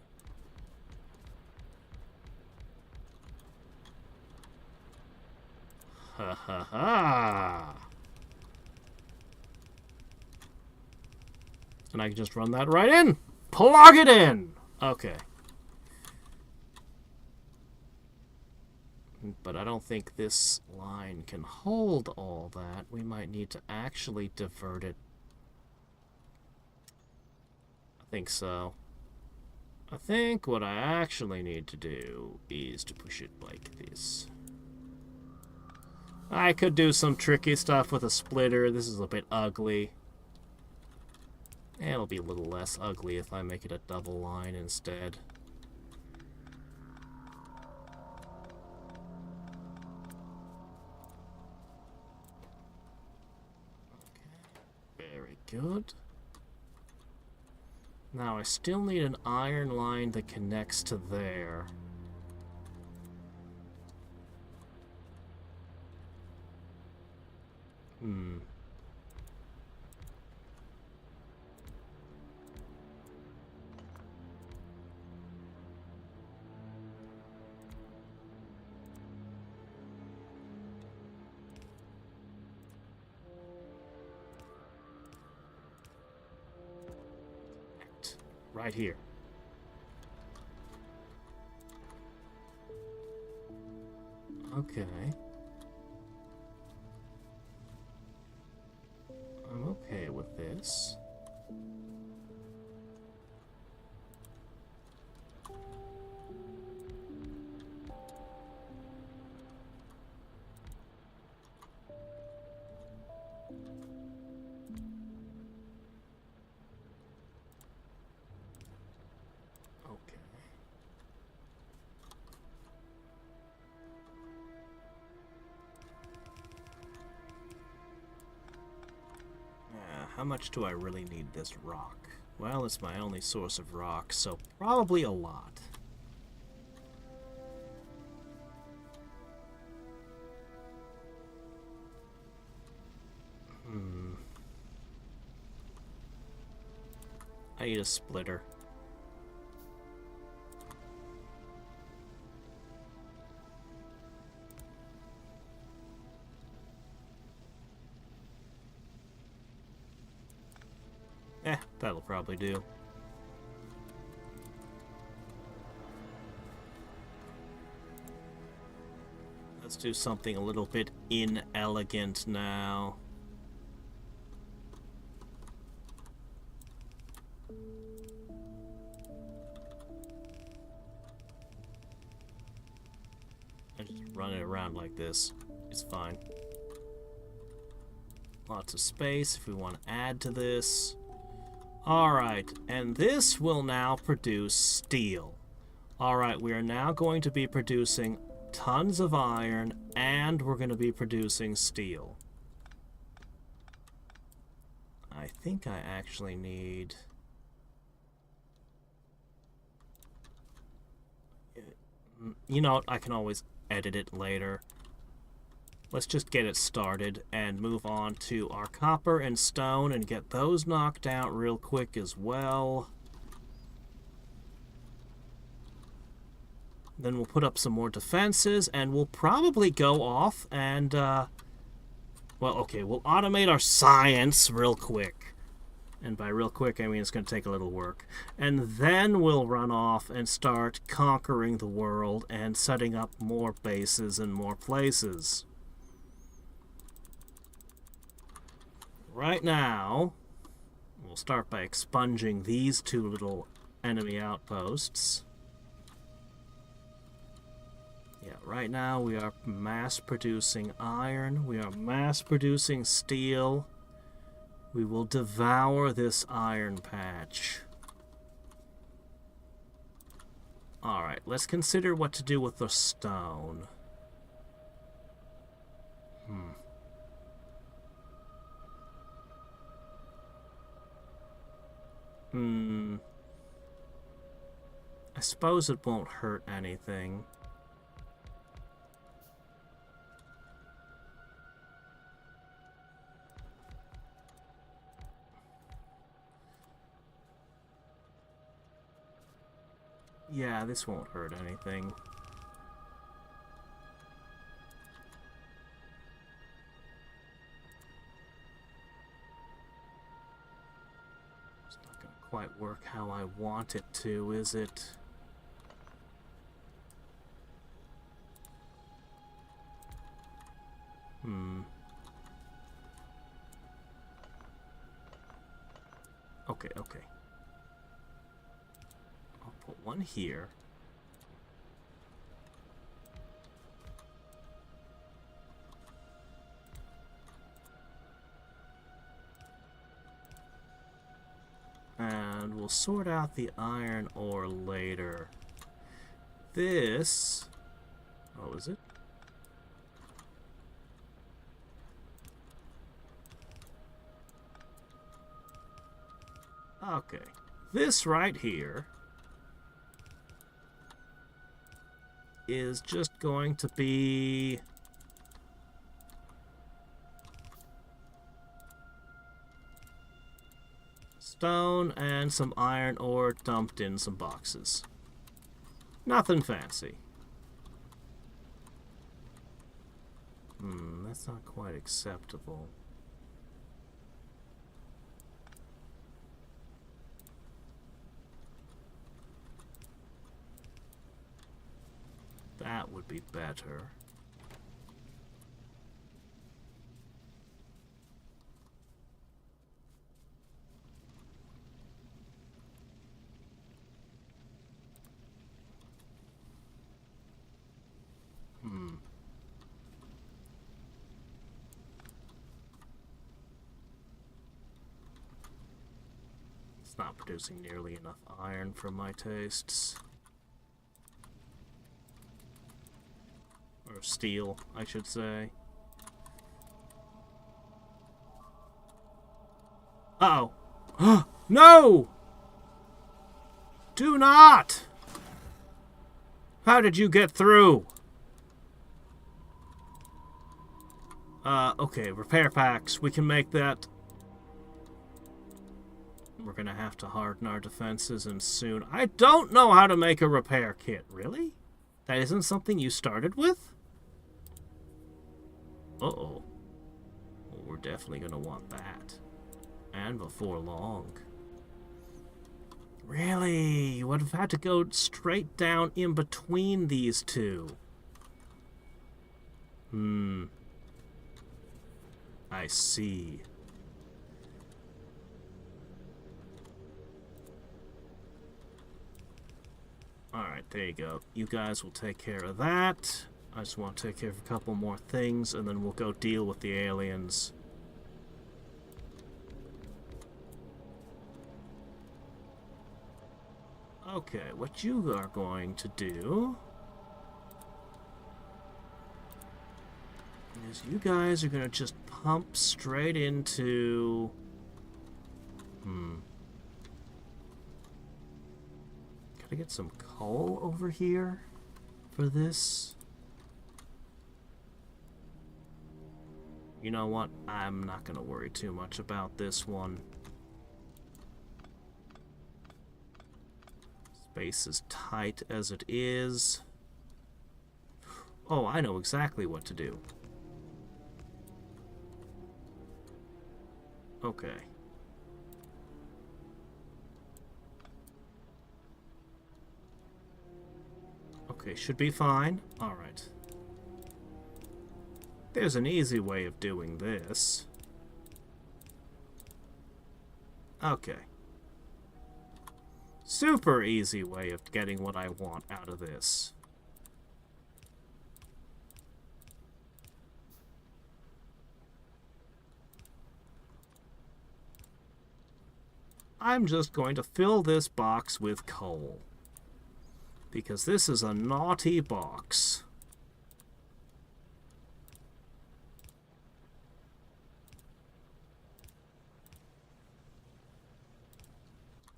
Ha ha ha! And I can just run that right in! Plug it in! Okay. But I don't think this line can hold all that. We might need to actually divert it. I think so. I think what I actually need to do is to push it like this. I could do some tricky stuff with a splitter. This is a bit ugly. It'll be a little less ugly if I make it a double line instead. Okay, very good. Now I still need an iron line that connects to there. Right here. Okay. I'm okay with this. How much do I really need this rock? Well, it's my only source of rock, so probably a lot. I need a splitter. That'll probably do. Let's do something a little bit inelegant now. I just run it around like this. It's fine. Lots of space if we want to add to this. Alright, and this will now produce steel. Alright, we are now going to be producing tons of iron, and we're going to be producing steel. I think I actually need... You know what, I can always edit it later. Let's just get it started and move on to our copper and stone and get those knocked out real quick as well. Then we'll put up some more defenses, and we'll probably go off and, well, okay, we'll automate our science real quick. And by real quick, I mean it's going to take a little work. And then we'll run off and start conquering the world and setting up more bases and more places. Right now, we'll start by expunging these two little enemy outposts. Yeah, right now we are mass-producing iron. We are mass-producing steel. We will devour this iron patch. Alright, let's consider what to do with the stone. I suppose it won't hurt anything. Yeah, this won't hurt anything. It's not going to quite work how I want it to, is it? Okay, okay. I'll put one here. And we'll sort out the iron ore later. This... Oh, is it? Okay. This right here is just going to be stone and some iron ore dumped in some boxes. Nothing fancy. That's not quite acceptable. That would be better. It's not producing nearly enough iron for my tastes. Or steel, I should say. Uh-oh. No! Do not! How did you get through? Okay, repair packs. We can make that. We're gonna have to harden our defenses and soon. I don't know how to make a repair kit. Really? That isn't something you started with? Uh-oh. Well, we're definitely gonna want that. And before long. Really? You would have had to go straight down in between these two. I see. Alright, there you go. You guys will take care of that. I just want to take care of a couple more things, and then we'll go deal with the aliens. Okay, what you are going to do is you guys are going to just pump straight into... Gotta get some coal over here for this. You know what? I'm not going to worry too much about this one. Space is tight as it is. Oh, I know exactly what to do. Okay. Okay, should be fine. Alright. There's an easy way of doing this. Okay. Super easy way of getting what I want out of this. I'm just going to fill this box with coal. Because this is a naughty box.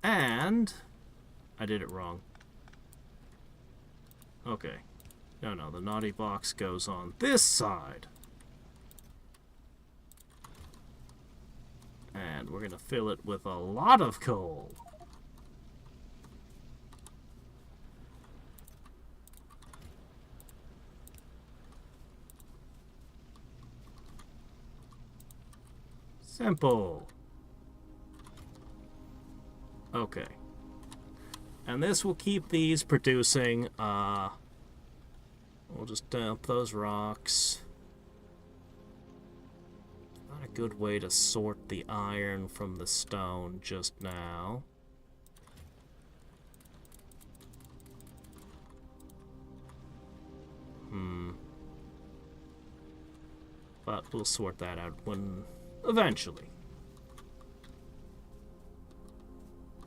And... I did it wrong. Okay. No, the naughty box goes on this side. And we're gonna fill it with a lot of coal. Simple. Okay. And this will keep these producing, we'll just dump those rocks. Not a good way to sort the iron from the stone just now. But we'll sort that out when... eventually.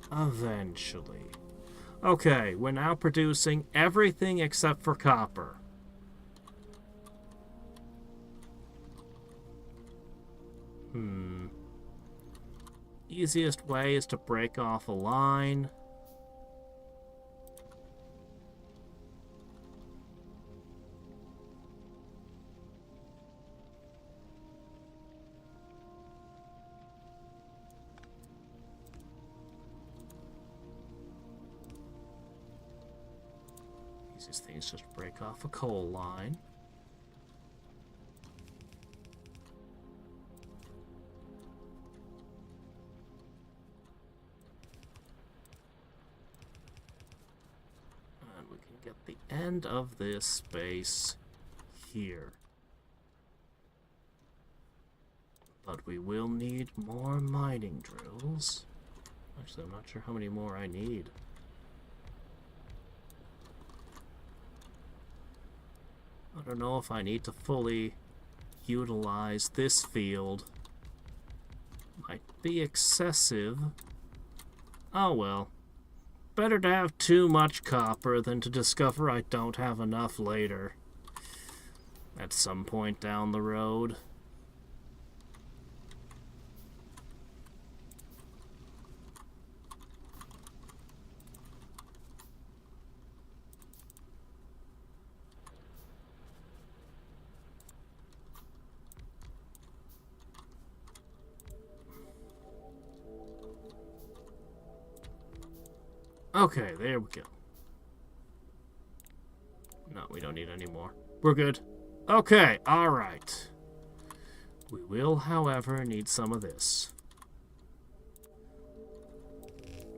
Eventually. Okay, we're now producing everything except for copper. Easiest way is to break off a line. Easiest thing is just break off a coal line. And we can get the end of this space here. But we will need more mining drills. Actually, I'm not sure how many more I need. I don't know if I need to fully utilize this field. Might be excessive. Oh well. Better to have too much copper than to discover I don't have enough later. At some point down the road. Okay, there we go. No, we don't need any more. We're good. Okay, alright. We will, however, need some of this.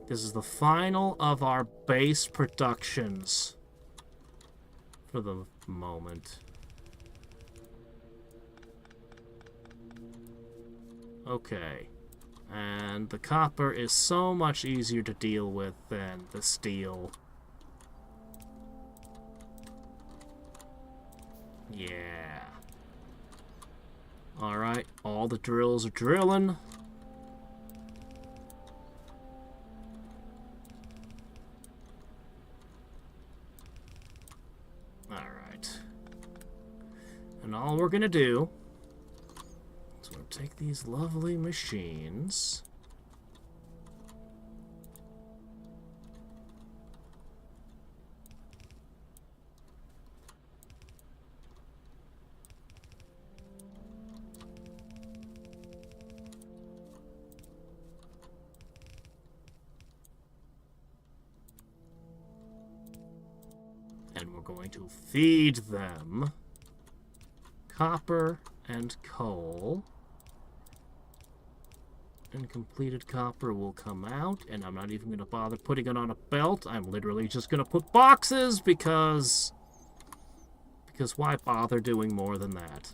This is the final of our base productions. For the moment. Okay. And the copper is so much easier to deal with than the steel. Yeah. Alright, all the drills are drilling. Alright. And all we're gonna do is we'll take these lovely machines. And we're going to feed them copper and coal. And completed copper will come out, and I'm not even going to bother putting it on a belt. I'm literally just going to put boxes because why bother doing more than that?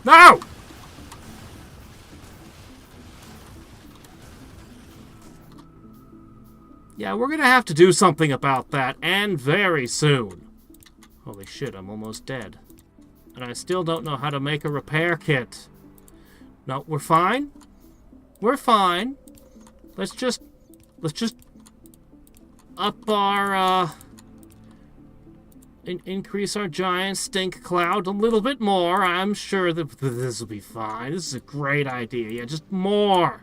No! Yeah, we're gonna have to do something about that, and very soon. Holy shit, I'm almost dead. And I still don't know how to make a repair kit. No, we're fine. We're fine. Let's just up our, increase our giant stink cloud a little bit more. I'm sure that this will be fine. This is a great idea. Yeah, just more.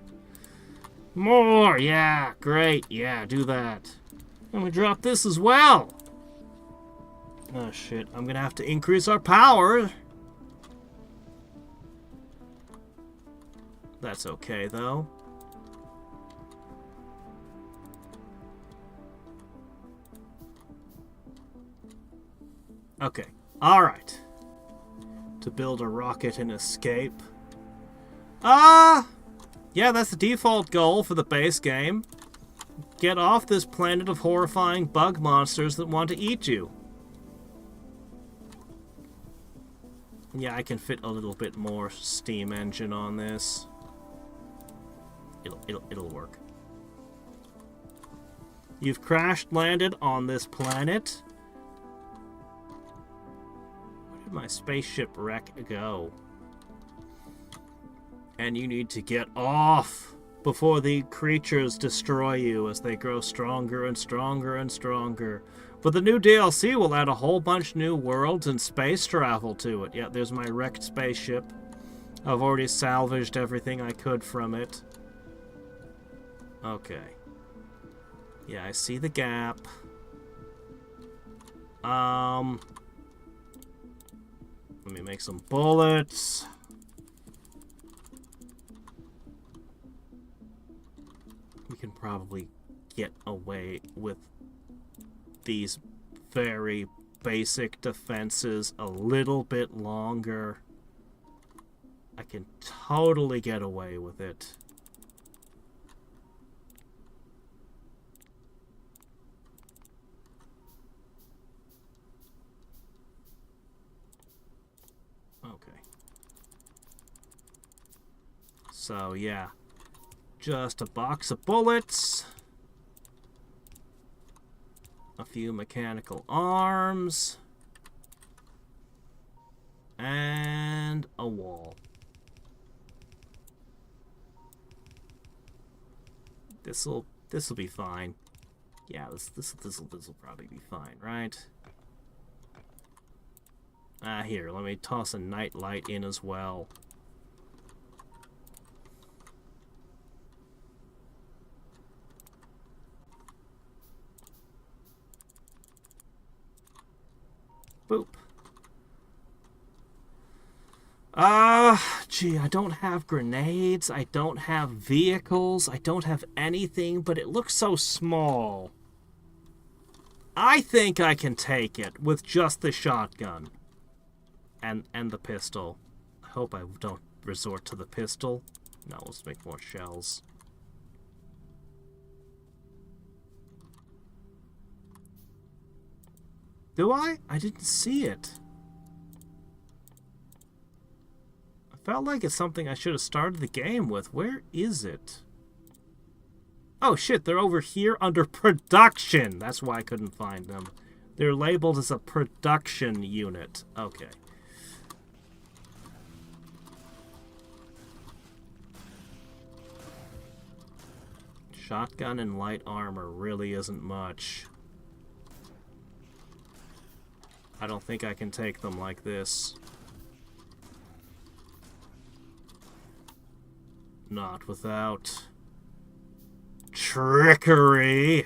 More, yeah, great, yeah, do that. And we drop this as well. Oh shit, I'm gonna have to increase our power. That's okay, though. Okay, alright. To build a rocket and escape. Yeah, that's the default goal for the base game. Get off this planet of horrifying bug monsters that want to eat you. Yeah, I can fit a little bit more steam engine on this. It'll work. You've crash-landed on this planet. Where did my spaceship wreck go? And you need to get off before the creatures destroy you as they grow stronger and stronger and stronger. But the new DLC will add a whole bunch new worlds and space travel to it. Yeah, there's my wrecked spaceship. I've already salvaged everything I could from it. Okay. Yeah, I see the gap. Let me make some bullets. We can probably get away with these very basic defenses a little bit longer. I can totally get away with it. Okay. So, yeah. Just a box of bullets. A few mechanical arms. And a wall. This'll be fine. Yeah, this'll probably be fine, right? Here, let me toss a night light in as well. Boop. Gee, I don't have grenades, I don't have vehicles, I don't have anything, but it looks so small. I think I can take it with just the shotgun. And the pistol. I hope I don't resort to the pistol. No, let's make more shells. Do I? I didn't see it. I felt like it's something I should have started the game with. Where is it? Oh shit, they're over here under production. That's why I couldn't find them. They're labeled as a production unit. Okay. Shotgun and light armor really isn't much. I don't think I can take them like this. Not without trickery.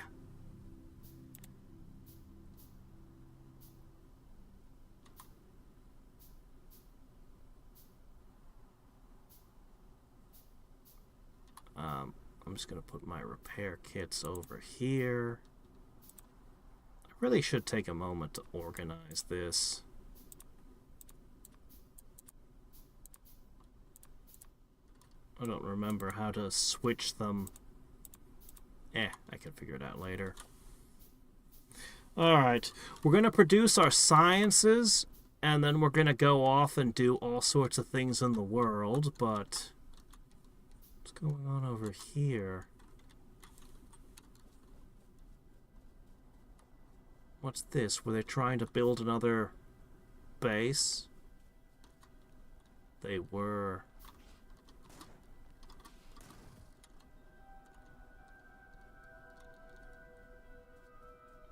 I'm just gonna put my repair kits over here. I really should take a moment to organize this. I don't remember how to switch them. I can figure it out later. Alright, we're going to produce our sciences, and then we're going to go off and do all sorts of things in the world, but what's going on over here? What's this? Were they trying to build another base? They were.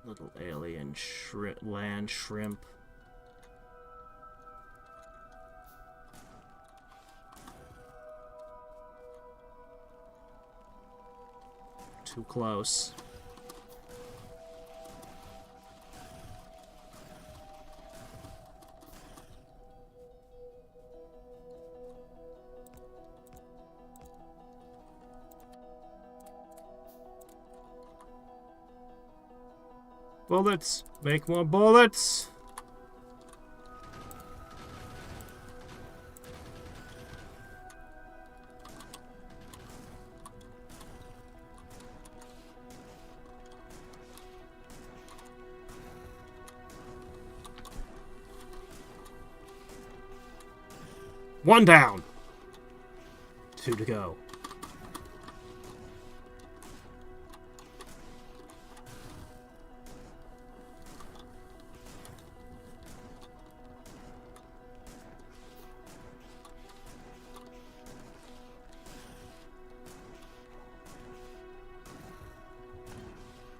Little alien land shrimp. Too close. Bullets! Make more bullets! One down! 2 to go.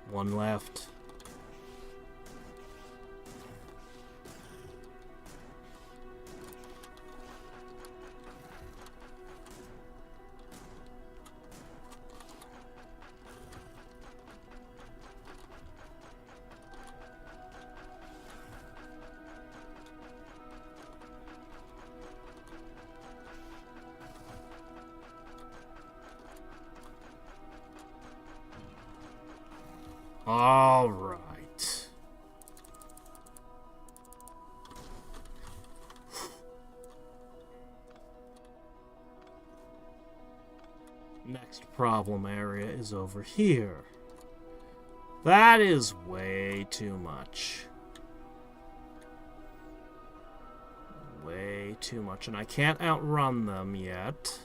One left. All right. Next problem area is over here. That is way too much. Way too much, and I can't outrun them yet.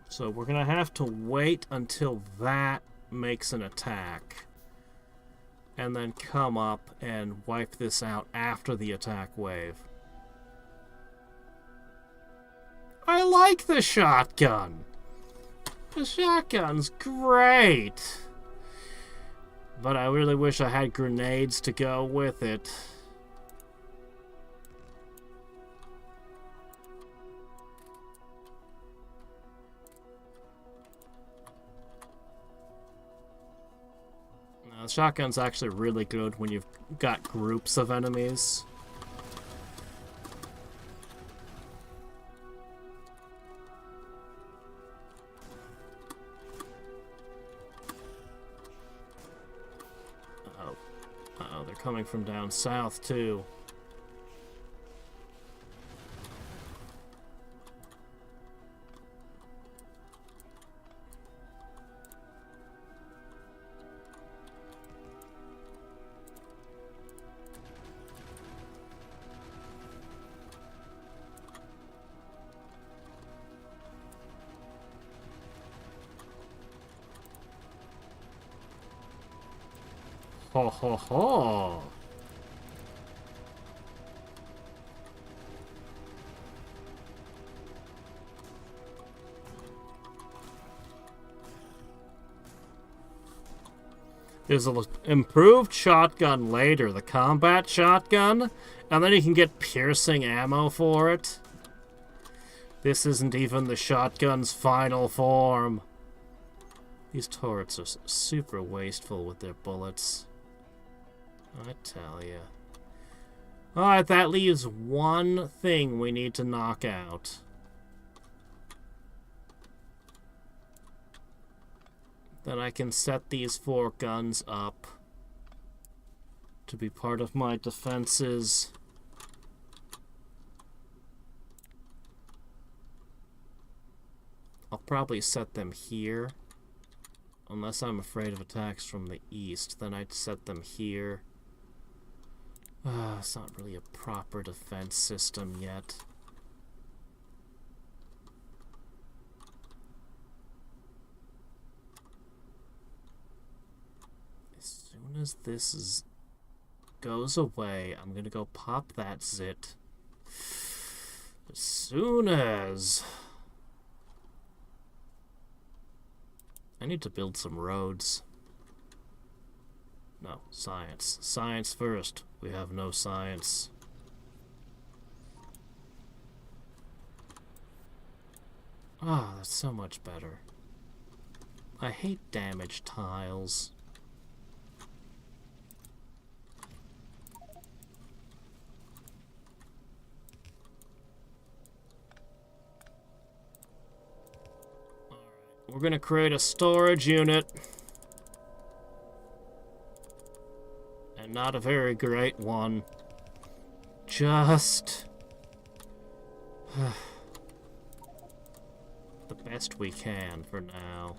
So we're going to have to wait until that makes an attack. And then come up and wipe this out after the attack wave. I like the shotgun. The shotgun's great. But I really wish I had grenades to go with it. The shotgun's actually really good when you've got groups of enemies. Uh-oh. Uh-oh, they're coming from down south, too. Ho ho ho! There's an improved shotgun later, the combat shotgun, and then you can get piercing ammo for it. This isn't even the shotgun's final form. These turrets are super wasteful with their bullets. I tell ya. Alright, that leaves one thing we need to knock out. Then I can set these 4 guns up to be part of my defenses. I'll probably set them here. Unless I'm afraid of attacks from the east, then I'd set them here. It's not really a proper defense system yet. As soon as this goes away, I'm gonna go pop that zit. As soon as... I need to build some roads. No, science. Science first. We have no science. Ah, that's so much better. I hate damaged tiles. Alright, we're gonna create a storage unit. And not a very great one. Just... the best we can for now.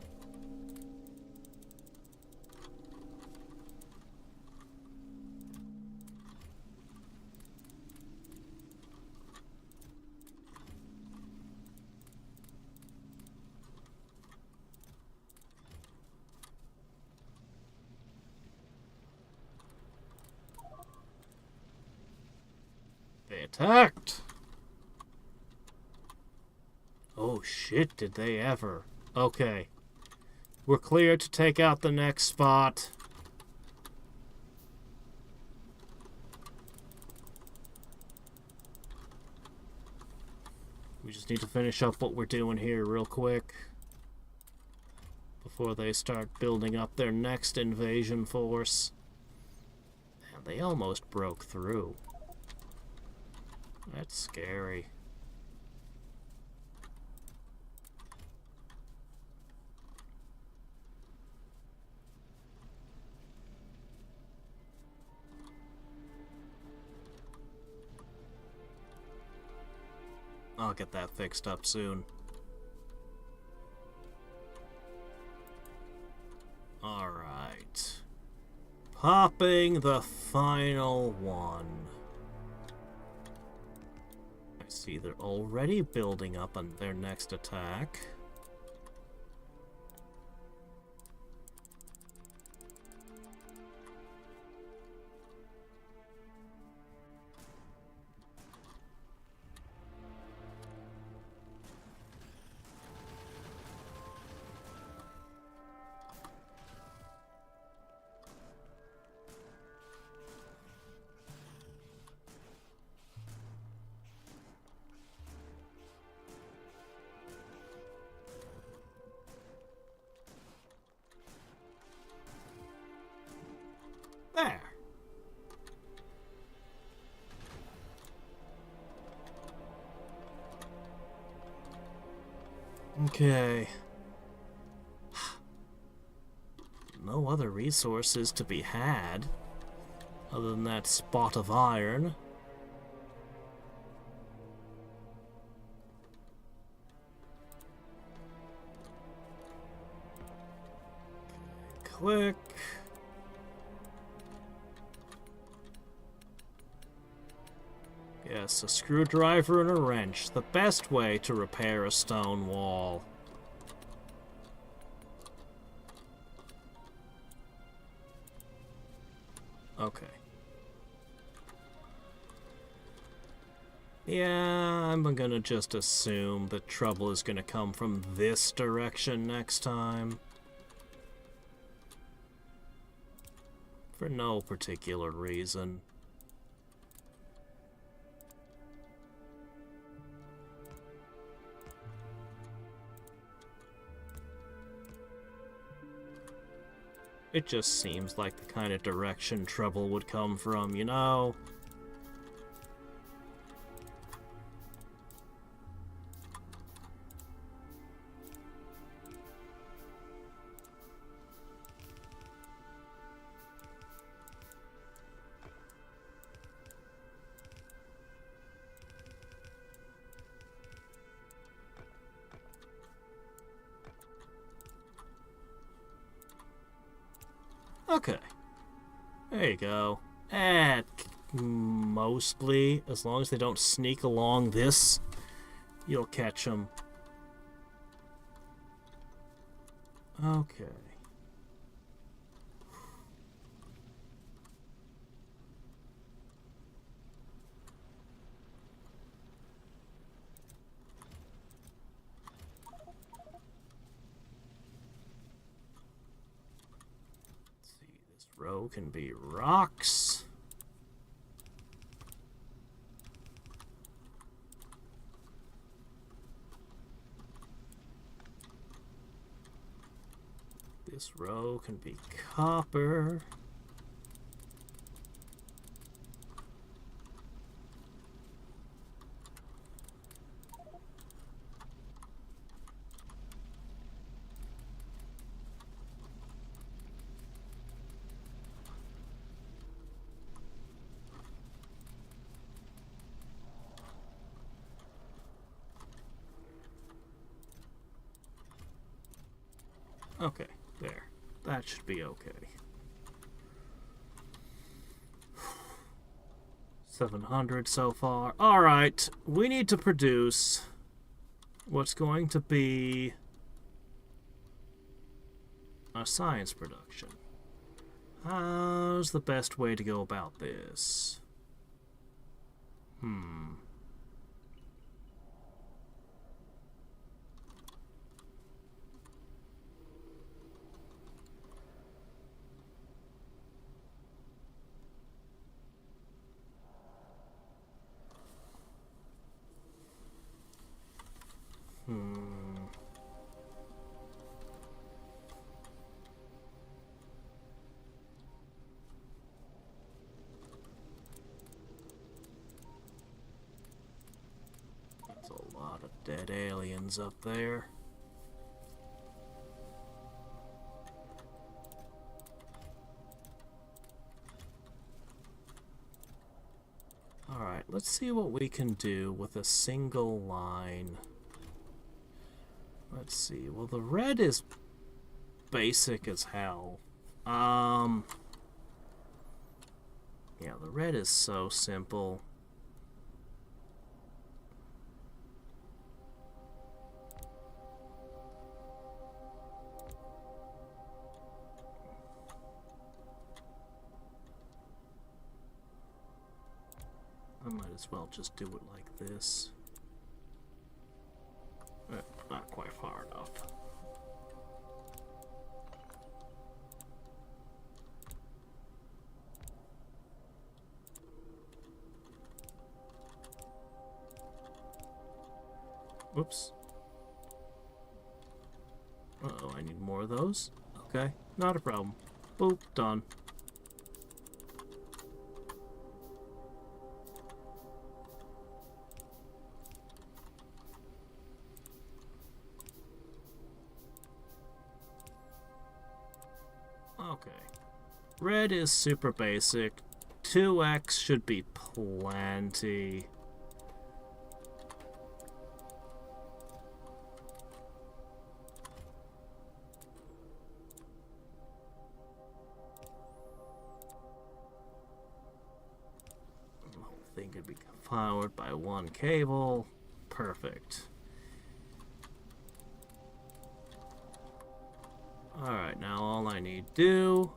They attacked! Oh shit, did they ever. Okay. We're clear to take out the next spot. We just need to finish up what we're doing here real quick before they start building up their next invasion force. Man, they almost broke through. That's scary. I'll get that fixed up soon. Alright. Popping the final one. I see they're already building up on their next attack. There. Okay. No other resources to be had other than that spot of iron. Okay, click. Yes, a screwdriver and a wrench. The best way to repair a stone wall. Okay. Yeah, I'm gonna just assume that trouble is gonna come from this direction next time. For no particular reason. It just seems like the kind of direction trouble would come from, you know? Okay. There you go. And mostly, as long as they don't sneak along this, you'll catch them. Okay. Row can be rocks. This row can be copper. Okay, there. That should be okay. 700 so far. Alright, we need to produce what's going to be a science production. How's the best way to go about this? That's a lot of dead aliens up there. Alright, let's see what we can do with a single line. Let's see. Well, the red is basic as hell. Yeah, the red is so simple. I might as well just do it like this. Not quite far enough. Whoops. Uh-oh, I need more of those. Okay, not a problem. Boop, done. Okay. Red is super basic. 2x should be plenty. The whole thing could be powered by one cable. Perfect. Alright, now all I need to do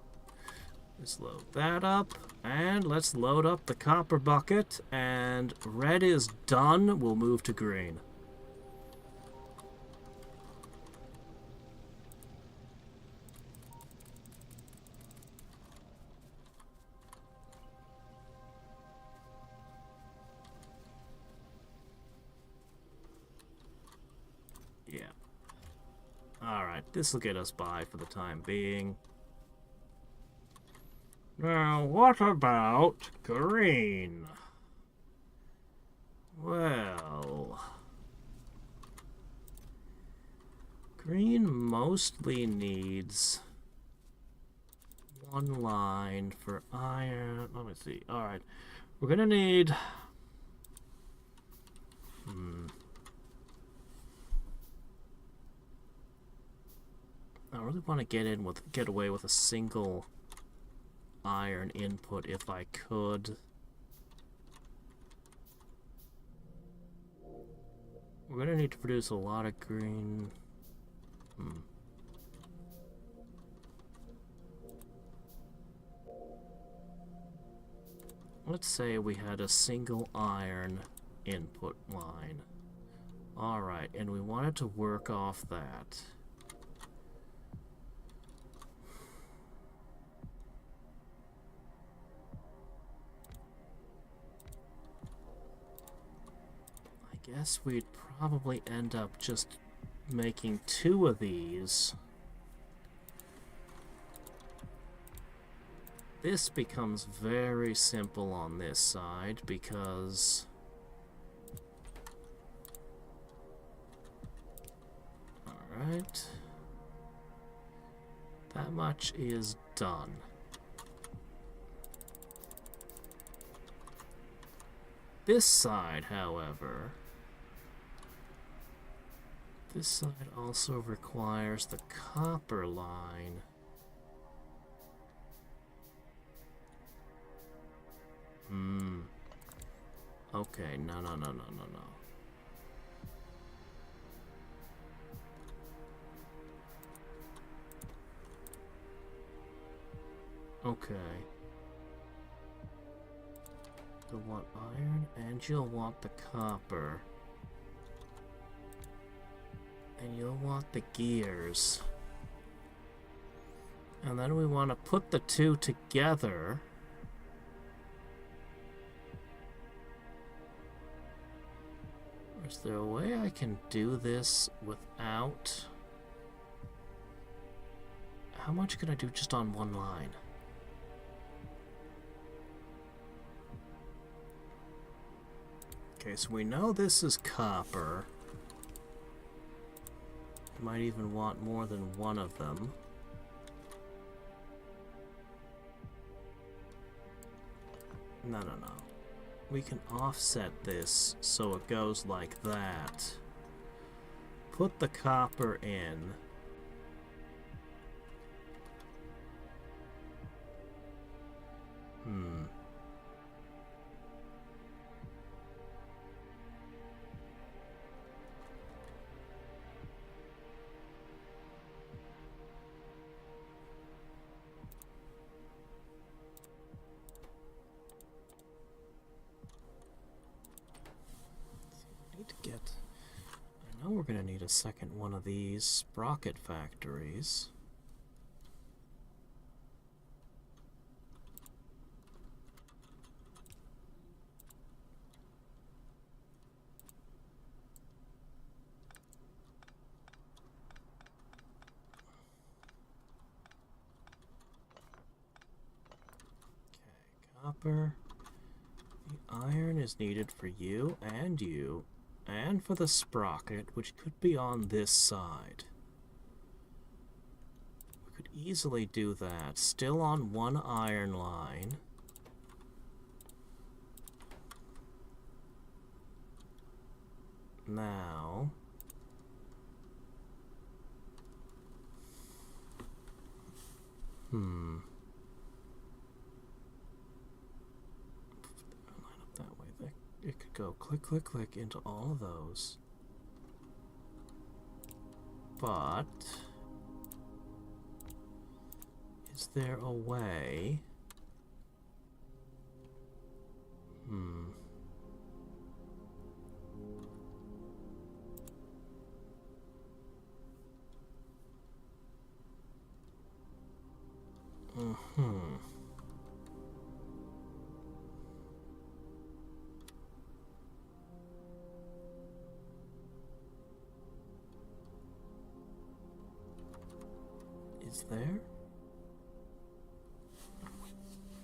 is load that up, and let's load up the copper bucket, and red is done. We'll move to green. Alright, this will get us by for the time being. Now, what about green? Well, green mostly needs one line for iron. Let me see. Alright, we're gonna need... I really want to get away with a single iron input if I could. We're gonna need to produce a lot of green. Let's say we had a single iron input line. Alright, and we wanted to work off that. I guess we'd probably end up just making 2 of these. This becomes very simple on this side because alright, that much is done. This side, however, this side also requires the copper line. Okay, no. Okay. You'll want iron, and you'll want the copper. And you'll want the gears. And then we want to put the 2 together. Is there a way I can do this without... How much can I do just on one line? Okay, so we know this is copper. Might even want more than one of them. No. We can offset this so it goes like that. Put the copper in. I know we're going to need a second one of these sprocket factories. Okay, copper. The iron is needed for you, and for the sprocket, which could be on this side. We could easily do that. Still on one iron line. Now... line up that way. It could go click, click, click into all of those. But... is there a way... Is there?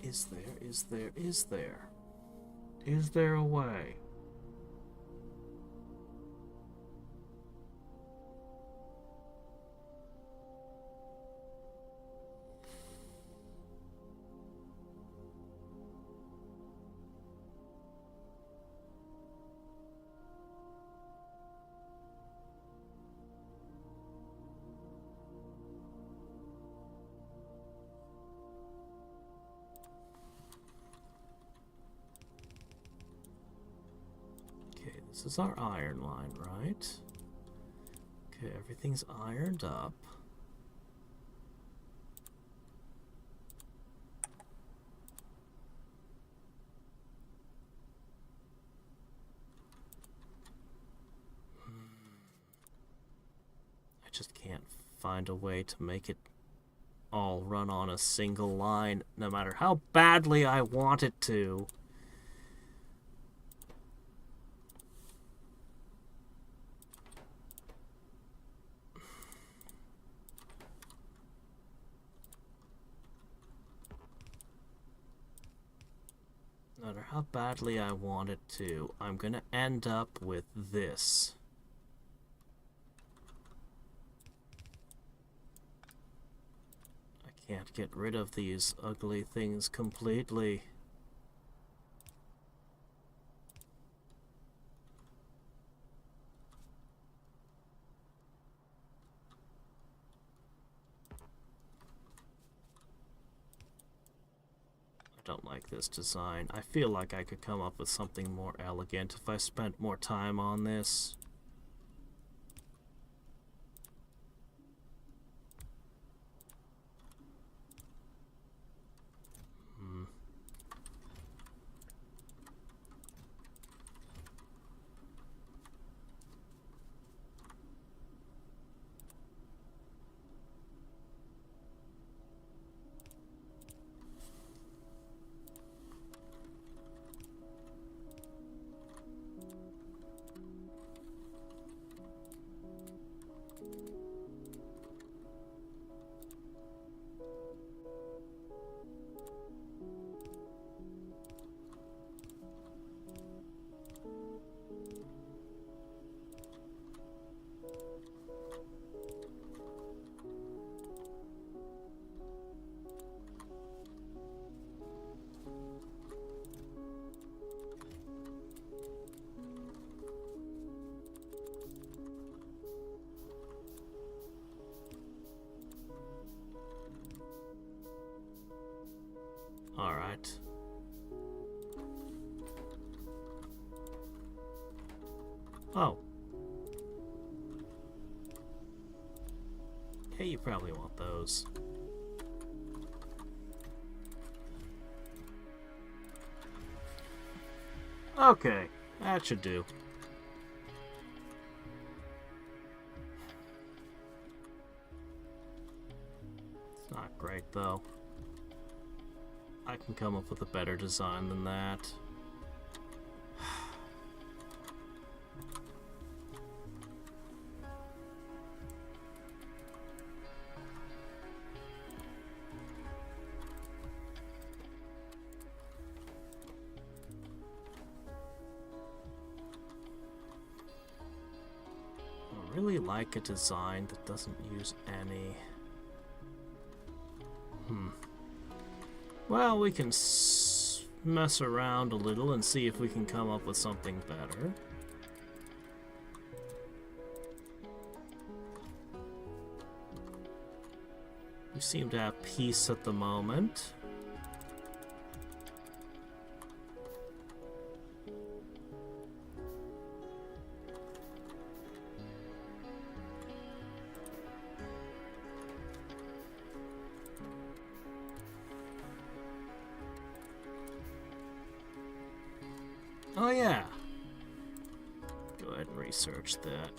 Is there? Is there? Is there? Is there a way? This is our iron line, right? Okay, everything's ironed up. I just can't find a way to make it all run on a single line, no matter how badly I want it to. No matter how badly I want it to, I'm gonna end up with this. I can't get rid of these ugly things completely. I don't like this design. I feel like I could come up with something more elegant if I spent more time on this. Alright. Oh. Hey, you probably want those. Okay, that should do. It's not great, though. I can come up with a better design than that. I really like a design that doesn't use any... Well, we can mess around a little and see if we can come up with something better. We seem to have peace at the moment. Oh yeah. Go ahead and research that.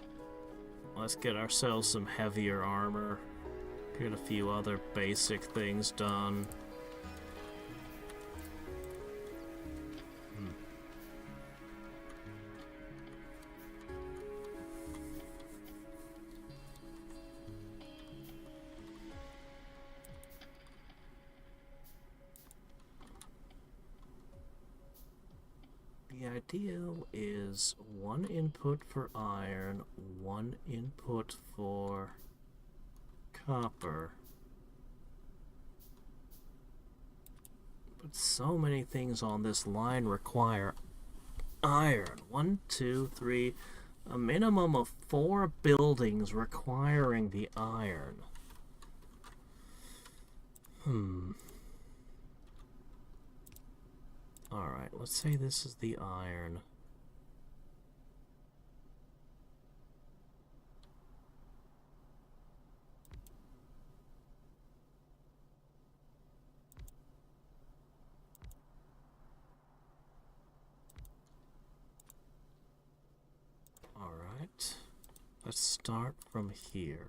Let's get ourselves some heavier armor. Get a few other basic things done. ideal is 1 input for iron, 1 input for copper. But so many things on this line require iron. 1, 2, 3, a minimum of 4 buildings requiring the iron. Alright, let's say this is the iron. Alright, let's start from here.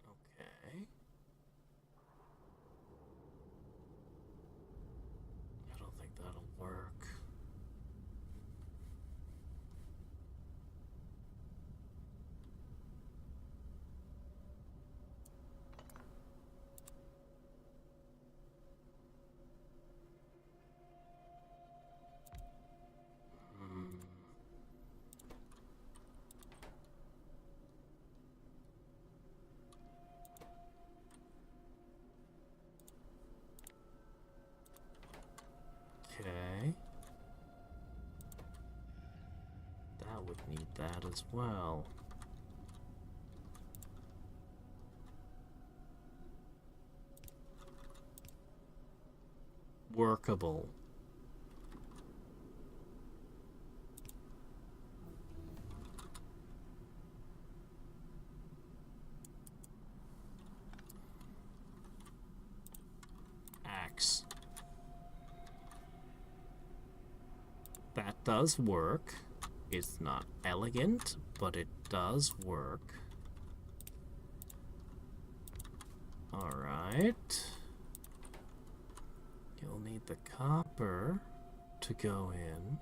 Okay. I don't think that'll work. Okay. That would need that as well. Workable. Axe. That does work. It's not elegant, but it does work. Alright. You'll need the copper to go in.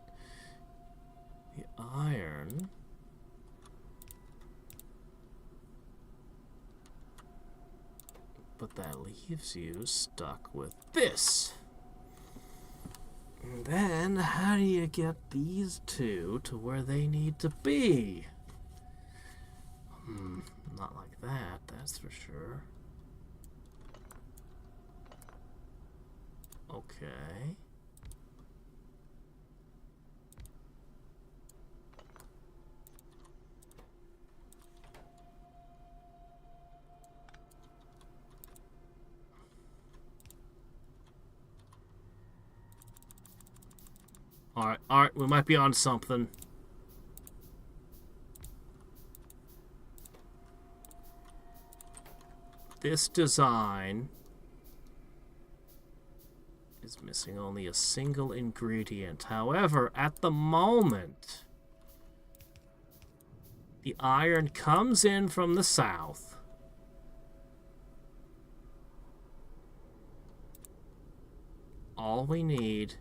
The iron. But that leaves you stuck with this. And then, how do you get these two to where they need to be? Not like that, that's for sure. Okay. Alright, we might be on something. This design is missing only a single ingredient. However, at the moment, the iron comes in from the south. All we need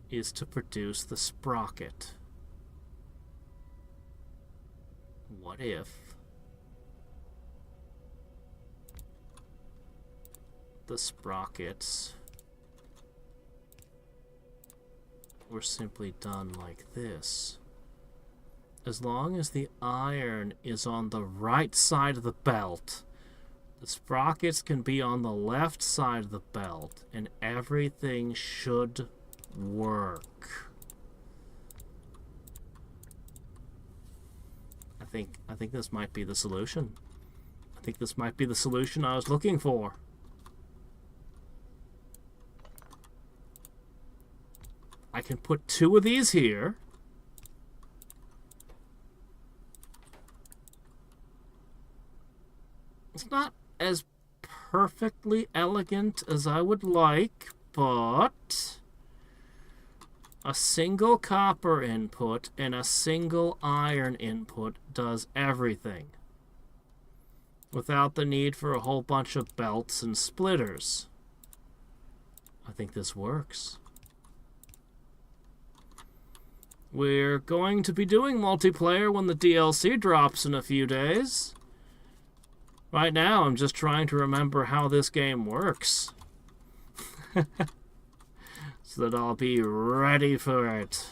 is to produce the sprocket. What if the sprockets were simply done like this? As long as the iron is on the right side of the belt, the sprockets can be on the left side of the belt, and everything should work. I think this might be the solution. I think this might be the solution I was looking for. I can put 2 of these here. It's not as perfectly elegant as I would like, but a single copper input and a single iron input does everything, without the need for a whole bunch of belts and splitters. I think this works. We're going to be doing multiplayer when the DLC drops in a few days. Right now, I'm just trying to remember how this game works. So that I'll be ready for it.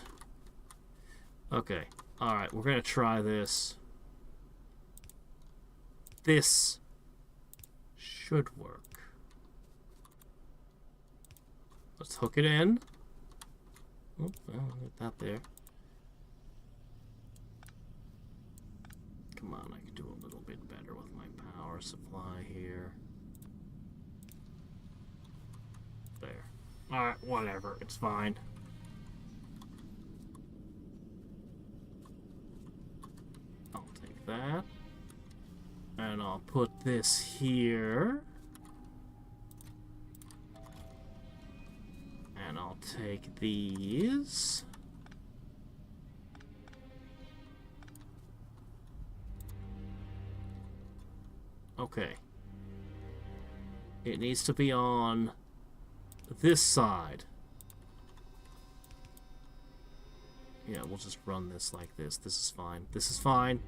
Okay. Alright, we're going to try this. This should work. Let's hook it in. Oh, well, get that there. Come on, I can do a little bit better with my power supply here. There. Alright, whatever. It's fine. I'll take that. And I'll put this here. And I'll take these. Okay. It needs to be on this side. Yeah, we'll just run this like this. This is fine. This is fine.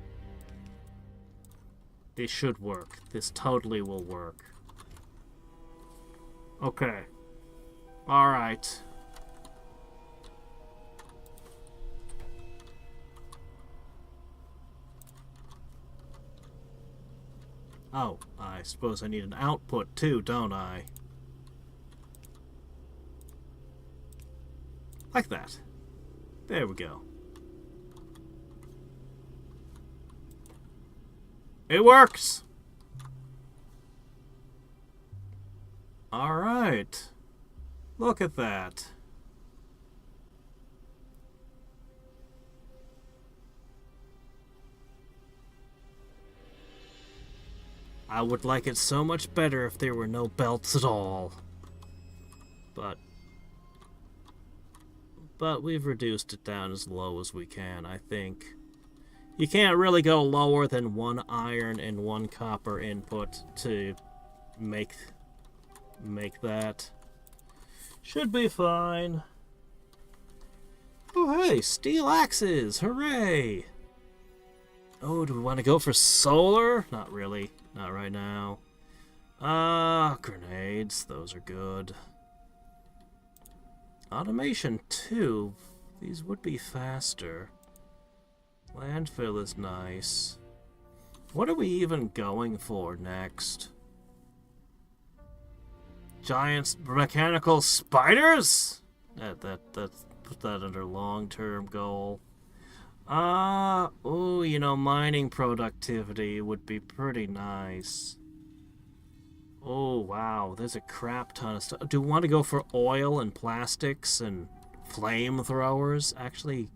This should work. This totally will work. Okay. Alright. Oh, I suppose I need an output too, don't I? Like that. There we go. It works! Alright. Look at that. I would like it so much better if there were no belts at all. But we've reduced it down as low as we can, I think. You can't really go lower than 1 iron and 1 copper input to make that. Should be fine. Oh hey, steel axes! Hooray! Oh, do we want to go for solar? Not really. Not right now. Grenades. Those are good. Automation 2. These would be faster. Landfill is nice. What are we even going for next? Giant mechanical spiders? Let's put that under long-term goal. Oh, you know, mining productivity would be pretty nice. Oh, wow, there's a crap ton of stuff. Do we want to go for oil and plastics and flamethrowers? Actually,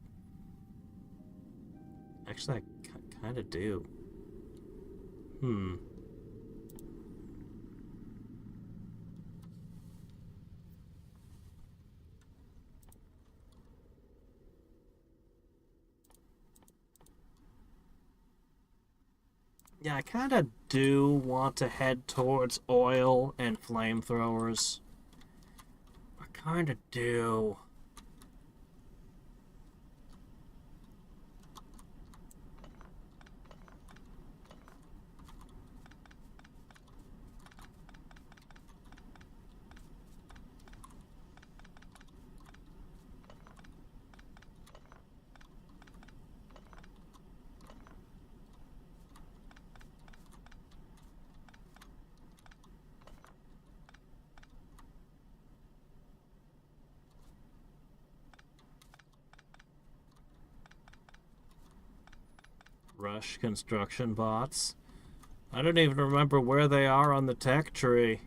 I kind of do. Yeah, I kind of do want to head towards oil and flamethrowers. I kind of do. Rush construction bots. I don't even remember where they are on the tech tree.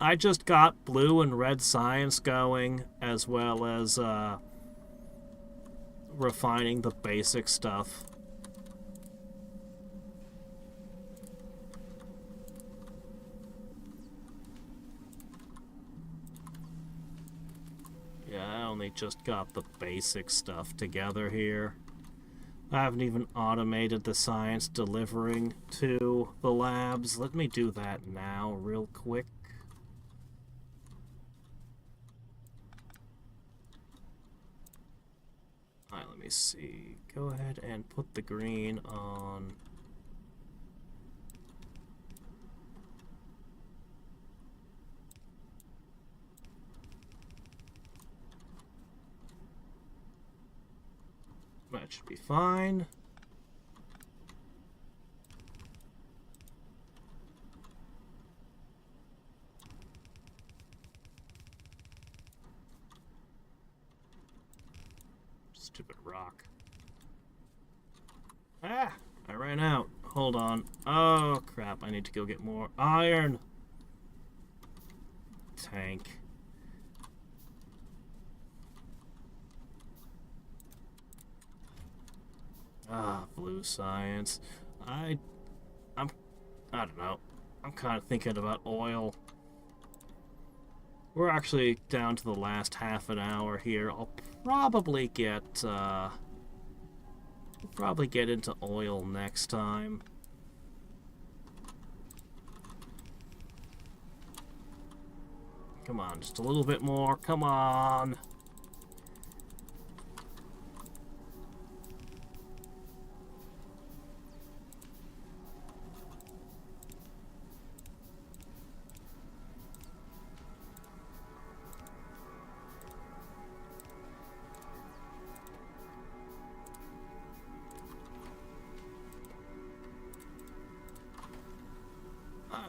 I just got blue and red science going, as well as refining the basic stuff. I only just got the basic stuff together here. I haven't even automated the science delivering to the labs. Let me do that now real quick. me see. Go ahead and put the green on. That should be fine. Stupid rock. Ah! I ran out. Hold on. Oh, crap. I need to go get more iron. Tank. Ah, blue science. I don't know. I'm kind of thinking about oil. We're actually down to the last half an hour here. I'll probably get into oil next time. Come on, just a little bit more. Come on.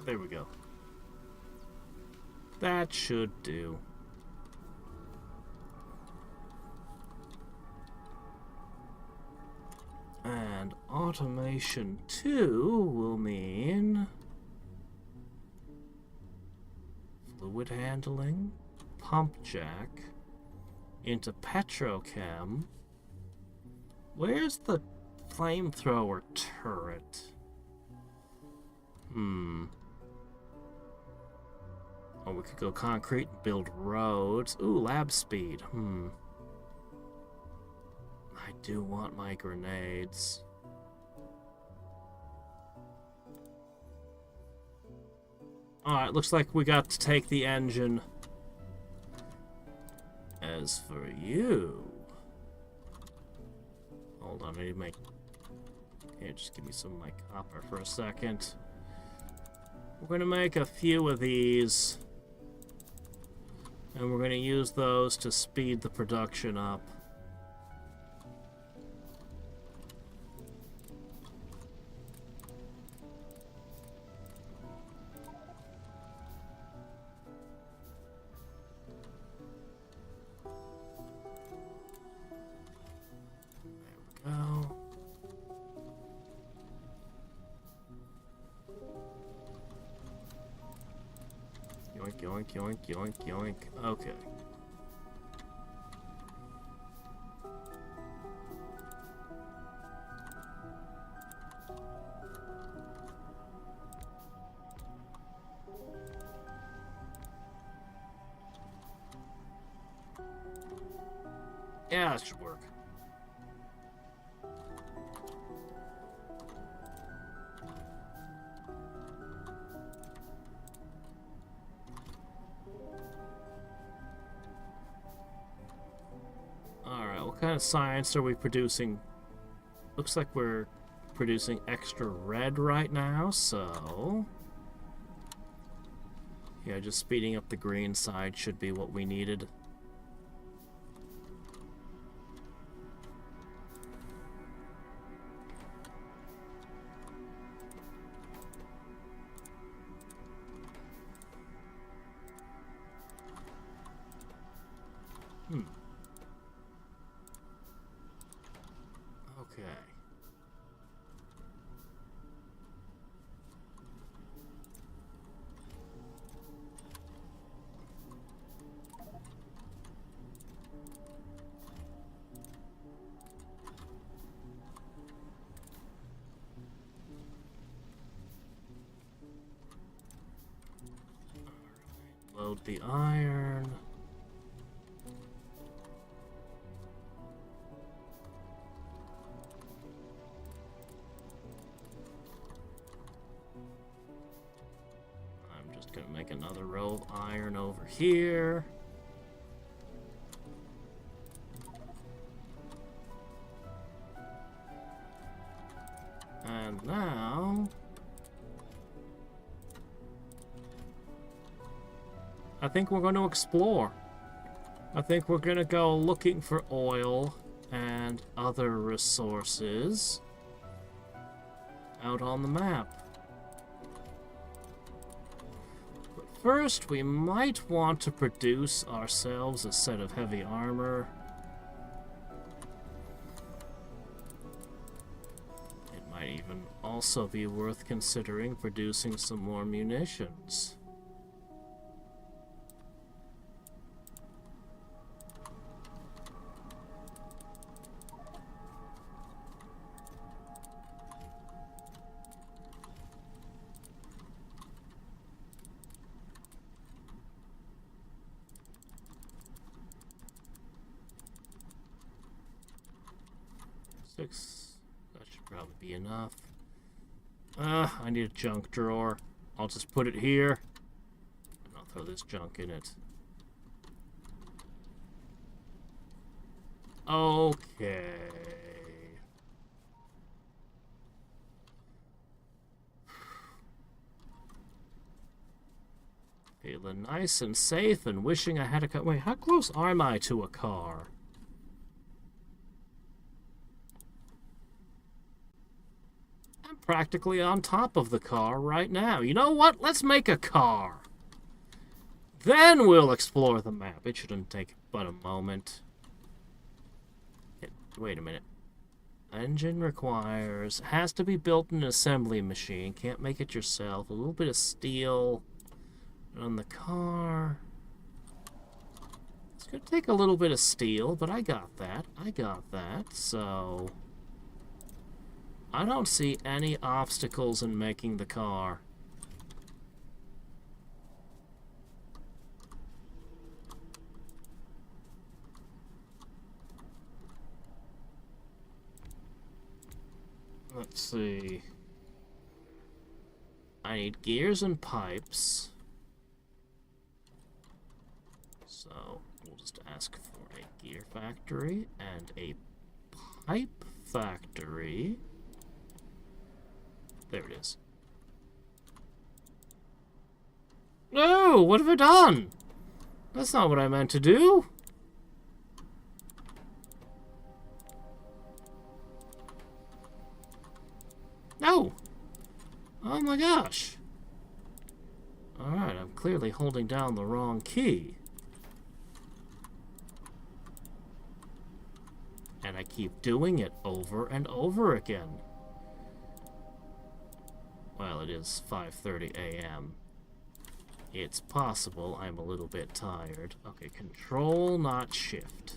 There we go. That should do. And automation 2 will mean fluid handling, pump jack, into petrochem. Where's the flamethrower turret? Oh, we could go concrete and build roads. Ooh, lab speed. I do want my grenades. Alright, looks like we got to take the engine. As for you... Hold on, I need to make... Here, just give me some of my copper for a second. We're going to make a few of these. And we're going to use those to speed the production up. There we go. Yoink, yoink, yoink, yoink, yoink. Okay. Yeah, that should work. What kind of science are we producing? Looks like we're producing extra red right now, so... Yeah, just speeding up the green side should be what we needed. Okay. Load the iron. I'm just gonna make another row of iron over here. And now... I think we're going to explore. I think we're going to go looking for oil and other resources out on the map. But first, we might want to produce ourselves a set of heavy armor. It might even also be worth considering producing some more munitions. That should probably be enough. I need a junk drawer. I'll just put it here. And I'll throw this junk in it. Okay. Feeling nice and safe and wishing I had a car. Wait, how close am I to a car? Practically on top of the car right now. You know what? Let's make a car. Then we'll explore the map. It shouldn't take but a moment. Wait a minute. Engine requires... Has to be built in an assembly machine. Can't make it yourself. A little bit of steel on the car. It's going to take a little bit of steel, but I got that. So... I don't see any obstacles in making the car. Let's see. I need gears and pipes. So we'll just ask for a gear factory and a pipe factory. There it is. No! What have I done? That's not what I meant to do. No! Oh my gosh. Alright, I'm clearly holding down the wrong key. And I keep doing it over and over again. Well, it is 5:30 a.m. It's possible I'm a little bit tired. Okay, control, not shift.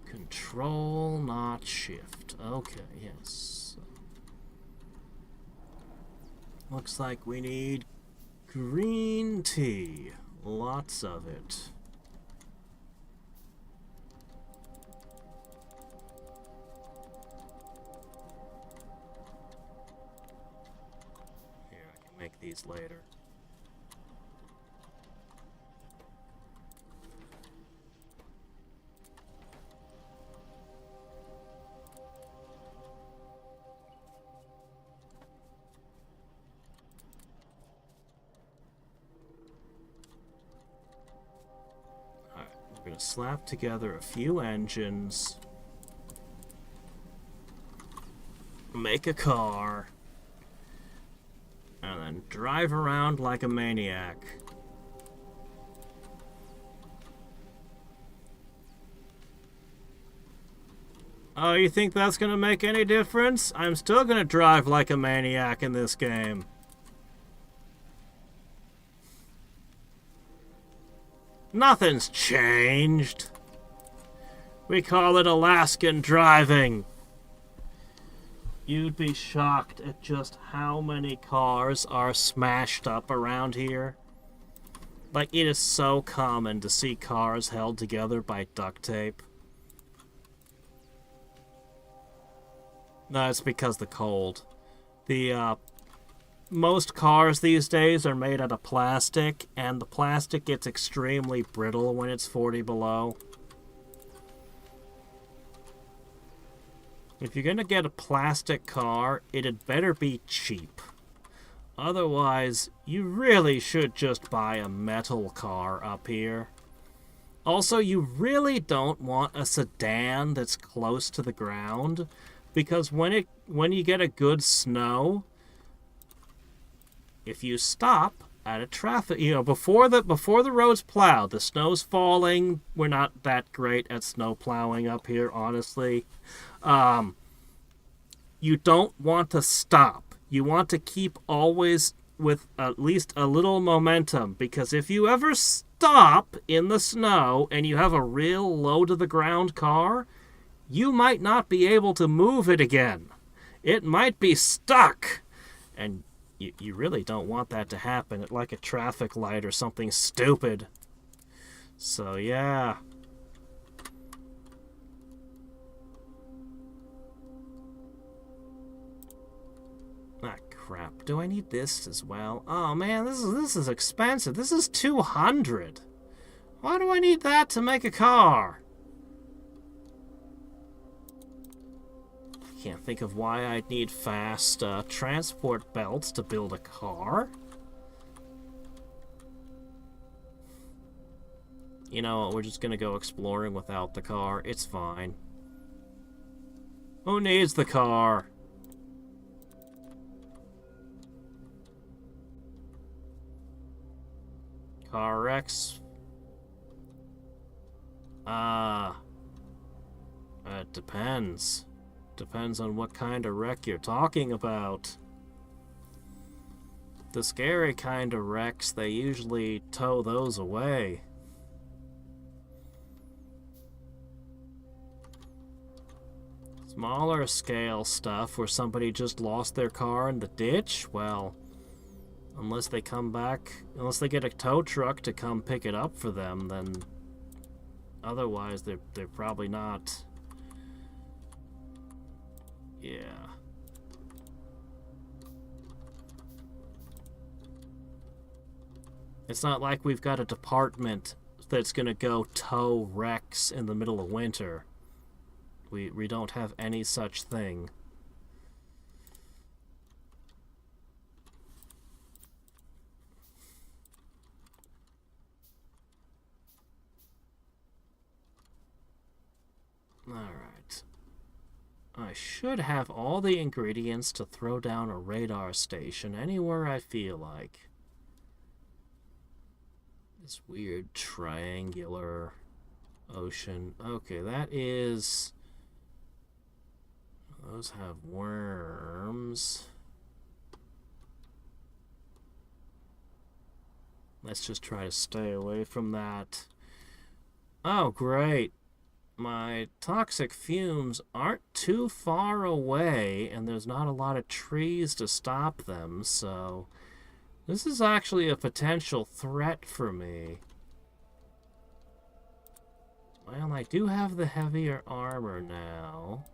Control, not shift. Okay, yes. Looks like we need green tea. Lots of it. Make these later. Alright, we're going to slap together a few engines, make a car, and then drive around like a maniac. Oh, you think that's gonna make any difference? I'm still gonna drive like a maniac in this game. Nothing's changed. We call it Alaskan driving. You'd be shocked at just how many cars are smashed up around here. Like, it is so common to see cars held together by duct tape. No, it's because the cold. Most cars these days are made out of plastic, and the plastic gets extremely brittle when it's 40 below. If you're gonna get a plastic car, it'd better be cheap. Otherwise, you really should just buy a metal car up here. Also, you really don't want a sedan that's close to the ground, because when you get a good snow, if you stop at a traffic, before the road's plowed, the snow's falling. We're not that great at snow plowing up here, honestly. You don't want to stop. You want to keep always with at least a little momentum, because if you ever stop in the snow and you have a real low to the ground car, you might not be able to move it again. It might be stuck, and you really don't want that to happen at like a traffic light or something stupid. So yeah. Crap. Do I need this as well? Oh man, this is expensive. This is $200. Why do I need that to make a car? I can't think of why I'd need fast transport belts to build a car. You know, we're just gonna go exploring without the car. It's fine. Who needs the car? Car wrecks. It depends. Depends on what kind of wreck you're talking about. The scary kind of wrecks, they usually tow those away. Smaller scale stuff where somebody just lost their car in the ditch, well, unless they come back, unless they get a tow truck to come pick it up for them, then otherwise they're probably not. Yeah. It's not like we've got a department that's gonna go tow wrecks in the middle of winter. We don't have any such thing. Alright. I should have all the ingredients to throw down a radar station anywhere I feel like. This weird triangular ocean. Okay, that is... Those have worms. Let's just try to stay away from that. Oh, great. My toxic fumes aren't too far away, and there's not a lot of trees to stop them, so this is actually a potential threat for me. Well, I do have the heavier armor now.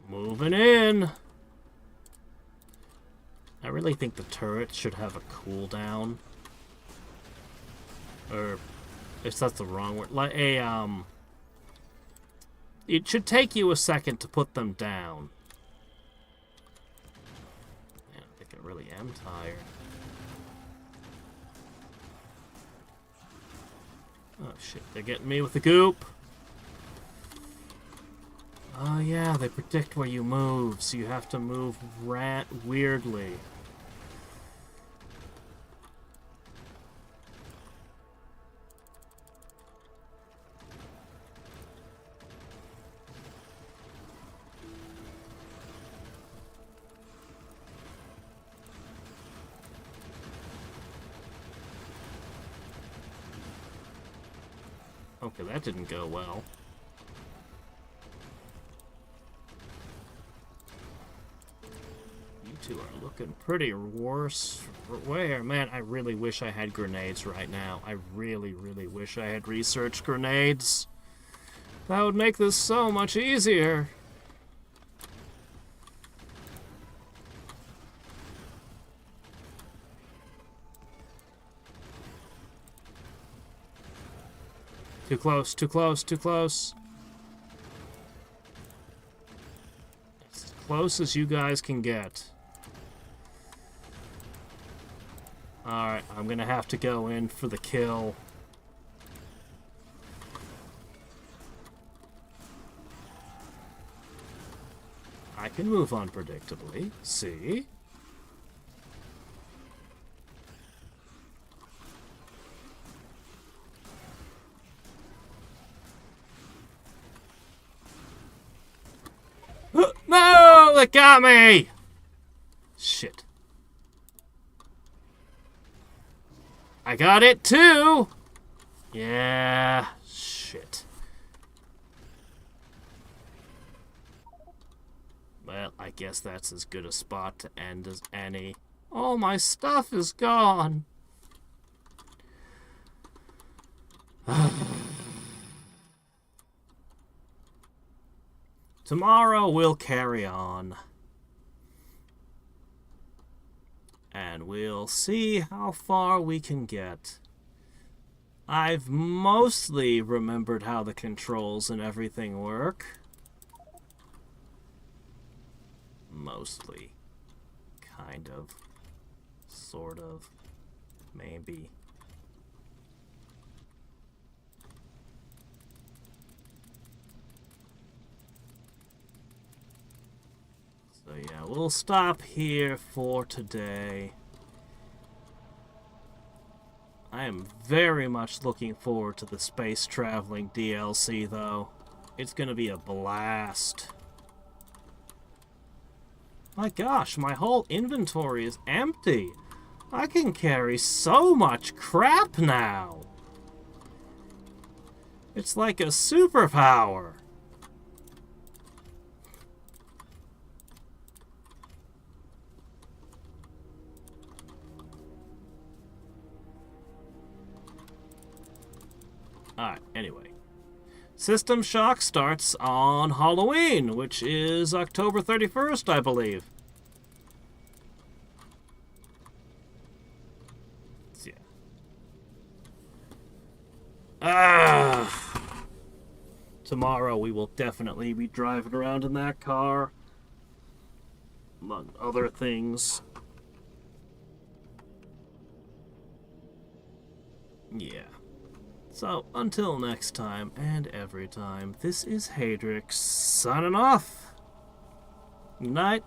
Moving in. I really think the turret should have a cooldown. Or, if that's the wrong word, like a, it should take you a second to put them down. Man, I think I really am tired. Oh shit, they're getting me with the goop. Oh yeah, they predict where you move, so you have to move weirdly. Okay, that didn't go well. You two are looking pretty worse. Where? Man, I really wish I had grenades right now. I really, really wish I had research grenades. That would make this so much easier. Too close, too close, too close. As close as you guys can get. Alright, I'm gonna have to go in for the kill. I can move unpredictably. See? No! That got me! Shit. I got it too! Yeah, shit. Well, I guess that's as good a spot to end as any. All my stuff is gone. Tomorrow we'll carry on. And we'll see how far we can get. I've mostly remembered how the controls and everything work. Mostly. Kind of. Sort of. Maybe. So yeah, we'll stop here for today. I am very much looking forward to the space traveling DLC, though. It's gonna be a blast. My gosh, my whole inventory is empty. I can carry so much crap now. It's like a superpower. Alright, anyway. System Shock starts on Halloween, which is October 31st, I believe. Yeah. Tomorrow we will definitely be driving around in that car. Among other things. Yeah. So, until next time, and every time, this is Hadriex, signing off. Good night.